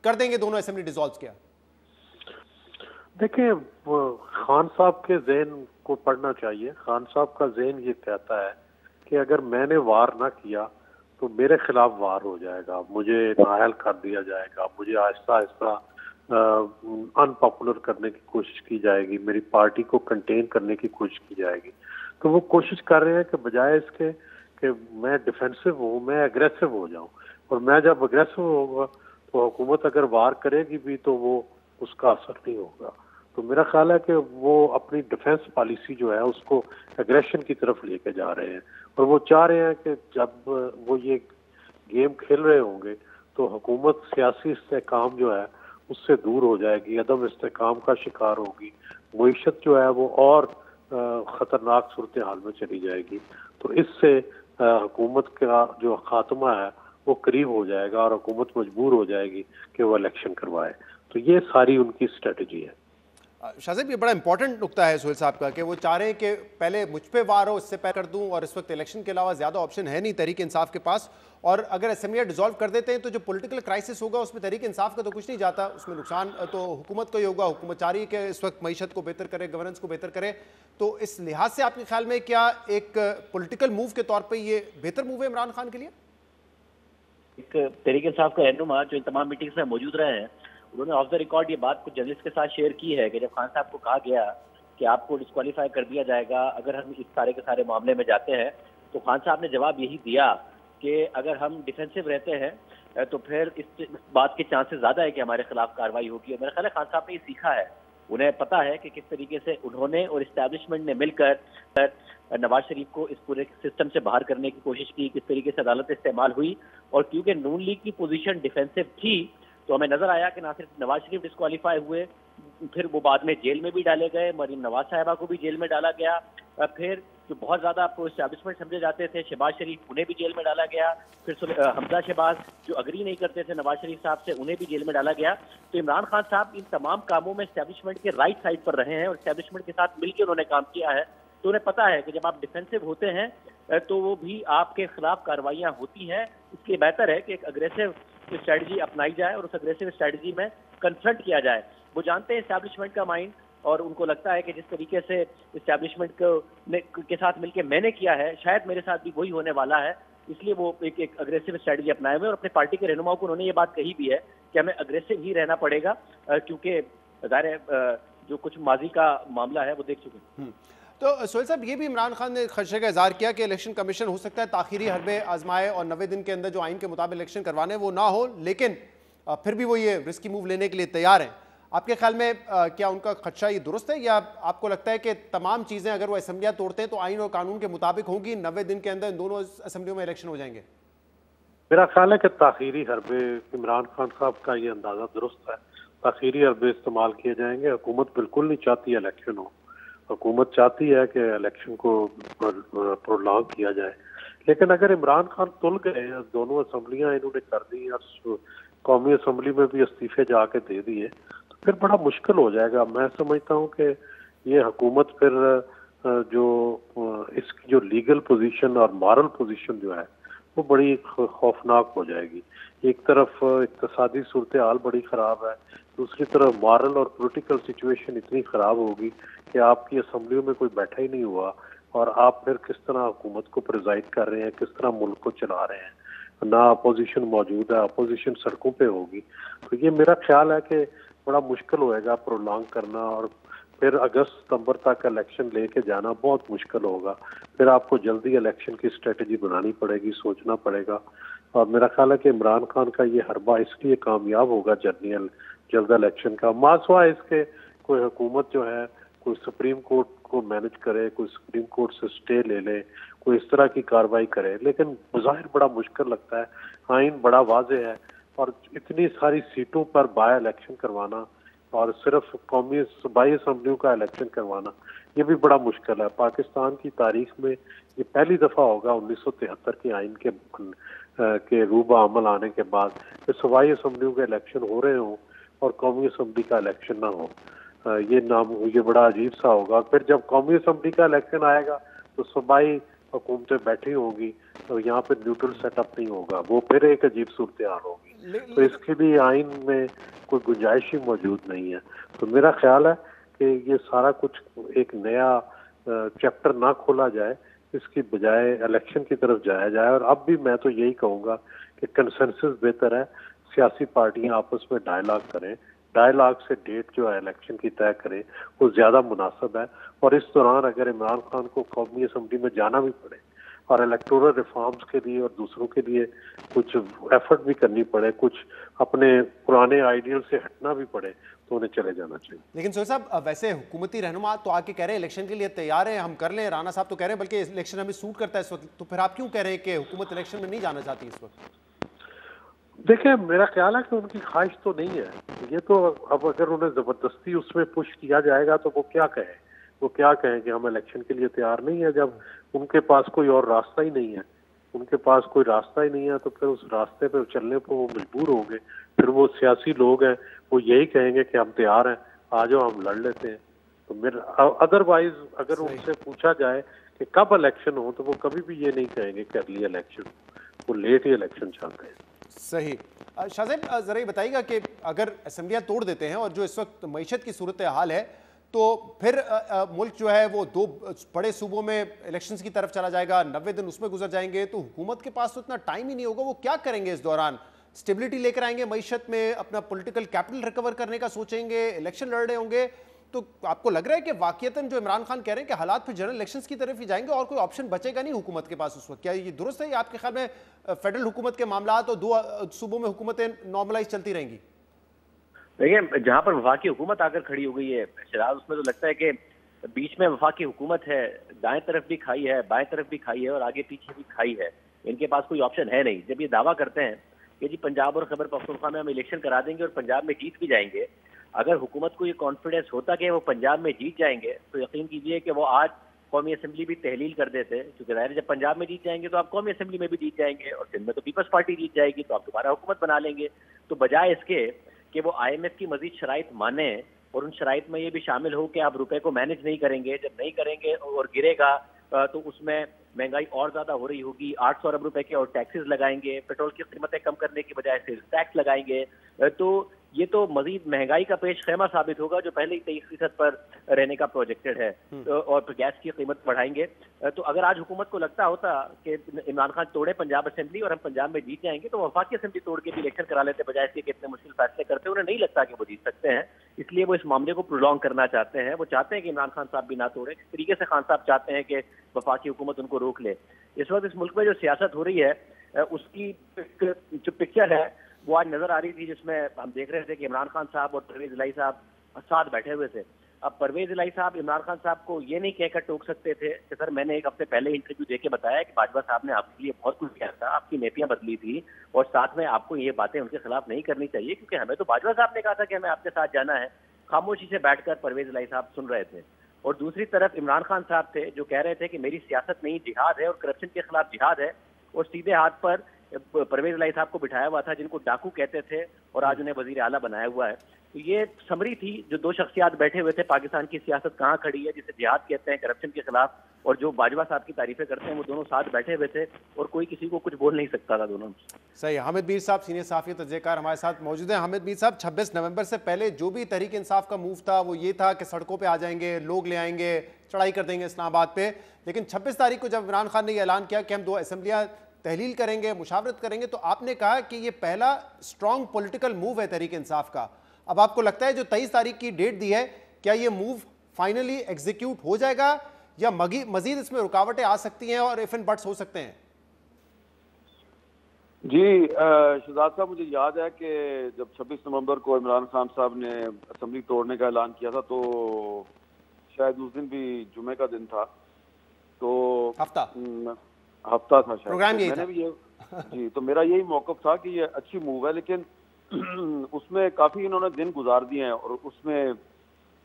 कर देंगे दोनों असेंबली डिसॉल्व? किया देखिए, खान साहब के जहन को पढ़ना चाहिए। खान साहब का जहन ये कहता है कि अगर मैंने वार ना किया तो मेरे खिलाफ वार हो जाएगा, मुझे नाअहल कर दिया जाएगा, मुझे आहिस्ता आहिस्ता अनपॉपुलर करने की कोशिश की जाएगी, मेरी पार्टी को कंटेन करने की कोशिश की जाएगी। तो वो कोशिश कर रहे हैं कि बजाय इसके कि मैं डिफेंसिव हूँ, मैं एग्रेसिव हो जाऊँ। और मैं जब एग्रेसिव होगा तो हुकूमत अगर वार करेगी भी तो वो उसका असर नहीं होगा। तो मेरा ख्याल है कि वो अपनी डिफेंस पॉलिसी जो है उसको एग्रेशन की तरफ लेके जा रहे हैं, और वो चाह रहे हैं कि जब वो ये गेम खेल रहे होंगे तो हुकूमत सियासी इस्तेहकाम जो है उससे दूर हो जाएगी, अदम इस्तेहकाम का शिकार होगी, मईशत जो है वो और ख़तरनाक सूरत हाल में चली जाएगी। तो इससे हुकूमत का जो खात्मा है वो करीब हो जाएगा और हुकूमत मजबूर हो जाएगी कि वो इलेक्शन करवाए। तो ये सारी उनकी स्ट्रेटजी है। शाहजेब, ये बड़ा इंपॉर्टेंट नुकता है सोहेल साहब का कि वो चाह रहे हैं कि पहले मुझ पे वार हो, इससे पहले कर दूं, और इस वक्त इलेक्शन के अलावा ज़्यादा ऑप्शन है नहीं तहरीक इंसाफ के पास। और अगर असेंबलियाँ डिसॉल्व कर देते हैं तो जो पॉलिटिकल क्राइसिस होगा उसमें तहरीक इंसाफ का तो कुछ नहीं जाता, उसमें नुकसान तो हुकूमत को ही होगा। हुकूमत चाह रही है कि इस वक्त मईशत को बेहतर करे, गवर्नेंस को बेहतर करे। तो इस लिहाज से आपके ख्याल में क्या एक पॉलिटिकल मूव के तौर पर ये बेहतर मूव है इमरान खान के लिए? एक तहरीक इंसाफ का रहनुमा जो इन तमाम मीटिंग्स में मौजूद रहे हैं, उन्होंने ऑफ द रिकॉर्ड ये बात कुछ जर्नलिस्ट के साथ शेयर की है कि जब खान साहब को कहा गया कि आपको डिस्क्वालीफाई कर दिया जाएगा अगर हम इस सारे के सारे मामले में जाते हैं, तो खान साहब ने जवाब यही दिया कि अगर हम डिफेंसिव रहते हैं तो फिर इस बात के चांसेस ज़्यादा है कि हमारे खिलाफ कार्रवाई होगी। और मेरा ख्याल है खान साहब ने ये सीखा है, उन्हें पता है कि किस तरीके से उन्होंने और इस्टेब्लिशमेंट ने मिलकर नवाज शरीफ को इस पूरे सिस्टम से बाहर करने की कोशिश की, किस तरीके से अदालत इस्तेमाल हुई। और क्योंकि नून लीग की पोजीशन डिफेंसिव थी तो हमें नजर आया कि ना सिर्फ नवाज शरीफ डिस्क्वालीफाई हुए फिर वो बाद में जेल में भी डाले गए, मरीम नवाज साहिबा को भी जेल में डाला गया, फिर जो बहुत ज़्यादा प्रो एस्टैब्लिशमेंट समझे जाते थे शहबाज शरीफ उन्हें भी जेल में डाला गया, फिर हमजा शहबाज जो अग्री नहीं करते थे नवाज शरीफ साहब से उन्हें भी जेल में डाला गया। तो इमरान खान साहब इन तमाम कामों में एस्टैब्लिशमेंट के राइट साइड पर रहे हैं और एस्टैब्लिशमेंट के साथ मिलकर उन्होंने काम किया है। तो उन्हें पता है कि जब आप डिफेंसिव होते हैं तो वो भी आपके खिलाफ कार्रवाइयाँ होती हैं, इसलिए बेहतर है कि एक अग्रेसिव स्ट्रैटेजी अपनाई जाए और उस अग्रेसिव स्ट्रैटेजी में कन्फ्रंट किया जाए। वो जानते हैं एस्टैब्लिशमेंट का माइंड और उनको लगता है कि जिस तरीके से इस्टेब्लिशमेंट के साथ मिलकर मैंने किया है शायद मेरे साथ भी वही होने वाला है, इसलिए वो एक अग्रेसिव स्ट्रैटेजी अपनाए हुए और अपने पार्टी के रहनुमाओं को उन्होंने ये बात कही भी है कि हमें अग्रेसिव ही रहना पड़ेगा क्योंकि ज़ाहिर जो कुछ माजी का मामला है वो देख चुके हैं। तो सोहेल साहब, ये भी इमरान खान ने खदशे का इजहार किया कि इलेक्शन कमीशन हो सकता है ताखीरी हरबे आजमाए और 90 दिन के अंदर जो आइन के मुताबिक इलेक्शन करवाने वो ना हो, लेकिन फिर भी वो ये रिस्की मूव लेने के लिए तैयार हैं। आपके ख्याल में क्या उनका खदशा ये दुरुस्त है, या आपको लगता है कि तमाम चीज़ें अगर वो असेंबलियाँ तोड़ते हैं तो आइन और कानून के मुताबिक होंगी, 90 दिन के अंदर इन दोनों असेंबलियों में इलेक्शन हो जाएंगे? मेरा ख्याल है कि ताखीरी हरबे, इमरान खान साहब का ये अंदाज़ा दुरुस्त है, ताखीरी हरबे इस्तेमाल किए जाएंगे। हुकूमत बिल्कुल नहीं चाहती इलेक्शन हो, हुकूमत चाहती है कि इलेक्शन को प्रोलॉन्ग किया जाए। लेकिन अगर इमरान खान तुल गए, दोनों असेंबलियाँ इन्होंने कर दी और कौमी असेंबली में भी इस्तीफे जाके दे दिए, तो फिर बड़ा मुश्किल हो जाएगा। मैं समझता हूँ कि ये हुकूमत फिर जो इसकी जो लीगल पोजीशन और मॉरल पोजीशन जो है वो बड़ी खौफनाक हो जाएगी। एक तरफ इक्तिसादी सूरत हाल बड़ी ख़राब है, दूसरी तरफ मॉरल और पॉलिटिकल सिचुएशन इतनी ख़राब होगी कि आपकी असेंबलियों में कोई बैठा ही नहीं हुआ और आप फिर किस तरह हुकूमत को प्रिजाइड कर रहे हैं, किस तरह मुल्क को चला रहे हैं। ना अपोजिशन मौजूद है, अपोजिशन सड़कों पे होगी। तो ये मेरा ख्याल है कि बड़ा मुश्किल होएगा प्रोलॉन्ग करना और फिर अगस्त सितंबर तक इलेक्शन लेके जाना बहुत मुश्किल होगा। फिर आपको जल्दी इलेक्शन की स्ट्रेटजी बनानी पड़ेगी, सोचना पड़ेगा। और मेरा ख्याल है कि इमरान खान का ये हरबा इसलिए कामयाब होगा जल्द इलेक्शन का। मासवा इसके कोई हुकूमत जो है कोई सुप्रीम कोर्ट को मैनेज करे, कोई सुप्रीम कोर्ट से स्टे ले ले, कोई इस तरह की कार्रवाई करे, लेकिन ज़ाहिर बड़ा मुश्किल लगता है। आइन बड़ा वाज़ेह है और इतनी सारी सीटों पर बाय इलेक्शन करवाना और सिर्फ कौमी सूबाई असम्बलियों का इलेक्शन करवाना ये भी बड़ा मुश्किल है। पाकिस्तान की तारीख में ये पहली दफ़ा होगा 1973 के आइन के रूबा अमल आने के बाद कि सूबाई असम्बलियों के इलेक्शन हो रहे हों और कौमी असम्बली का इलेक्शन ना हो। ये बड़ा अजीब सा होगा। फिर जब कौमी असम्बली का इलेक्शन आएगा तो सूबाई हुकूमतें बैठी होंगी तो यहाँ पे न्यूट्रल सेटअप नहीं होगा, वो फिर एक अजीब सूरत हाल होगी। तो इसके लिए आइन में कोई गुंजाइश ही मौजूद नहीं है। तो मेरा ख्याल है कि ये सारा कुछ एक नया चैप्टर ना खोला जाए, इसकी बजाय इलेक्शन की तरफ जाया जाए। और अब भी मैं तो यही कहूँगा कि कंसेंसस बेहतर है, सियासी पार्टियां आपस में डायलॉग करें, डायलॉग से डेट जो है इलेक्शन की तय करें, वो ज़्यादा मुनासिब है। और इस दौरान अगर इमरान खान को कौमी असम्बली में जाना भी पड़े और इलेक्टोरल रिफॉर्म्स के लिए और दूसरों के लिए कुछ एफर्ट भी करनी पड़े, कुछ अपने पुराने आइडियल से हटना भी पड़े, तो उन्हें चले जाना चाहिए। लेकिन सोहेल साहब, वैसे हुकूमती रहनुमा तो आके कह रहे हैं इलेक्शन के लिए तैयार हैं, हम कर लें। राना साहब तो कह रहे हैं बल्कि इलेक्शन हमें सूट करता है इस वक्त, तो फिर आप क्यों कह रहे हैं कि हुकूमत इलेक्शन में नहीं जाना चाहती इस वक्त? देखिए, मेरा ख्याल है कि उनकी ख्वाहिश तो नहीं है ये। तो अब अगर उन्हें जबरदस्ती उसमें पुश किया जाएगा तो वो क्या कहें कि हम इलेक्शन के लिए तैयार नहीं है, जब उनके पास कोई और रास्ता ही नहीं है। उनके पास कोई रास्ता ही नहीं है तो फिर उस रास्ते पे चलने पर वो मजबूर होंगे। फिर वो सियासी लोग हैं, वो यही कहेंगे कि हम तैयार हैं, आ जाओ हम लड़ लेते हैं। तो मेरा अदरवाइज अगर उनसे पूछा जाए कि कब इलेक्शन हो तो वो कभी भी ये नहीं कहेंगे कि अगली इलेक्शन, वो लेट ही इलेक्शन चाहते हैं। सही। शाहज़ैब, ज़रा ये बताइएगा कि अगर असेंबलियाँ तोड़ देते हैं और जो इस वक्त मईशत की सूरत हाल है, तो फिर मुल्क जो है वो दो बड़े सूबों में इलेक्शंस की तरफ चला जाएगा, 90 दिन उसमें गुजर जाएंगे, तो हुकूमत के पास तो इतना टाइम ही नहीं होगा। वो क्या करेंगे इस दौरान? स्टेबिलिटी लेकर आएंगे मईशत में, अपना पॉलिटिकल कैपिटल रिकवर करने का सोचेंगे, इलेक्शन लड़ रहे होंगे? तो आपको लग रहा है कि वाकईतन जो इमरान खान कह रहे हैं कि हालात फिर जनरल इलेक्शंस की तरफ ही जाएंगे और कोई ऑप्शन बचेगा नहीं हुकूमत के पास उस वक्त? क्या ये दुरुस्त है? आपके ख्याल में फेडरल हुकूमत के मामला तो दो सूबों में हुकूमतें नॉर्मलाइज चलती रहेंगी? देखिए, जहाँ पर वफाकी हुकूमत आकर खड़ी हो गई है शराज, उसमें तो लगता है कि बीच में वफाकी हुकूमत है, दाएं तरफ भी खाई है, बाएं तरफ भी खाई है और आगे पीछे भी खाई है। इनके पास कोई ऑप्शन है नहीं। जब ये दावा करते हैं कि जी पंजाब और खैबर पख्तूनख्वा में हम इलेक्शन करा देंगे और पंजाब में जीत भी जाएंगे, अगर हुकूमत को ये कॉन्फिडेंस होता कि वो पंजाब में जीत जाएंगे तो यकीन कीजिए कि वो आज कौमी असम्बली भी तहलील कर देते, क्योंकि जाहिर है जब पंजाब में जीत जाएंगे तो आप कौमी असम्बली में भी जीत जाएंगे और सिंध में तो पीपल्स पार्टी जीत जाएगी, तो आप दोबारा हुकूमत बना लेंगे। तो बजाय इसके कि वो IMF की मजीद शराइत माने और उन शराइत में ये भी शामिल हो कि आप रुपए को मैनेज नहीं करेंगे, जब नहीं करेंगे और गिरेगा तो उसमें महंगाई और ज्यादा हो रही होगी, 800 अरब रुपए के और टैक्सेस लगाएंगे, पेट्रोल की कीमतें कम करने की बजाय सेल्स टैक्स लगाएंगे, तो ये तो मजीद महंगाई का पेश खेमा साबित होगा जो पहले ही 23% पर रहने का प्रोजेक्टेड है। और फिर गैस की कीमत बढ़ाएंगे। तो अगर आज हुकूमत को लगता होता कि इमरान खान तोड़े पंजाब असेंबली और हम पंजाब में जीत जाएंगे तो वफाकी असेंबली तोड़ के भी इलेक्शन करा लेते, बजाय इसके कितने मुश्किल फैसले करते। उन्हें नहीं लगता कि वो जीत सकते हैं, इसलिए वो इस मामले को प्रोलॉन्ग करना चाहते हैं। वो चाहते हैं कि इमरान खान साहब भी ना तोड़े, इस तरीके से खान साहब चाहते हैं कि वफाकी हुकूमत उनको रोक ले। इस वक्त इस मुल्क में जो सियासत हो रही है उसकी जो पिक्चर है वो आज नजर आ रही थी, जिसमें हम देख रहे थे कि इमरान खान साहब और परवेज इलाही साहब साथ बैठे हुए थे। अब परवेज इलाही साहब इमरान खान साहब को ये नहीं कहकर टोक सकते थे कि सर मैंने एक हफ्ते पहले इंटरव्यू देके बताया कि बाजवा साहब ने आपके लिए बहुत कुछ किया था, आपकी नीतियां बदली थी और साथ में आपको ये बातें उनके खिलाफ नहीं करनी चाहिए, क्योंकि हमें तो बाजवा साहब ने कहा था कि हमें आपके साथ जाना है। खामोशी से बैठकर परवेज इलाही साहब सुन रहे थे। और दूसरी तरफ इमरान खान साहब थे जो कह रहे थे कि मेरी सियासत नहीं जिहाद है और करप्शन के खिलाफ जिहाद है, और सीधे हाथ पर परवेज इलाही साहब को बिठाया हुआ था जिनको डाकू कहते थे और आज उन्हें वजीर आला बनाया हुआ है। तो ये समरी थी जो दो शख्सियात बैठे हुए थे, पाकिस्तान की सियासत कहाँ खड़ी है, जिसे जिहाद कहते हैं करप्शन के खिलाफ, और जो बाजवा साहब की तारीफें करते हैं, वो दोनों साथ बैठे हुए थे और कोई किसी को कुछ बोल नहीं सकता था दोनों। सही। हामिद मीर साहब सीनियर सहाफ़ी तजज़ियाकार हमारे साथ मौजूद हैं। हामिद मीर साहब, 26 नवंबर से पहले जो भी तहरीक इंसाफ का मूव था वो ये था कि सड़कों पे आ जाएंगे, लोग ले आएंगे, चढ़ाई कर देंगे इस्लामाबाद पे, लेकिन 26 तारीख को जब इमरान खान ने ये ऐलान किया कि हम 2 असम्बलियाँ तहलील करेंगे, मुशावरत करेंगे, तो आपने कहा कि ये पहला स्ट्रॉन्ग पॉलिटिकल मूव है तहरीक इंसाफ का। अब आपको लगता है जो 23 तारीख की डेट दी है, क्या ये मूव फाइनली एग्जीक्यूट हो जाएगा या मजीद इसमें रुकावटें आ सकती हैं और इफ एंड बट्स हो सकते हैं? जी शहजाद साहब, मुझे याद है कि जब 26 नवंबर को इमरान खान साहब ने असम्बली तोड़ने का ऐलान किया था तो शायद उस दिन भी जुमे का दिन था, तो हफ्ता था शायद, प्रोग्राम यही मैंने भी ये जी, तो मेरा यही मौक़िफ़ था कि ये अच्छी मूव है, लेकिन उसमें काफ़ी इन्होंने दिन गुजार दिए हैं और उसमें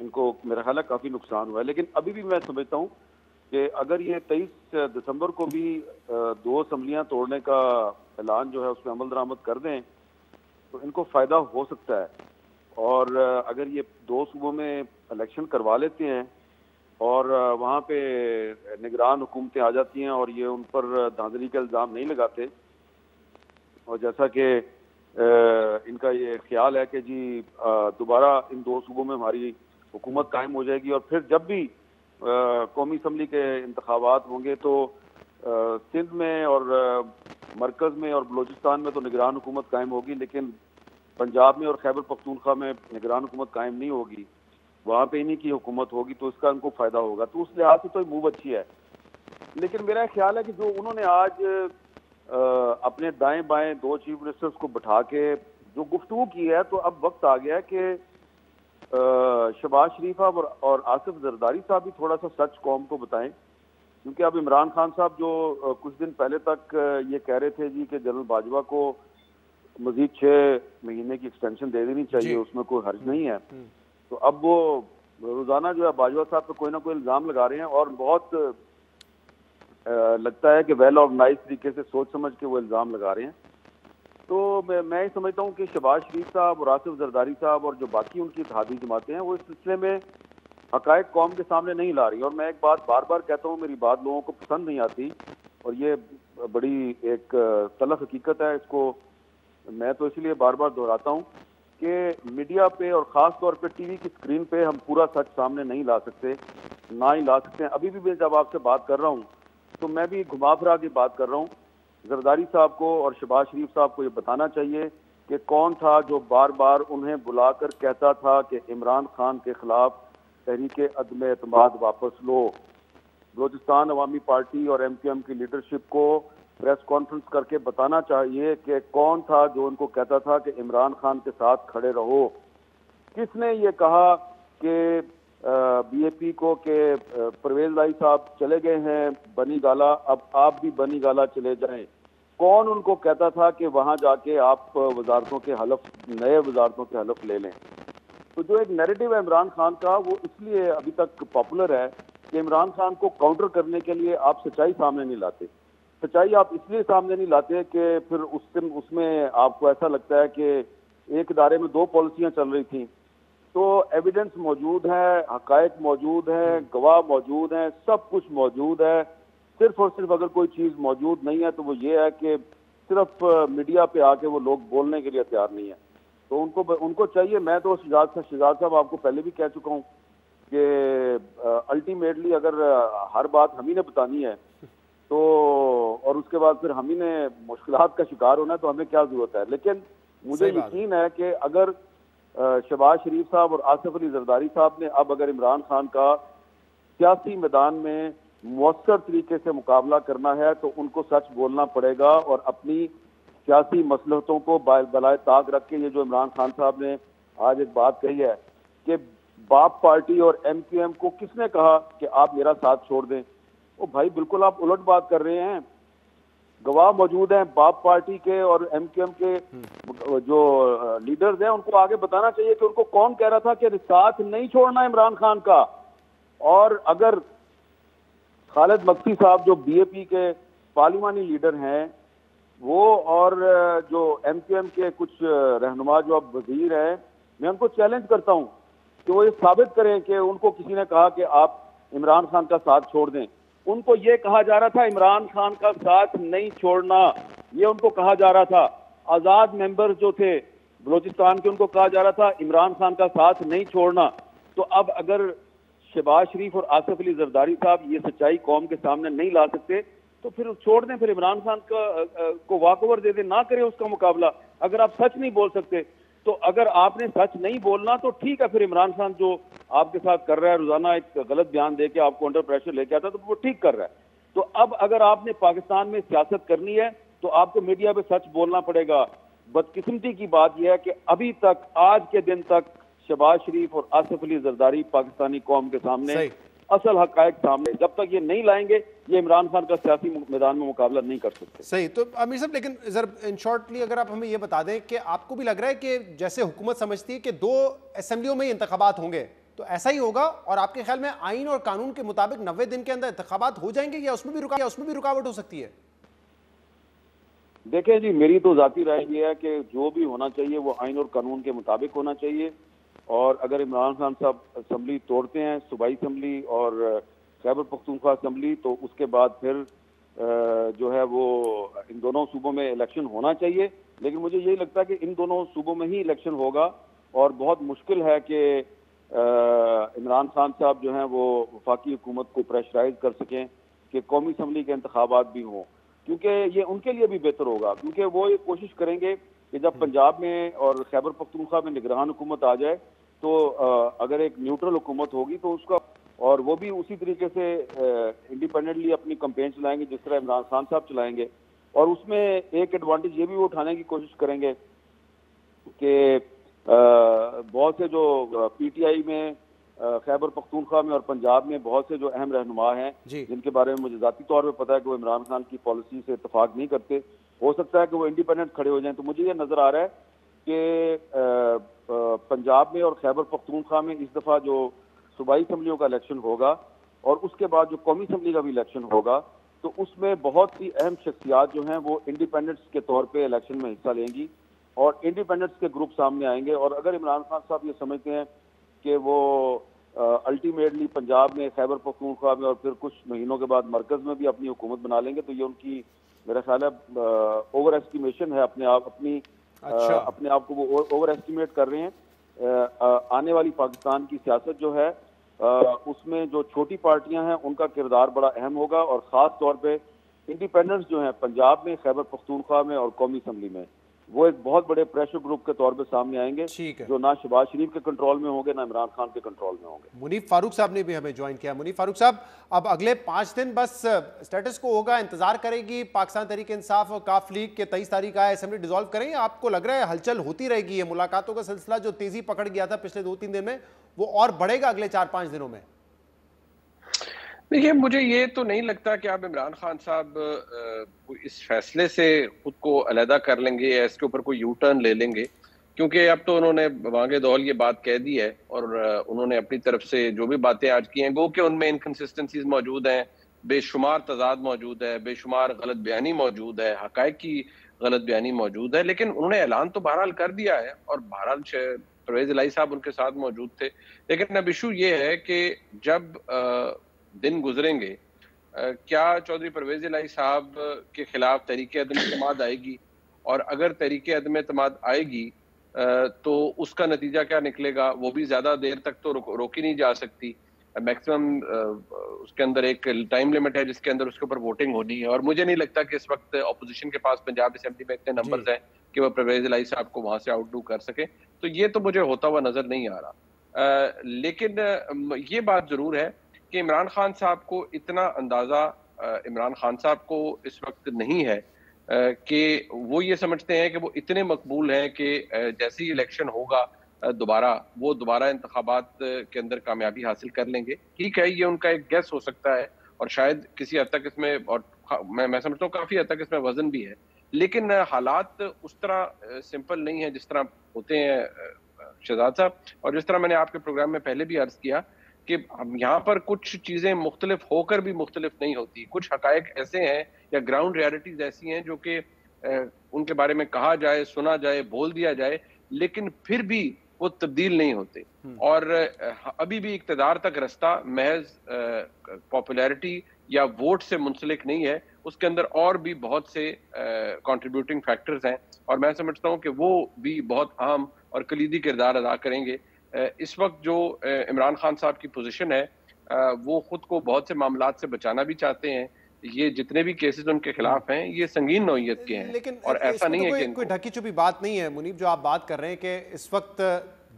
इनको मेरा ख्याल है काफ़ी नुकसान हुआ है। लेकिन अभी भी मैं समझता हूँ कि अगर ये 23 दिसंबर को भी 2 असम्बलियाँ तोड़ने का ऐलान जो है उसमें अमल दरामद कर दें तो इनको फ़ायदा हो सकता है। और अगर ये 2 सूबों में इलेक्शन करवा लेते हैं और वहाँ पे निगरान हुकूमतें आ जाती हैं और ये उन पर धांधली का इल्ज़ाम नहीं लगाते, और जैसा कि इनका ये ख्याल है कि जी दोबारा इन 2 सूबों में हमारी हुकूमत कायम हो जाएगी और फिर जब भी कौमी असम्बली के इंतखाबात होंगे तो सिंध में और मरकज़ में और बलूचिस्तान में तो निगरान हुकूमत कायम होगी, लेकिन पंजाब में और खैबर पख्तूनख्वा में निगरान हुकूमत कायम नहीं होगी, वहाँ पे इन्हीं की हुकूमत होगी, तो इसका उनको फ़ायदा होगा। तो उस लिहाज से तो मूव अच्छी है। लेकिन मेरा ख्याल है कि जो उन्होंने आज अपने दाएं बाएं 2 चीफ मिनिस्टर्स को बिठा के जो गुफ्तगू की है, तो अब वक्त आ गया है कि शहबाज शरीफ साहब और आसिफ जरदारी साहब भी थोड़ा सा सच कौम को बताएं, क्योंकि अब इमरान खान साहब जो कुछ दिन पहले तक ये कह रहे थे जी कि जनरल बाजवा को मजीद 6 महीने की एक्सटेंशन दे देनी चाहिए, उसमें कोई हर्ज नहीं है, तो अब वो रोजाना जो है बाजवा साहब पे कोई ना कोई इल्ज़ाम लगा रहे हैं और बहुत लगता है कि वेल ऑर्गेनाइज तरीके से सोच समझ के वो इल्ज़ाम लगा रहे हैं। तो मैं समझता हूँ कि शहबाज शरीफ साहब और आसिफ जरदारी साहब और जो बाकी उनकी इत्तेहादी जमातें हैं वो इस सिलसिले में हक़ाइक़ कौम के सामने नहीं ला रही। और मैं एक बात बार बार कहता हूँ, मेरी बात लोगों को पसंद नहीं आती और ये बड़ी एक तलख़ हकीकत है, इसको मैं तो इसलिए बार बार दोहराता हूँ कि मीडिया पे और ख़ास तौर पे टीवी की स्क्रीन पे हम पूरा सच सामने नहीं ला सकते, ना ही ला सकते हैं। अभी भी मैं जब आपसे बात कर रहा हूँ तो मैं भी घुमा फिरा की बात कर रहा हूँ। जरदारी साहब को और शहबाज शरीफ साहब को ये बताना चाहिए कि कौन था जो बार बार उन्हें बुलाकर कहता था कि इमरान खान के खिलाफ तहरीक अदम एतमाद वापस लो। बलूचिस्तान अवामी पार्टी और MQM की लीडरशिप को प्रेस कॉन्फ्रेंस करके बताना चाहिए कि कौन था जो उनको कहता था कि इमरान खान के साथ खड़े रहो। किसने ये कहा कि BAP को कि परवेज इलाही साहब चले गए हैं बनी गाला, अब आप भी बनी गाला चले जाएं। कौन उनको कहता था कि वहां जाके आप वजारतों के हलफ, नए वजारतों के हलफ ले लें। तो जो एक नैरेटिव है इमरान खान का, वो इसलिए अभी तक पॉपुलर है कि इमरान खान को काउंटर करने के लिए आप सच्चाई सामने नहीं लाते। सच्चाई आप इसलिए सामने नहीं लाते कि फिर उसमें आपको ऐसा लगता है कि एक इदारे में दो पॉलिसियां चल रही थी। तो एविडेंस मौजूद है, हकायक मौजूद है, गवाह मौजूद हैं, सब कुछ मौजूद है। सिर्फ और सिर्फ अगर कोई चीज़ मौजूद नहीं है तो वो ये है कि सिर्फ मीडिया पे आके वो लोग बोलने के लिए तैयार नहीं है। तो उनको चाहिए, मैं तो शहजाद साहब आपको पहले भी कह चुका हूँ कि अल्टीमेटली अगर हर बात हम ही ने बतानी है तो, और उसके बाद फिर हम ही ने मुश्किलात का शिकार होना है, तो हमें क्या जरूरत है। लेकिन मुझे यकीन है कि अगर शहबाज शरीफ साहब और आसिफ अली जरदारी साहब ने अब अगर इमरान खान का सियासी मैदान में मौसर तरीके से मुकाबला करना है तो उनको सच बोलना पड़ेगा और अपनी सियासी मसलहतों को बलाए ताक रख के, ये जो इमरान खान साहब ने आज एक बात कही है कि बाप पार्टी और MQM को किसने कहा कि आप मेरा साथ छोड़ दें, ओ भाई बिल्कुल आप उलट बात कर रहे हैं। गवाह मौजूद हैं बाप पार्टी के और MQM के जो लीडर्स हैं, उनको आगे बताना चाहिए कि उनको कौन कह रहा था कि साथ नहीं छोड़ना इमरान खान का। और अगर खालिद मक्सी साहब जो BAP के पार्लिमानी लीडर हैं वो, और जो MQM के कुछ रहनुमा जो अब वजीर हैं, मैं उनको चैलेंज करता हूं कि वो ये साबित करें कि उनको किसी ने कहा कि आप इमरान खान का साथ छोड़ दें। उनको ये कहा जा रहा था इमरान खान का साथ नहीं छोड़ना, ये उनको कहा जा रहा था। आज़ाद मेंबर्स जो थे बलोचिस्तान के, उनको कहा जा रहा था इमरान खान का साथ नहीं छोड़ना। तो अब अगर शहबाज शरीफ और आसिफ अली जरदारी साहब ये सच्चाई कौम के सामने नहीं ला सकते तो फिर छोड़ दें, फिर इमरान खान को वॉकओवर दे दें, ना करें उसका मुकाबला। अगर आप सच नहीं बोल सकते तो अगर आपने सच नहीं बोलना तो ठीक है, फिर इमरान खान जो आपके साथ कर रहा है, रोजाना एक गलत बयान दे के आपको अंडर प्रेशर लेके आता, तो वो ठीक कर रहा है। तो अब अगर आपने पाकिस्तान में सियासत करनी है तो आपको मीडिया पे सच बोलना पड़ेगा। बदकिस्मती की बात यह है कि अभी तक, आज के दिन तक, शहबाज शरीफ और आसिफ अली जरदारी पाकिस्तानी कौम के सामने असल हकायक सामने जब तक ये नहीं लाएंगे, ये इमरान खान का सियासी मैदान में मुकाबला नहीं कर सकते। सही। तो आमिर साहब, लेकिन जरा इन शॉर्टली अगर आप हमें ये बता दें कि आपको भी लग रहा है कि जैसे हुकूमत समझती है कि 2 असेंबलियों में इंतखाबात होंगे, तो ऐसा ही होगा, और आपके ख्याल में आइन और कानून के मुताबिक 90 दिन के अंदर इंतखाबात हो जाएंगे या उसमें भी रुकावट हो सकती है? देखें जी, मेरी तो जाती राय ये है कि जो भी होना चाहिए वो आइन और कानून के मुताबिक होना चाहिए। और अगर इमरान खान साहब असम्बली तोड़ते हैं, सूबाई असम्बली और खैबर पख्तूनख्वा असम्बली, तो उसके बाद फिर जो है वो इन दोनों सूबों में इलेक्शन होना चाहिए। लेकिन मुझे यही लगता है कि इन दोनों सूबों में ही इलेक्शन होगा और बहुत मुश्किल है कि इमरान खान साहब जो हैं वो वफाकी हुकूमत को प्रेशराइज कर सकें कि कौमी असम्बली के इंतखाबात भी हों, क्योंकि ये उनके लिए भी बेहतर होगा। क्योंकि वो ये कोशिश करेंगे कि जब पंजाब में और खैबर पख्तूनख्वा में निगरान हुकूमत आ जाए तो अगर एक न्यूट्रल हुकूमत होगी तो उसका, और वो भी उसी तरीके से इंडिपेंडेंटली अपनी कैंपेन चलाएंगे जिस तरह इमरान खान साहब चलाएंगे। और उसमें एक एडवांटेज ये भी वो उठाने की कोशिश करेंगे कि बहुत से जो PTI में, खैबर पख्तूनख्वा में और पंजाब में बहुत से जो अहम रहनुमा हैं जिनके बारे में मुझे ज़ाती तौर पर पता है कि वो इमरान खान की पॉलिसी से इत्तेफाक नहीं करते, हो सकता है कि वो इंडिपेंडेंट खड़े हो जाएं। तो मुझे ये नज़र आ रहा है कि पंजाब में और खैबर पख्तूनख्वा में इस दफ़ा जो सूबाई असम्बलियों का इलेक्शन होगा और उसके बाद जो कौमी असम्बली का भी इलेक्शन होगा, तो उसमें बहुत सी अहम शख्सियात जो हैं वो इंडिपेंडेंट्स के तौर पे इलेक्शन में हिस्सा लेंगी और इंडिपेंडेंट्स के ग्रुप सामने आएंगे। और अगर इमरान खान साहब ये समझते हैं कि वो अल्टीमेटली पंजाब में, खैबर पख्तूनख्वा में और फिर कुछ महीनों के बाद मरकज़ में भी अपनी हुकूमत बना लेंगे, तो ये उनकी, मेरा ख्याल है, ओवर एस्टिमेशन है अपने आप को वो ओवर एस्टिमेट कर रहे हैं। आने वाली पाकिस्तान की सियासत जो है उसमें जो छोटी पार्टियां हैं उनका किरदार बड़ा अहम होगा और ख़ास तौर पे इंडिपेंडेंट्स जो हैं पंजाब में, खैबर पख्तूनख्वा में और कौमी असम्बली में, वो एक बहुत बड़े प्रेशर ग्रुप के तौर पे सामने आएंगे जो ना शहबाज शरीफ के कंट्रोल में होंगे ना इमरान खान के कंट्रोल में होंगे। मुनीफ फारूक साहब ने भी हमें ज्वाइन किया। मुनीफ फारूक साहब, अब अगले 5 दिन बस स्टेटस को होगा, इंतजार करेगी पाकिस्तान तहरीक इंसाफ और काफ लीग के 23 तारीख आए असेंबली डिसॉल्व करेंगे। आपको लग रहा है हलचल होती रहेगी, ये मुलाकातों का सिलसिला जो तेजी पकड़ गया था पिछले 2-3 दिन में, वो और बढ़ेगा अगले 4-5 दिनों में? देखिए, मुझे ये तो नहीं लगता कि आप इमरान खान साहब इस फैसले से खुद को अलहदा कर लेंगे या इसके ऊपर कोई यू टर्न ले लेंगे। क्योंकि अब तो उन्होंने वांगे दौल ये बात कह दी है और उन्होंने अपनी तरफ से जो भी बातें आज की हैं, गो कि उनमें इनकंसिस्टेंसीज मौजूद हैं, बेशुमार तजाद मौजूद है, बेशुमार गलत बयानी मौजूद है, हकायक की गलत बयानी मौजूद है, लेकिन उन्होंने ऐलान तो बहरहाल कर दिया है और बहरहाल परवेज इलाही साहब उनके साथ मौजूद थे। लेकिन अब इशू ये है कि जब दिन गुजरेंगे, क्या चौधरी परवेज इलाही साहब के खिलाफ तहरीके अदम एतमाद आएगी, और अगर तहरीके अदम एतमाद आएगी तो उसका नतीजा क्या निकलेगा, वो भी ज्यादा देर तक तो रोकी नहीं जा सकती। मैक्सिमम उसके अंदर एक टाइम लिमिट है जिसके अंदर उसके ऊपर वोटिंग होनी है, और मुझे नहीं लगता कि इस वक्त अपोजिशन के पास पंजाब असेंबली में इतने नंबर्स हैं कि वो परवेज इलाही साहब को वहां से आउटडू कर सके। तो ये तो मुझे होता हुआ नजर नहीं आ रहा। लेकिन ये बात जरूर है कि इमरान खान साहब को इतना अंदाजा इमरान खान साहब को इस वक्त नहीं है कि वो ये समझते हैं कि वो इतने मकबूल हैं कि जैसे ही इलेक्शन होगा वो दोबारा इंतखाबात के अंदर कामयाबी हासिल कर लेंगे। ठीक है, ये उनका एक गेस हो सकता है और शायद किसी हद तक इसमें, और मैं समझता हूँ काफी हद तक इसमें वजन भी है, लेकिन हालात उस तरह सिंपल नहीं है जिस तरह होते हैं शहजाद साहब। और जिस तरह मैंने आपके प्रोग्राम में पहले भी अर्ज किया कि यहाँ पर कुछ चीजें मुख्तलिफ होकर भी मुख्तलिफ नहीं होती। कुछ हकायक ऐसे हैं या ग्राउंड रियलिटीज ऐसी हैं जो कि उनके बारे में कहा जाए, सुना जाए, बोल दिया जाए, लेकिन फिर भी वो तब्दील नहीं होते। और अभी भी इक्तदार तक रास्ता महज पॉपुलैरिटी या वोट से मुंसलिक नहीं है, उसके अंदर और भी बहुत से कंट्रीब्यूटिंग फैक्टर्स हैं, और मैं समझता हूँ कि वो भी बहुत अहम और कलीदी किरदार अदा करेंगे। इस वक्त जो इमरान खान साहब की पोजीशन है, वो खुद को बहुत से मामलात से बचाना भी चाहते हैं। ये जितने भी केसेस उनके खिलाफ हैं ये संगीन नौइयत के हैं, लेकिन और ऐसा नहीं है कि कोई ढकी छुपी बात नहीं है मुनीब जो आप बात कर रहे हैं कि इस वक्त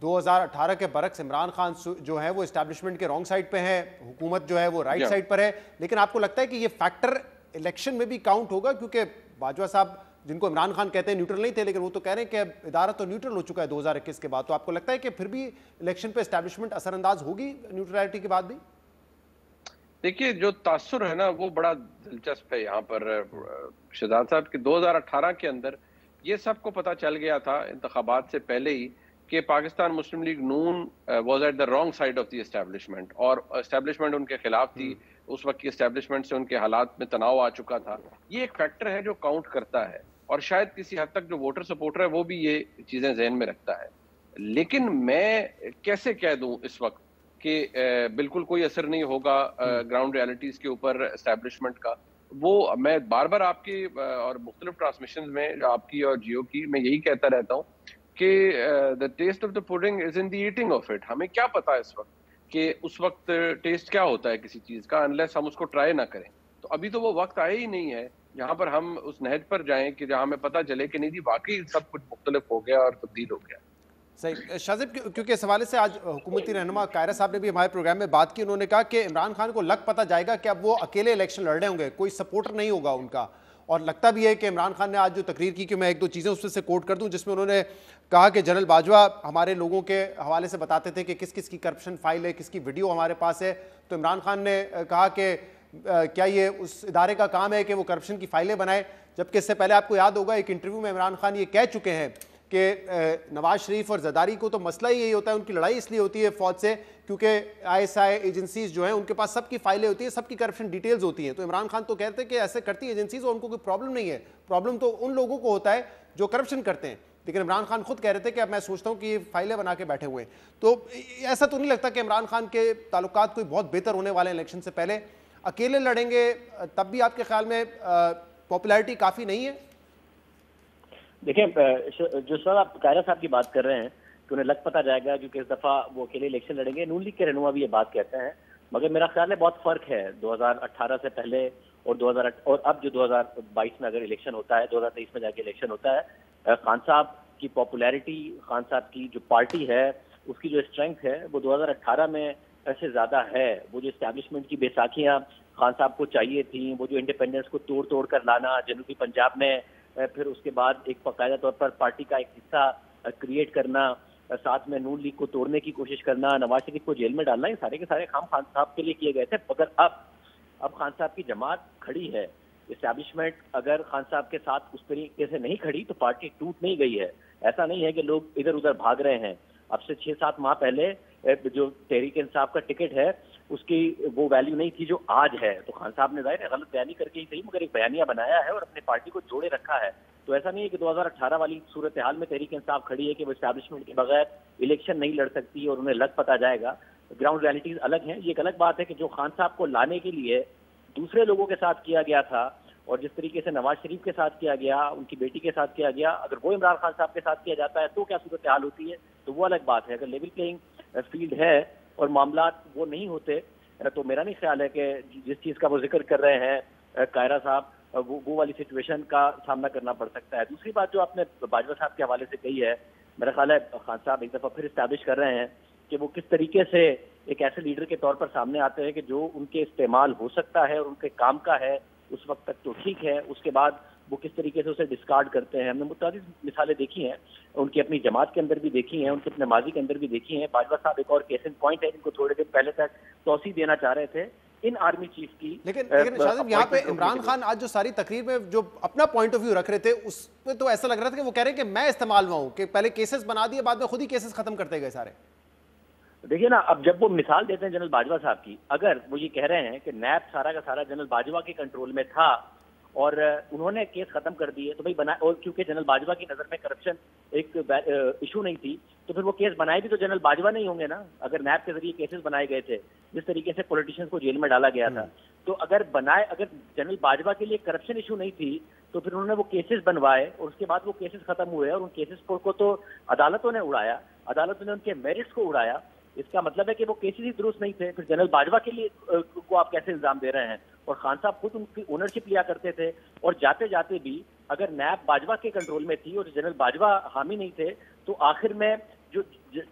2018 के बरक्स इमरान खान जो है वो एस्टैब्लिशमेंट के रॉन्ग साइड पे है, हुकूमत जो है वो राइट साइड पर है। लेकिन आपको लगता है कि ये फैक्टर इलेक्शन में भी काउंट होगा? क्योंकि बाजवा साहब, जिनको इमरान खान कहते हैं, न्यूट्रल नहीं थे, लेकिन वो तो कह रहे हैं कि अब इदारा तो न्यूट्रल हो चुका है 2021 के बाद। तो आपको लगता है कि फिर भी इलेक्शन पे एस्टैब्लिशमेंट असरअंदाज होगी न्यूट्रलिटी के बाद भी? देखिए, जो तासुर है ना वो बड़ा दिलचस्प है यहाँ पर शहजाद साहब कि 2018 के अंदर ये सबको पता चल गया था इंतखाबात से पहले ही कि Pakistan Muslim League Noon was at the wrong side of the establishment, और एस्टैब्लिशमेंट उनके खिलाफ थी। उस वक्त की एस्टैब्लिशमेंट से उनके हालात में तनाव आ चुका था। ये एक फैक्टर है जो काउंट करता है, और शायद किसी हद तक जो वोटर सपोर्टर है वो भी ये चीजें जहन में रखता है। लेकिन मैं कैसे कह दूं इस वक्त कि बिल्कुल कोई असर नहीं होगा ग्राउंड रियलिटीज के ऊपर एस्टैब्लिशमेंट का? वो मैं बार बार आपकी और मुख्तलिफ ट्रांसमिशन में आपकी और जियो की मैं यही कहता रहता हूँ कि the test of the pudding is in the eating of it. हमें क्या पता है इस वक्त कि उस वक्त टेस्ट क्या होता है किसी चीज का, अनलेस हम उसको ट्राई ना करें। तो अभी तो वो वक्त आया ही नहीं है जहां पर हम उस नहज पर जाएं कि जहां हमें पता चले कि नहीं जी वाकई सब कुछ मुख्तलिफ हो गया और तब्दील हो गया। सही शाजिब, क्योंकि इस हवाले से आज हुकूमती रहनुमा कायरा साहब ने भी हमारे प्रोग्राम में बात की। उन्होंने कहा कि इमरान खान को लग पता जाएगा कि अब वो अकेले इलेक्शन लड़ रहे होंगे, कोई सपोर्टर नहीं होगा उनका। और लगता भी है कि इमरान खान ने आज जो तकरीर की, कि मैं एक दो चीज़ें उसमें से कोट कर दूं, जिसमें उन्होंने कहा कि जनरल बाजवा हमारे लोगों के हवाले से बताते थे कि किस किस की करप्शन फाइल है, किसकी वीडियो हमारे पास है। तो इमरान खान ने कहा कि क्या ये उस इदारे का काम है कि वो करप्शन की फाइलें बनाए? जबकि इससे पहले आपको याद होगा एक इंटरव्यू में इमरान खान ये कह चुके हैं कि नवाज शरीफ और जरदारी को तो मसला ही यही होता है, उनकी लड़ाई इसलिए होती है फौज से क्योंकि ISI एजेंसीज जो हैं उनके पास सबकी फाइलें होती हैं, सबकी करप्शन डिटेल्स होती हैं। तो इमरान खान तो कहते हैं कि ऐसे करती एजेंसीज और उनको कोई प्रॉब्लम नहीं है, प्रॉब्लम तो उन लोगों को होता है जो करप्शन करते हैं। लेकिन इमरान खान खुद कह रहे थे कि अब मैं सोचता हूँ कि ये फाइलें बना के बैठे हुए हैं। तो ऐसा तो नहीं लगता कि इमरान खान के ताल्लुकात कोई बहुत बेहतर होने वाले इलेक्शन से पहले? अकेले लड़ेंगे तब भी आपके ख्याल में पॉपुलैरिटी काफ़ी नहीं है? देखिए, जो सर आप कायरा साहब की बात कर रहे हैं कि उन्हें लग पता जाएगा क्योंकि इस दफा वो अकेले इलेक्शन लड़ेंगे, नून लीग के रहनुमा भी ये बात कहते हैं। मगर मेरा ख्याल है बहुत फर्क है 2018 से पहले और अब जो 2022 में अगर इलेक्शन होता है, 2023 में जाके इलेक्शन होता है। खान साहब की पॉपुलैरिटी, खान साहब की जो पार्टी है उसकी जो स्ट्रेंथ है वो 2018 में से ज्यादा है। वो जो एस्टैब्लिशमेंट की बेसाखियां खान साहब को चाहिए थी, वो जो इंडिपेंडेंस को तोड़ तोड़ कर लाना जनूबी पंजाब में, फिर उसके बाद एक बाकायदा तौर पर पार्टी का एक हिस्सा क्रिएट करना, साथ में नून लीग को तोड़ने की कोशिश करना, नवाज शरीफ को जेल में डालना, ये सारे के सारे काम खान साहब के लिए किए गए थे। मगर अब खान साहब की जमात खड़ी है। एस्टैब्लिशमेंट अगर खान साहब के साथ उस तरीके से नहीं खड़ी तो पार्टी टूट नहीं गई है। ऐसा नहीं है कि लोग इधर उधर भाग रहे हैं। अब से 6-7 माह पहले जो तहरीक इंसाफ का टिकट है उसकी वो वैल्यू नहीं थी जो आज है। तो खान साहब ने जाहिर है गलत बयानी करके ही सही मगर एक बयानिया बनाया है और अपनी पार्टी को जोड़े रखा है। तो ऐसा नहीं है कि 2018 वाली सूरत हाल में तहरीक इंसाफ खड़ी है कि वो एस्टैब्लिशमेंट के बगैर इलेक्शन नहीं लड़ सकती और उन्हें लग पता जाएगा। ग्राउंड रियलिटीज अलग हैं। ये एक अलग बात है कि जो खान साहब को लाने के लिए दूसरे लोगों के साथ किया गया था और जिस तरीके से नवाज शरीफ के साथ किया गया, उनकी बेटी के साथ किया गया, अगर वो इमरान खान साहब के साथ किया जाता है तो क्या सूरत हाल होती है, तो वो अलग बात है। अगर लेवल प्लेइंग फील्ड है और मामला वो नहीं होते तो मेरा नहीं ख्याल है कि जिस चीज़ का वो जिक्र कर रहे हैं कायरा साहब, वो वाली सिचुएशन का सामना करना पड़ सकता है। दूसरी बात जो आपने बाजवा साहब के हवाले से कही है, मेरा ख्याल है खान साहब एक दफ़ा फिर इस्टेब्लिश कर रहे हैं कि वो किस तरीके से एक ऐसे लीडर के तौर पर सामने आते हैं कि जो उनके इस्तेमाल हो सकता है और उनके काम का है उस वक्त तक तो ठीक है, उसके बाद वो किस तरीके से उसे डिस्कार्ड करते हैं। हमने मुताबिक मिसालें देखी हैं, उनकी अपनी जमात के अंदर भी देखी हैं, उनके अपने माजी के अंदर भी देखी हैं। बाजवा साहब एक और केस इन पॉइंट है जिनको थोड़े दिन पहले तक तौसी देना चाह रहे थे इन आर्मी चीफ की। लेकिन शाहज़ब यहाँ पे इमरान खान आज जो सारी तकरीर में जो अपना पॉइंट ऑफ व्यू रख रहे थे उसमें तो ऐसा लग रहा था कि वो कह रहे हैं कि मैं इस्तेमाल में हूँ, कि पहले केसेस बना दिए बाद में खुद ही केसेस खत्म करते गए सारे। देखिए ना, अब जब वो मिसाल देते हैं जनरल बाजवा साहब की, अगर वो ये कह रहे हैं कि नैब सारा का सारा जनरल बाजवा के कंट्रोल में था और उन्होंने केस खत्म कर दिए तो भाई बना, और क्योंकि जनरल बाजवा की नजर में करप्शन एक इशू नहीं थी तो फिर वो केस बनाए भी तो जनरल बाजवा नहीं होंगे ना। अगर नैब के जरिए केसेस बनाए गए थे, जिस तरीके से पॉलिटिशियंस को जेल में डाला गया था, तो अगर जनरल बाजवा के लिए करप्शन इशू नहीं थी तो फिर उन्होंने वो केसेस बनवाए और उसके बाद वो केसेस खत्म हुए और उन केसेस को तो अदालतों ने उड़ाया, अदालतों ने उनके मेरिट्स को उड़ाया। इसका मतलब है कि वो केसेस ही दुरुस्त नहीं थे। फिर जनरल बाजवा के लिए को आप कैसे इल्जाम दे रहे हैं? और खान साहब खुद उनकी ओनरशिप लिया करते थे और जाते जाते भी अगर नैब बाजवा के कंट्रोल में थी और जनरल बाजवा हामी नहीं थे तो आखिर में जो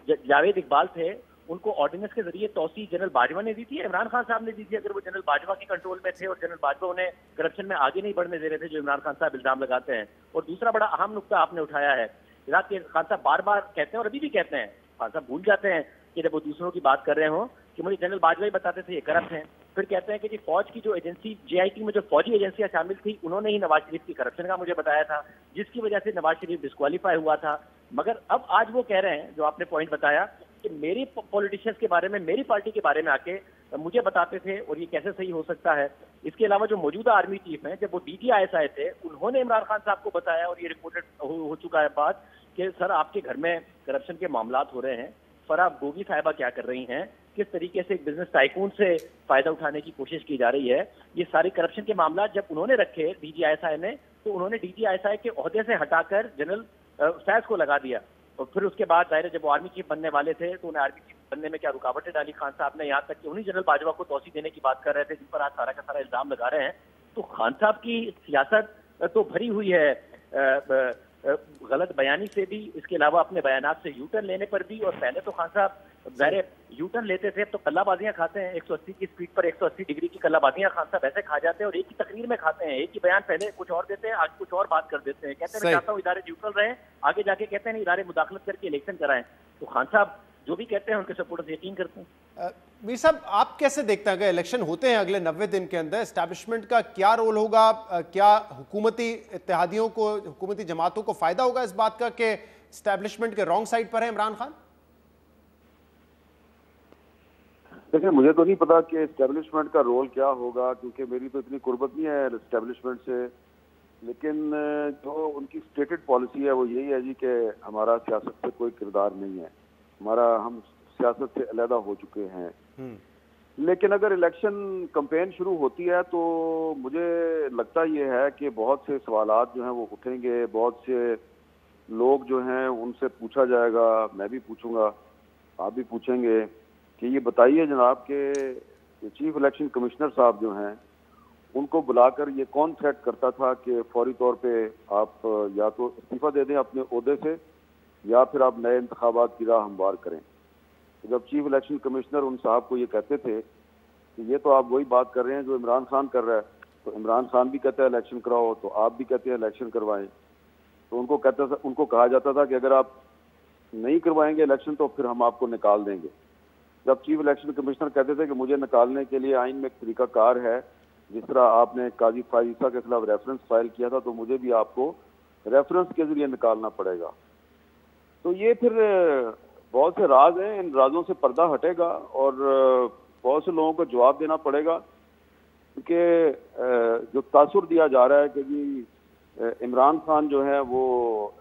जावेद इकबाल थे उनको ऑर्डिनेंस के जरिए तौसी जनरल बाजवा ने दी थी, इमरान खान साहब ने दी थी। अगर वो जनरल बाजवा के कंट्रोल में थे और जनरल बाजवा उन्हें करप्शन में आगे नहीं बढ़ने दे रहे थे जो इमरान खान साहब इल्जाम लगाते हैं। और दूसरा बड़ा अहम नुकता आपने उठाया है, खान साहब बार बार कहते हैं और अभी भी कहते हैं, खान साहब भूल जाते हैं कि जब वो दूसरों की बात कर रहे हो कि मुझे जनरल बाजवा ही बताते थे ये करप्ट हैं। फिर कहते हैं कि जी फौज की जो एजेंसी JIT में जो फौजी एजेंसियां शामिल थी उन्होंने ही नवाज शरीफ की करप्शन का मुझे बताया था जिसकी वजह से नवाज शरीफ डिस्क्वालीफाई हुआ था। मगर अब आज वो कह रहे हैं जो आपने पॉइंट बताया कि मेरी पॉलिटिशियंस के बारे में, मेरी पार्टी के बारे में आके मुझे बताते थे और ये कैसे सही हो सकता है। इसके अलावा जो मौजूदा आर्मी चीफ हैं, जब वो DGISI थे उन्होंने इमरान खान साहब को बताया और ये रिपोर्टेड हो चुका है बात कि सर आपके घर में करप्शन के मामला हो रहे हैं। फराह गोगी साहिबा क्या कर रही हैं, किस तरीके से एक बिजनेस टाइकून से फायदा उठाने की कोशिश की जा रही है। ये सारे करप्शन के मामला जब उन्होंने रखे DGISI ने तो उन्होंने DGISI के ओहदे से हटाकर जनरल फैज को लगा दिया। और फिर उसके बाद जाहिर जब वो आर्मी चीफ बनने वाले थे तो उन्हें आर्मी चीफ बनने में क्या रुकावटें डाली खान साहब ने, यहाँ तक कि उन्हीं जनरल बाजवा को तौसी देने की बात कर रहे थे जिन पर आज सारा का सारा इल्जाम लगा रहे हैं। तो खान साहब की सियासत तो भरी हुई है गलत बयानी से भी, इसके अलावा अपने बयानात से यूटर्न लेने पर भी। और पहले तो खान साहब ज़ाहिर यूटर्न लेते थे, अब तो कल्लाबाजियां खाते हैं 180 की स्पीड पर 180 डिग्री की कल्लाबाजियां खान साहब ऐसे खा जाते हैं और एक ही तकरीर में खाते हैं, एक ही बयान पहले कुछ और देते हैं आज कुछ और बात कर देते हैं। कहते हैं मैं चाहता हूँ इदारे न्यूट्रल रहे, आगे जाके कहते हैं इदारे मुदाखलत करके इलेक्शन कराएं। तो खान साहब जो भी कहते हैं उनके सपोर्टर्स यकीन करते हैं। मीर साहब आप कैसे देखते हैं अगर इलेक्शन होते हैं अगले 90 दिन के अंदर, एस्टैब्लिशमेंट का क्या रोल होगा? क्या हुकूमती इत्तेहादियों को, हुकूमती जमातों को फायदा होगा इस बात का कि एस्टैब्लिशमेंट के रॉन्ग साइड पर है इमरान खान? देखिए मुझे तो नहीं पता कि एस्टैब्लिशमेंट का रोल क्या होगा क्योंकि मेरी तो इतनी कुर्बत नहीं है एस्टैब्लिशमेंट से, लेकिन जो उनकी स्टेटेड पॉलिसी है वो यही है जी कि हमारा सियासत से कोई किरदार नहीं है, हम सियासत से अलहदा हो चुके हैं। लेकिन अगर इलेक्शन कैंपेन शुरू होती है तो मुझे लगता ये है कि बहुत से सवालात जो हैं वो उठेंगे, बहुत से लोग जो हैं उनसे पूछा जाएगा, मैं भी पूछूंगा, आप भी पूछेंगे कि ये बताइए जनाब के चीफ इलेक्शन कमिश्नर साहब जो हैं उनको बुलाकर ये कौन थ्रेट करता था कि फौरी तौर पे आप या तो इस्तीफा दे दें अपने ओहदे से या फिर आप नए इंतखाबात की राह हमवार करें। तो जब चीफ इलेक्शन कमिश्नर उन साहब को ये कहते थे कि ये तो आप वही बात कर रहे हैं जो इमरान खान कर रहा है, तो इमरान खान भी कहता है इलेक्शन कराओ तो आप भी कहते हैं इलेक्शन करवाएं, तो उनको कहा जाता था कि अगर आप नहीं करवाएंगे इलेक्शन तो फिर हम आपको निकाल देंगे। जब चीफ इलेक्शन कमिश्नर कहते थे कि मुझे निकालने के लिए आइन में एक तरीकाकार है, जिस तरह आपने काजी फाइजा के खिलाफ रेफरेंस फाइल किया था तो मुझे भी आपको रेफरेंस के जरिए निकालना पड़ेगा। तो ये फिर बहुत से राज हैं, इन राजों से पर्दा हटेगा और बहुत से लोगों को जवाब देना पड़ेगा कि जो तासुर दिया जा रहा है कि जी इमरान खान जो है वो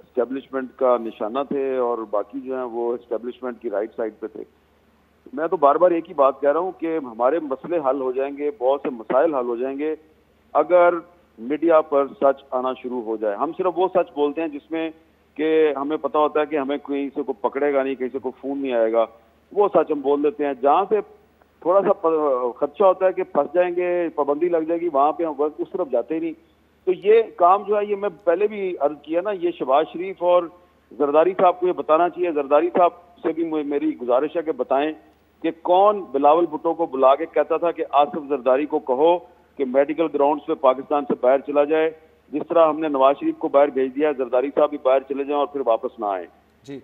एस्टेब्लिशमेंट का निशाना थे और बाकी जो है वो एस्टेब्लिशमेंट की राइट साइड पे थे। मैं तो बार बार एक ही बात कह रहा हूँ कि हमारे मसले हल हो जाएंगे, बहुत से मसाइल हल हो जाएंगे अगर मीडिया पर सच आना शुरू हो जाए। हम सिर्फ वो सच बोलते हैं जिसमें कि हमें पता होता है कि हमें कहीं से कोई पकड़ेगा नहीं, कहीं से कोई खून नहीं आएगा, वो सच हम बोल देते हैं। जहाँ से थोड़ा सा खदशा होता है कि फंस जाएंगे, पाबंदी लग जाएगी, वहाँ पे हम उस तरफ जाते ही नहीं। तो ये काम जो है, ये मैं पहले भी अर्ज किया ना, ये शहबाज शरीफ और जरदारी साहब को ये बताना चाहिए। जरदारी साहब से भी मेरी गुजारिश है कि बताएं कि कौन बिलावल भुट्टो को बुला के कहता था कि आसिफ जरदारी को कहो कि मेडिकल ग्राउंड्स पे पाकिस्तान से बाहर चला जाए, जिस तरह हमने नवाज शरीफ को बाहर भेज दिया, जरदारी साहब भी बाहर चले जाएं और फिर वापस ना आए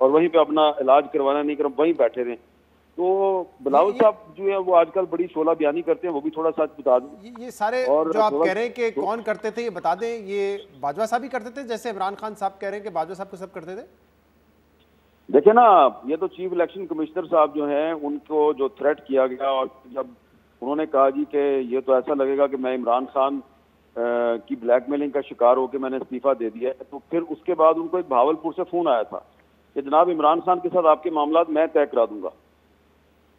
और वहीं पे अपना इलाज करवाना नहीं कर वहीं बैठे रहें। तो बिलावल साहब जो है वो आजकल बड़ी शोला बयानी करते हैं, वो भी थोड़ा सच बता दें। ये सारे और जो आप कह रहे हैं कि कौन करते थे ये बता दें, ये बाजवा साहब ही करते थे जैसे इमरान खान साहब कह रहे हैं कि बाजवा साहब को सब करते थे? देखिए ना, ये तो चीफ इलेक्शन कमिश्नर साहब जो हैं उनको जो थ्रेट किया गया और जब उन्होंने कहा जी कि ये तो ऐसा लगेगा कि मैं इमरान खान की ब्लैकमेलिंग का शिकार होकर मैंने इस्तीफा दे दिया है, तो फिर उसके बाद उनको एक भावलपुर से फोन आया था कि जनाब इमरान खान के साथ आपके मामला मैं तय करा दूंगा।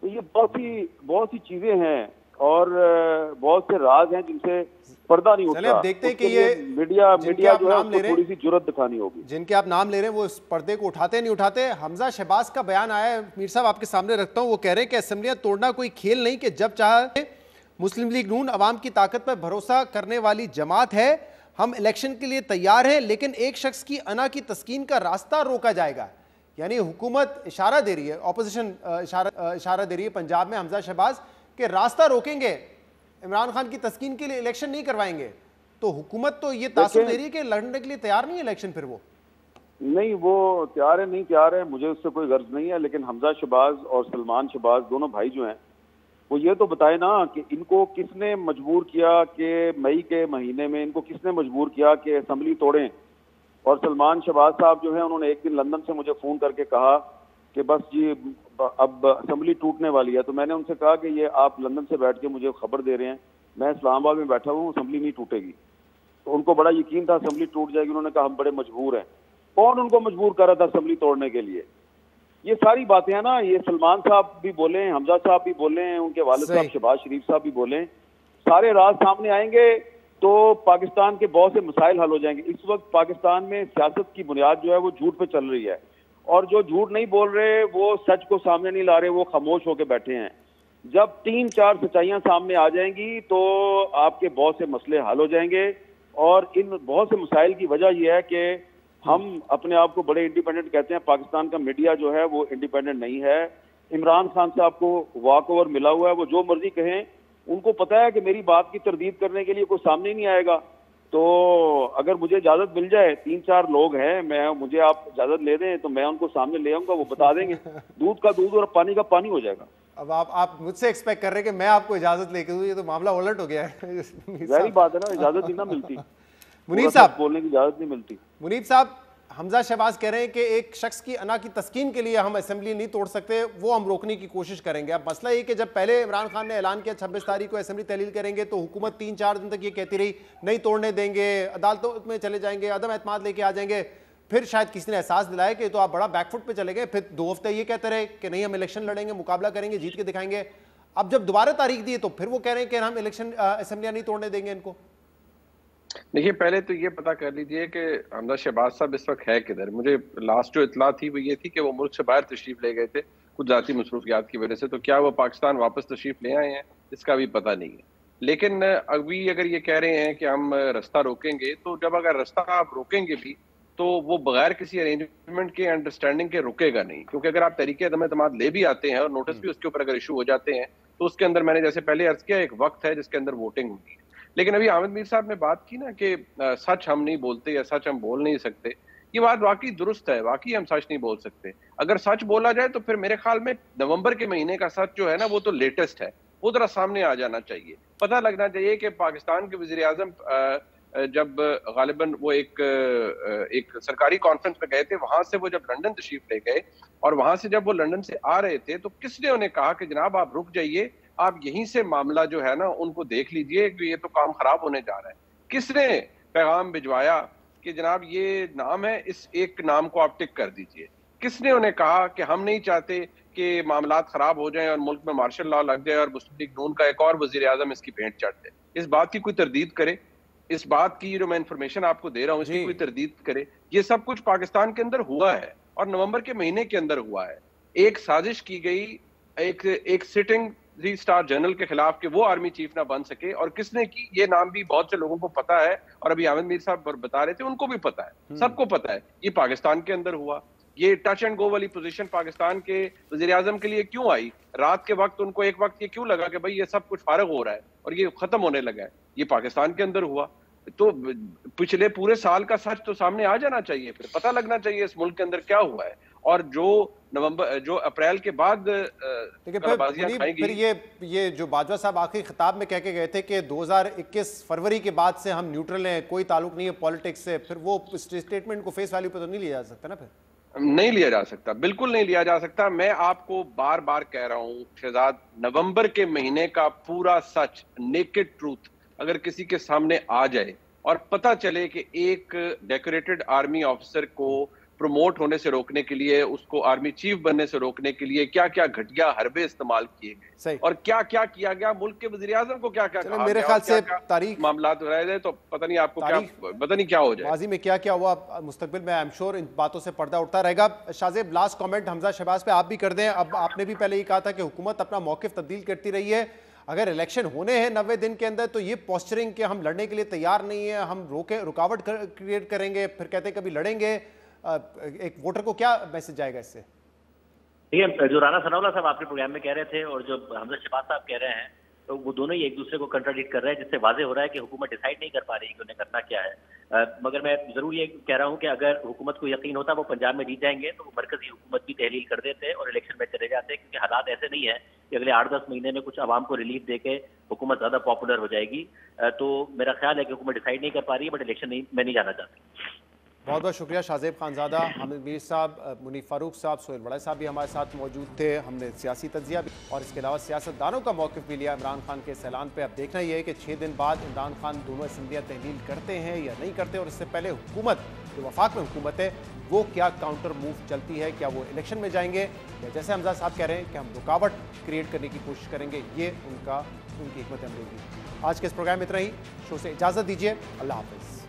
तो ये बहुत सी चीजें हैं और बहुत से राज हैं जिनसे पर्दा नहीं उठता। अब देखते हैं कि ये मीडिया जो है उसको थोड़ी सी जुर्रत दिखानी होगी। जिनके आप नाम ले रहे हैं वो इस पर्दे को उठाते नहीं उठाते। हमजा शहबाज का बयान आया है, मीर साहब आपके सामने रखता हूं। वो कह रहे हैं कि असेंबलियां तोड़ना कोई खेल नहीं, कि जब चाहे मुस्लिम लीग नून अवाम की ताकत पर भरोसा करने वाली जमात है, हम इलेक्शन के लिए तैयार हैं, लेकिन एक शख्स की अना की तस्कीन का रास्ता रोका जाएगा। यानी हुकूमत इशारा दे रही है, ऑपोजिशन इशारा दे रही है पंजाब में हमजा शहबाज के रास्ता रोकेंगे, इमरान खान की तस्कीन के लिए इलेक्शन नहीं करवाएंगे। तो हुकूमत तो ये तासुर दे रही है कि लड़ने के लिए तैयार नहीं है इलेक्शन। फिर वो नहीं, वो तैयार है नहीं तैयार है, मुझे उससे कोई गर्ज नहीं है, लेकिन हमजा शहबाज और सलमान शहबाज दोनों भाई जो हैं वो ये तो बताए ना कि इनको किसने मजबूर किया कि मई के महीने में इनको किसने मजबूर किया कि असेंबली तोड़ें। और सलमान शहबाज साहब जो है उन्होंने एक दिन लंदन से मुझे फ़ोन करके कहा कि बस जी अब असेंबली टूटने वाली है। तो मैंने उनसे कहा कि ये आप लंदन से बैठ के मुझे खबर दे रहे हैं, मैं इस्लामाबाद में बैठा हूँ, असेंबली नहीं टूटेगी। तो उनको बड़ा यकीन था असेंबली टूट जाएगी। उन्होंने कहा हम बड़े मजबूर हैं। कौन उनको मजबूर कर रहा था असेंबली तोड़ने के लिए? ये सारी बातें हैं ना, ये सलमान साहब भी बोले, हमजा साहब भी बोले, उनके वालिद साहब शहबाज शरीफ साहब भी बोले, सारे राज सामने आएंगे तो पाकिस्तान के बहुत से मसाइल हल हो जाएंगे। इस वक्त पाकिस्तान में सियासत की बुनियाद जो है वो झूठ पे चल रही है और जो झूठ नहीं बोल रहे वो सच को सामने नहीं ला रहे, वो खामोश होकर बैठे हैं। जब 3-4 सच्चाइयां सामने आ जाएंगी तो आपके बहुत से मसले हल हो जाएंगे। और इन बहुत से मसाइल की वजह यह है कि हम अपने आप को बड़े इंडिपेंडेंट कहते हैं, पाकिस्तान का मीडिया जो है वो इंडिपेंडेंट नहीं है। इमरान खान साहब को वॉक ओवर मिला हुआ है, वो जो मर्जी कहें, उनको पता है कि मेरी बात की तरदीद करने के लिए कोई सामने नहीं आएगा। तो अगर मुझे इजाजत मिल जाए, 3-4 लोग हैं, मुझे आप इजाजत ले दें तो मैं उनको सामने ले आऊंगा, वो बता देंगे, दूध का दूध और पानी का पानी हो जाएगा। अब आप मुझसे एक्सपेक्ट कर रहे हैं कि मैं आपको इजाजत लेके दूं, ये तो मामला उलट हो गया है। वही बात है ना, इजाजत नहीं ना मिलती, मुनीब साहब बोलने की इजाजत नहीं मिलती। मुनीब साहब, हमजा शहबाज कह रहे हैं कि एक शख्स की अना की तस्कीन के लिए हम असेंबली नहीं तोड़ सकते, वो हम रोकने की कोशिश करेंगे। अब मसला ये कि जब पहले इमरान खान ने ऐलान किया 26 तारीख को असेंबली तहलील करेंगे, तो हुकूमत 3-4 दिन तक ये कहती रही नहीं तोड़ने देंगे, अदालतों में चले जाएंगे, अदम एतमाद लेके आ जाएंगे। फिर शायद किसी ने एहसास दिलाया कि तो आप बड़ा बैकफुट पे चले गए। फिर 2 हफ्ते ये कहते रहे कि नहीं हम इलेक्शन लड़ेंगे, मुकाबला करेंगे, जीत के दिखाएंगे। अब जब दोबारा तारीख दी तो फिर वो कह रहे हैं कि हम इलेक्शन असेंबलियां नहीं तोड़ने देंगे इनको। देखिए, पहले तो ये पता कर लीजिए कि हमजा शहबाज साहब इस वक्त है किधर। मुझे लास्ट जो इतला थी वो ये थी कि वो मुल्क से बाहर तशरीफ ले गए थे कुछ जाती मसरूफियात की वजह से। तो क्या वो पाकिस्तान वापस तशरीफ ले आए हैं, इसका भी पता नहीं है। लेकिन अभी अगर ये कह रहे हैं कि हम रास्ता रोकेंगे, तो जब अगर रास्ता आप रोकेंगे भी तो वो बगैर किसी अरेंजमेंट के, अंडरस्टैंडिंग के रुकेगा नहीं। क्योंकि अगर आप तरीके अदम एतमाद ले भी आते हैं और नोटिस भी उसके ऊपर अगर इशू हो जाते हैं, तो उसके अंदर मैंने जैसे पहले अर्ज किया एक वक्त है जिसके अंदर वोटिंग होगी। लेकिन अभी आमिर मीर साहब ने बात की ना कि सच हम नहीं बोलते या सच हम बोल नहीं सकते, ये बात वाकई दुरुस्त है। वाकई हम सच नहीं बोल सकते। अगर सच बोला जाए तो फिर मेरे ख्याल में नवंबर के महीने का सच जो है ना वो तो लेटेस्ट है, वो जरा सामने आ जाना चाहिए। पता लगना चाहिए कि पाकिस्तान के वजीर आजम जब गालिबन वो एक सरकारी कॉन्फ्रेंस में गए थे, वहां से वो जब लंदन तशरीफ ले गए और वहां से जब वो लंदन से आ रहे थे तो किसने उन्हें कहा कि जनाब आप रुक जाइए, आप यहीं से मामला जो है ना उनको देख लीजिए कि ये तो काम खराब होने जा रहा है। किसने पैगाम भिजवाया कि जनाब ये नाम है, इस एक नाम को आप टिक कर दीजिए? किसने उन्हें कहा कि हम नहीं चाहते कि मामलात खराब हो जाएं और मुल्क में मार्शल लॉ लग जाए और मुस्लिम लीग नून का एक और वजीर आजम इसकी भेंट चढ़ दे? इस बात की कोई तरदीद करे, इस बात की जो मैं इंफॉर्मेशन आपको दे रहा हूँ इसकी कोई तरदीद करे। ये सब कुछ पाकिस्तान के अंदर हुआ है और नवंबर के महीने के अंदर हुआ है। एक साजिश की गई एक सिटिंग 3 स्टार जनरल के खिलाफ कि वो आर्मी चीफ ना बन सके, और किसने की ये नाम भी बहुत से लोगों को पता है और अभी आमिर मीर साहब बता रहे थे उनको भी पता है, सबको पता है। ये पाकिस्तान के अंदर हुआ। ये टच एंड गो वाली पोजीशन पाकिस्तान के वजीर आजम के लिए क्यों आई? रात के वक्त उनको एक वक्त ये क्यों लगा कि भाई ये सब कुछ फारग हो रहा है और ये खत्म होने लगा है? ये पाकिस्तान के अंदर हुआ। तो पिछले पूरे साल का सच तो सामने आ जाना चाहिए, फिर पता लगना चाहिए इस मुल्क के अंदर क्या हुआ है। और जो अप्रैल के बाद फिर ये जो बाजवा साहब आखिरी खिताब में कह के गए थे कि 2021 फरवरी के बाद से हम न्यूट्रल हैं, कोई ताल्लुक नहीं है पॉलिटिक्स से, फिर वो स्टेटमेंट को फेस वैल्यू पे तो नहीं लिया जा सकता ना? फिर नहीं लिया जा सकता, बिल्कुल नहीं लिया जा सकता। मैं आपको बार बार कह रहा हूं शहजाद, नवंबर के महीने का पूरा सच, नेकेड ट्रूथ अगर किसी के सामने आ जाए और पता चले कि एक डेकोरेटेड आर्मी ऑफिसर को प्रमोट होने से रोकने के लिए, उसको आर्मी चीफ बनने से रोकने के लिए क्या क्या घटिया हरबे इस्तेमाल किए गए और क्या क्या किया गया, मुल्क के वज़ीर आज़म को क्या क्या कहा, मेरे ख्याल से तारीख मामला रहे तो पता नहीं आपको क्या, पता नहीं क्या हो जाए माजी में क्या क्या हुआ मुस्तकबिल में। आई एम श्योर इन बातों से पर्दा उठता रहेगा। शाहजेब, लास्ट कमेंट हमजा शहबाज पे आप भी कर दें। अब आपने भी पहले ही कहा था कि हुकूमत अपना मौक़िफ़ तब्दील करती रही है। अगर इलेक्शन होने हैं 90 दिन के अंदर तो ये पोस्चरिंग के हम लड़ने के लिए तैयार नहीं है, हम रुकावट क्रिएट करेंगे, फिर कहते हैं कभी लड़ेंगे, एक वोटर को क्या मैसेज जाएगा इससे? देखिए, जो राना सनाउल्लाह साहब आपके प्रोग्राम में कह रहे थे और जो हमजा शहबाज साहब कह रहे हैं, तो वो दोनों ही एक दूसरे को कंट्राडिक्ट कर रहे हैं, जिससे वाज़ेह हो रहा है कि हुकूमत डिसाइड नहीं कर पा रही कि उन्हें करना क्या है। मगर मैं जरूर ये कह रहा हूँ कि अगर हुकूमत को यकीन होता वो पंजाब में जीत जाएंगे तो वो मरकजी हुकूमत भी तहलील कर देते और इलेक्शन में चले जाते, क्योंकि हालात ऐसे नहीं है कि अगले 8-10 महीने में कुछ आवाम को रिलीफ देके हुकूमत ज़्यादा पॉपुलर हो जाएगी। तो मेरा ख्याल है कि हुकूमत डिसाइड नहीं कर पा रही है, बट इलेक्शन में नहीं जाना चाहती। बहुत बहुत शुक्रिया शाहजेब खानज़ादा, हामिद मीर साहब, मुनीफ फारूक साहब, सोहेल वड़ाई साहब भी हमारे साथ मौजूद थे। हमने सियासी तज्जिया भी और इसके अलावा सियासतदानों का मौक़िफ़ भी लिया इमरान खान के इस ऐलान पर। अब देखना ये है कि 6 दिन बाद इमरान खान दोनों असम्बलियाँ तहलील करते हैं या नहीं करते, और इससे पहले हुकूमत जो वफाक में हुकूमत है वो क्या काउंटर मूव चलती है, क्या वो इलेक्शन में जाएंगे या जैसे हमजा साहब कह रहे हैं कि हम रुकावट क्रिएट करने की कोशिश करेंगे। ये उनकी हिकमत अमली होगी। आज के इस प्रोग्राम में इतना ही। शो से इजाज़त दीजिए। अल्लाह हाफ़िज़।